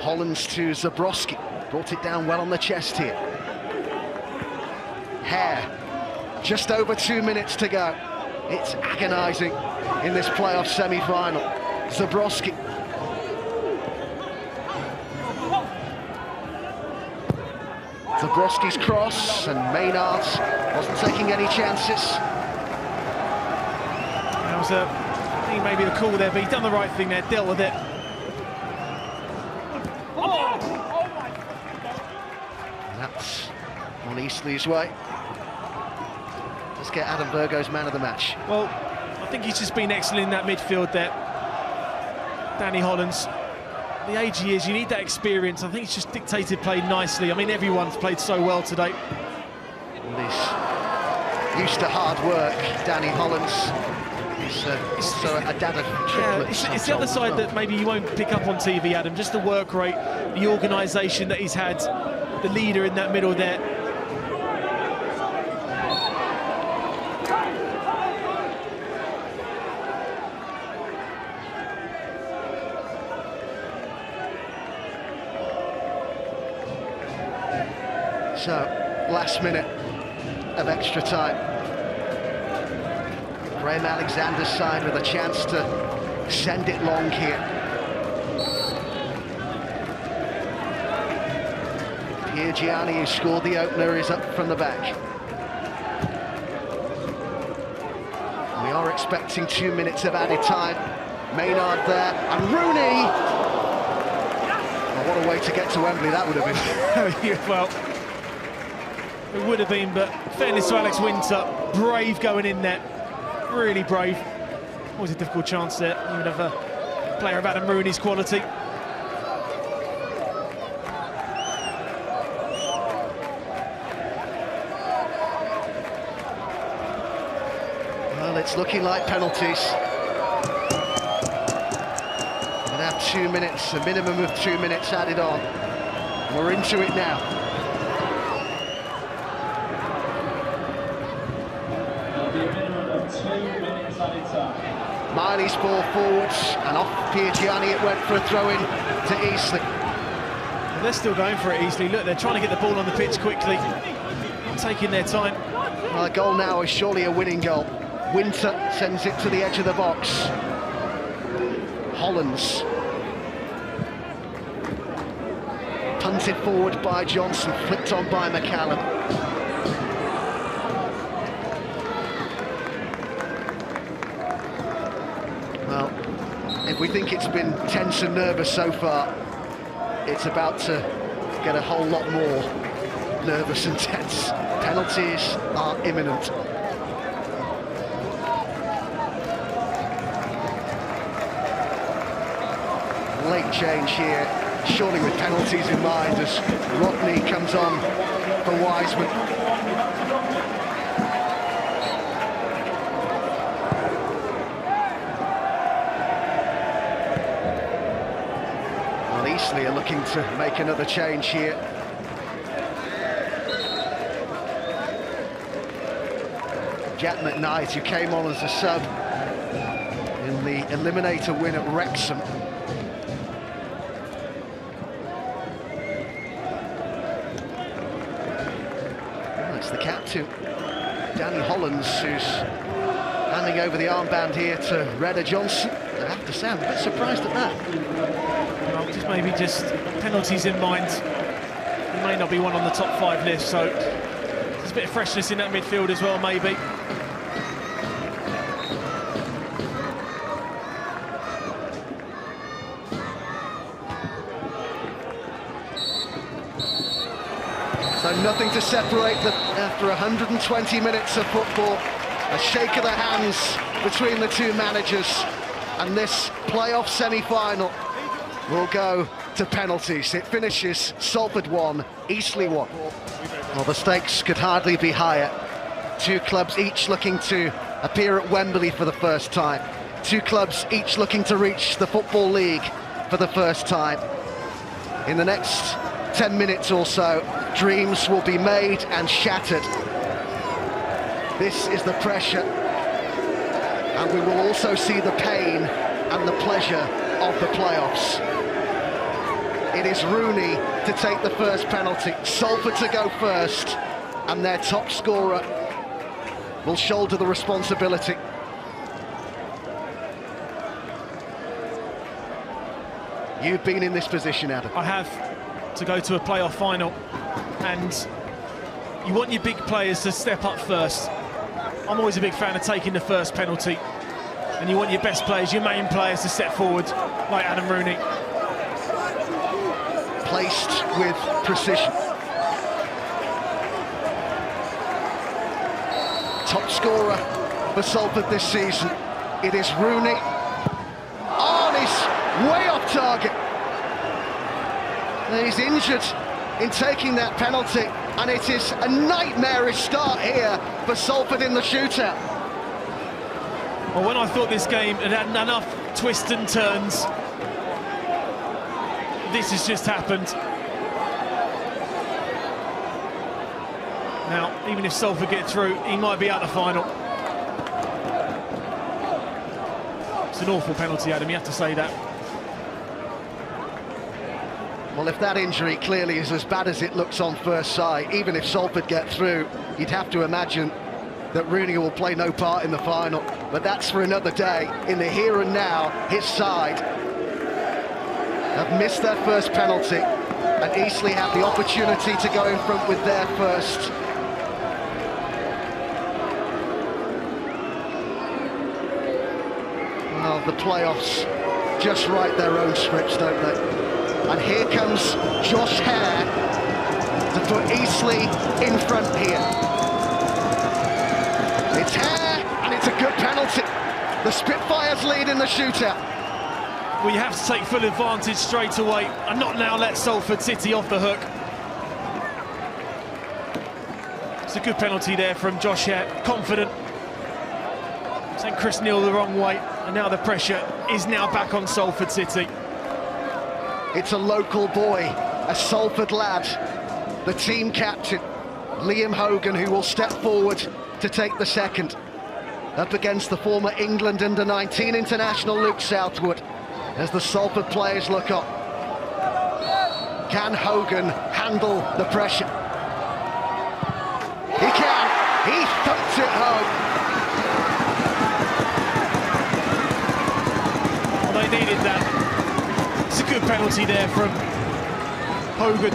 Hollands to Zabrowski. Brought it down well on the chest here. Hare. Just over 2 minutes to go. It's agonising in this playoff semi-final. Zabrowski. Zabrowski's cross, and Maynard's wasn't taking any chances. That was I think maybe a call there, but he's done the right thing there, dealt with it. And that's on Eastleigh's way. Let's get Adam Virgo's man of the match. Well, I think he's just been excellent in that midfield there. Danny Hollands. The age he is, you need that experience. I think he's just dictated play nicely. I mean, everyone's played so well today. He's used to hard work, Danny Hollands. He's also a dad of triplets. Yeah, it's the other side that maybe you won't pick up on TV, Adam. Just the work rate, the organisation that he's had, the leader in that middle there. So, last minute of extra time. Graham Alexander's side with a chance to send it long here. Piergiani, who scored the opener, is up from the back. We are expecting 2 minutes of added time. Maynard there, and Rooney! Oh, what a way to get to Wembley that would have been. Yeah, well, it would have been, but fairness to Alex Winter, brave going in there, really brave. Always a difficult chance there, even of a player of Adam Rooney's quality. Well, it's looking like penalties. We're gonna have 2 minutes, a minimum of 2 minutes added on. We're into it now. Miley's ball forwards, and off Piergiani it went for a throw-in to Eastleigh. Well, they're still going for it, Eastleigh. Look, they're trying to get the ball on the pitch quickly, taking their time. Well, a goal now is surely a winning goal. Winter sends it to the edge of the box. Hollands. Punted forward by Johnson, flipped on by McCallum. Well, if we think it's been tense and nervous so far, it's about to get a whole lot more nervous and tense. Penalties are imminent. Late change here, surely with penalties in mind, as Rodney comes on for Wiseman. Well, Eastleigh are looking to make another change here. Jack McKnight, who came on as a sub in the Eliminator win at Wrexham. The captain, Danny Hollands, who's handing over the armband here to Redder Johnson. I have to say, I'm a bit surprised at that. Well, just penalties in mind. He may not be one on the top 5 list, so there's a bit of freshness in that midfield as well, maybe. So nothing to separate them after 120 minutes of football. A shake of the hands between the two managers, and this playoff semi-final will go to penalties. It finishes Salford 1, Eastleigh 1. Well, the stakes could hardly be higher. Two clubs each looking to appear at Wembley for the first time. Two clubs each looking to reach the Football League for the first time. In the next 10 minutes or so, dreams will be made and shattered. This is the pressure, and we will also see the pain and the pleasure of the playoffs. It is Rooney to take the first penalty, Salford to go first, and their top scorer will shoulder the responsibility. You've been in this position, Adam. I have, to go to a playoff final, and you want your big players to step up first. I'm always a big fan of taking the first penalty, and you want your best players, your main players, to step forward, like Adam Rooney. Placed with precision. Top scorer for Salford this season. It is Rooney. Oh, and he's way off target. He's injured in taking that penalty, and it is a nightmarish start here for Salford in the shootout. Well, when I thought this game had had enough twists and turns, this has just happened. Now, even if Salford get through, he might be out the final. It's an awful penalty, Adam, you have to say that. Well, if that injury clearly is as bad as it looks on first sight, even if Salford get through, you'd have to imagine that Rooney will play no part in the final. But that's for another day. In the here and now, his side have missed their first penalty, and Eastleigh have the opportunity to go in front with their first. Well, the playoffs just write their own scripts, don't they? And here comes Josh Hare to put Eastleigh in front here. It's Hare, and it's a good penalty. The Spitfires lead in the shootout. Well, you have to take full advantage straight away and not now let Salford City off the hook. It's a good penalty there from Josh Hare, confident. Sent Chris Neal the wrong way, and now the pressure is now back on Salford City. It's a local boy, a Salford lad, the team captain, Liam Hogan, who will step forward to take the second. Up against the former England under-19 international Luke Southwood, as the Salford players look up. Can Hogan handle the pressure? He can! He thumps it home! Well, they needed that. It's a good penalty there from Hogan.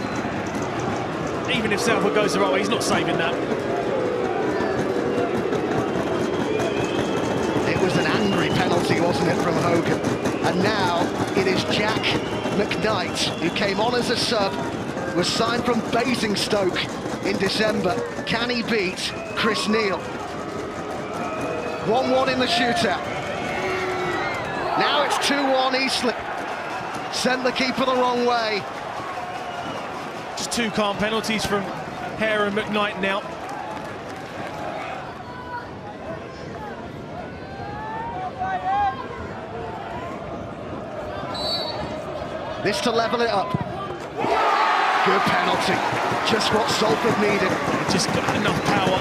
Even if Salford goes the right way, he's not saving that. It was an angry penalty, wasn't it, from Hogan? And now it is Jack McKnight, who came on as a sub, was signed from Basingstoke in December. Can he beat Chris Neal? 1-1 in the shootout. Now it's 2-1 Eastleigh. Sent the keeper the wrong way. Just two calm penalties from Hare and McKnight now. This to level it up. Good penalty. Just what Salford needed. Just got enough power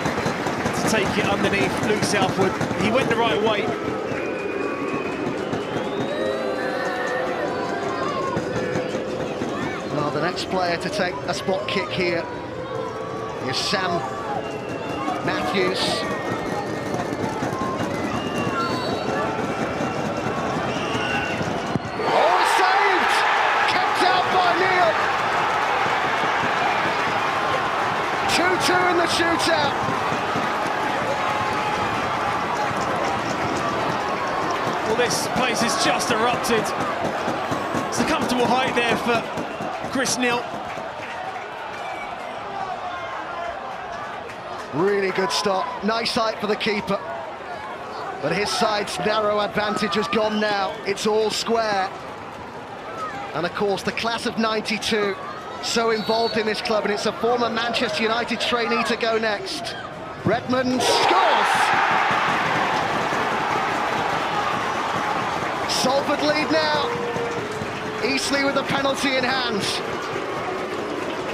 to take it underneath Luke Southwood. He went the right way. Well, the next player to take a spot kick here is Sam Matthews. Oh, saved! Kept out by Neal. 2-2 in the shootout. Well, this place is just erupted. It's a comfortable height there for Chris Neal. Really good stop. Nice height for the keeper. But his side's narrow advantage has gone now. It's all square. And of course, the class of '92, so involved in this club, and it's a former Manchester United trainee to go next. Redmond scores! Salford lead now. Eastleigh with the penalty in hand.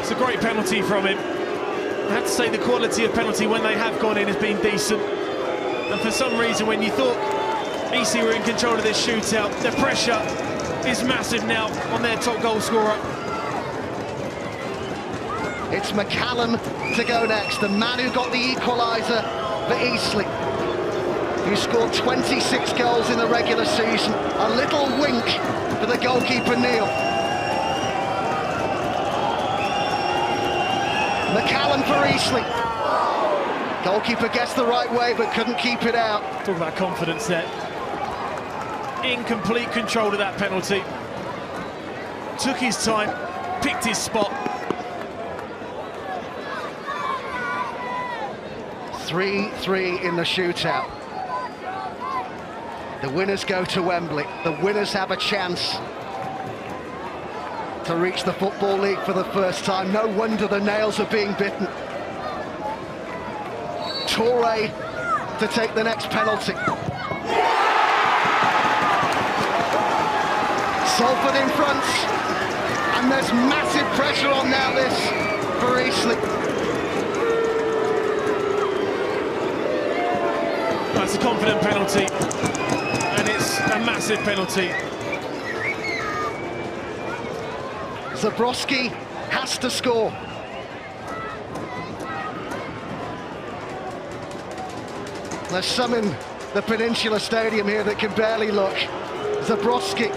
It's a great penalty from him. I have to say the quality of penalty when they have gone in has been decent. And for some reason, when you thought Eastleigh were in control of this shootout, the pressure is massive now on their top goal scorer. It's McCallum to go next, the man who got the equaliser for Eastleigh, who scored 26 goals in the regular season. A little wink for the goalkeeper, Neal. McCallum for Eastleigh. Goalkeeper gets the right way, but couldn't keep it out. Talk about confidence there. In complete control of that penalty. Took his time, picked his spot. 3-3 in the shootout. The winners go to Wembley. The winners have a chance to reach the Football League for the first time. No wonder the nails are being bitten. Toure to take the next penalty. Salford in front, and there's massive pressure on now this for Eastleigh. That's a confident penalty, and it's a massive penalty. Zabrowski has to score. There's some in the Peninsula Stadium here that can barely look. Zabrowski.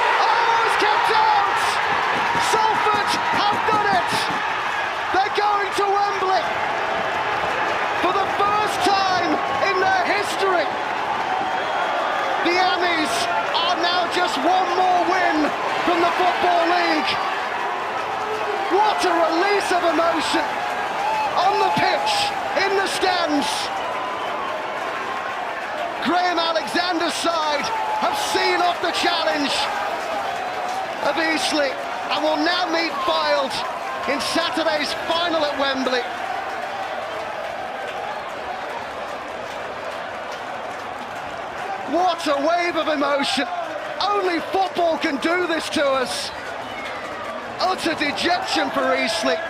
Oh, it's kept out! Salford have done it! They're going to Wembley for the first time in their history. The Ammies are now just one more win from the Football League. What a release of emotion on the pitch, in the stands. Graham Alexander's side have seen off the challenge of Eastleigh and will now meet Fylde in Saturday's final at Wembley. What a wave of emotion. Only football can do this to us. Utter dejection for Eastleigh.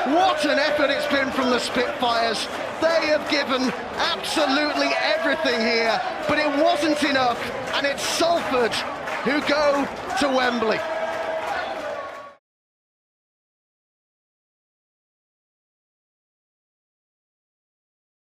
What an effort it's been from the Spitfires. They have given absolutely everything here, but it wasn't enough, and it's Salford who go to Wembley.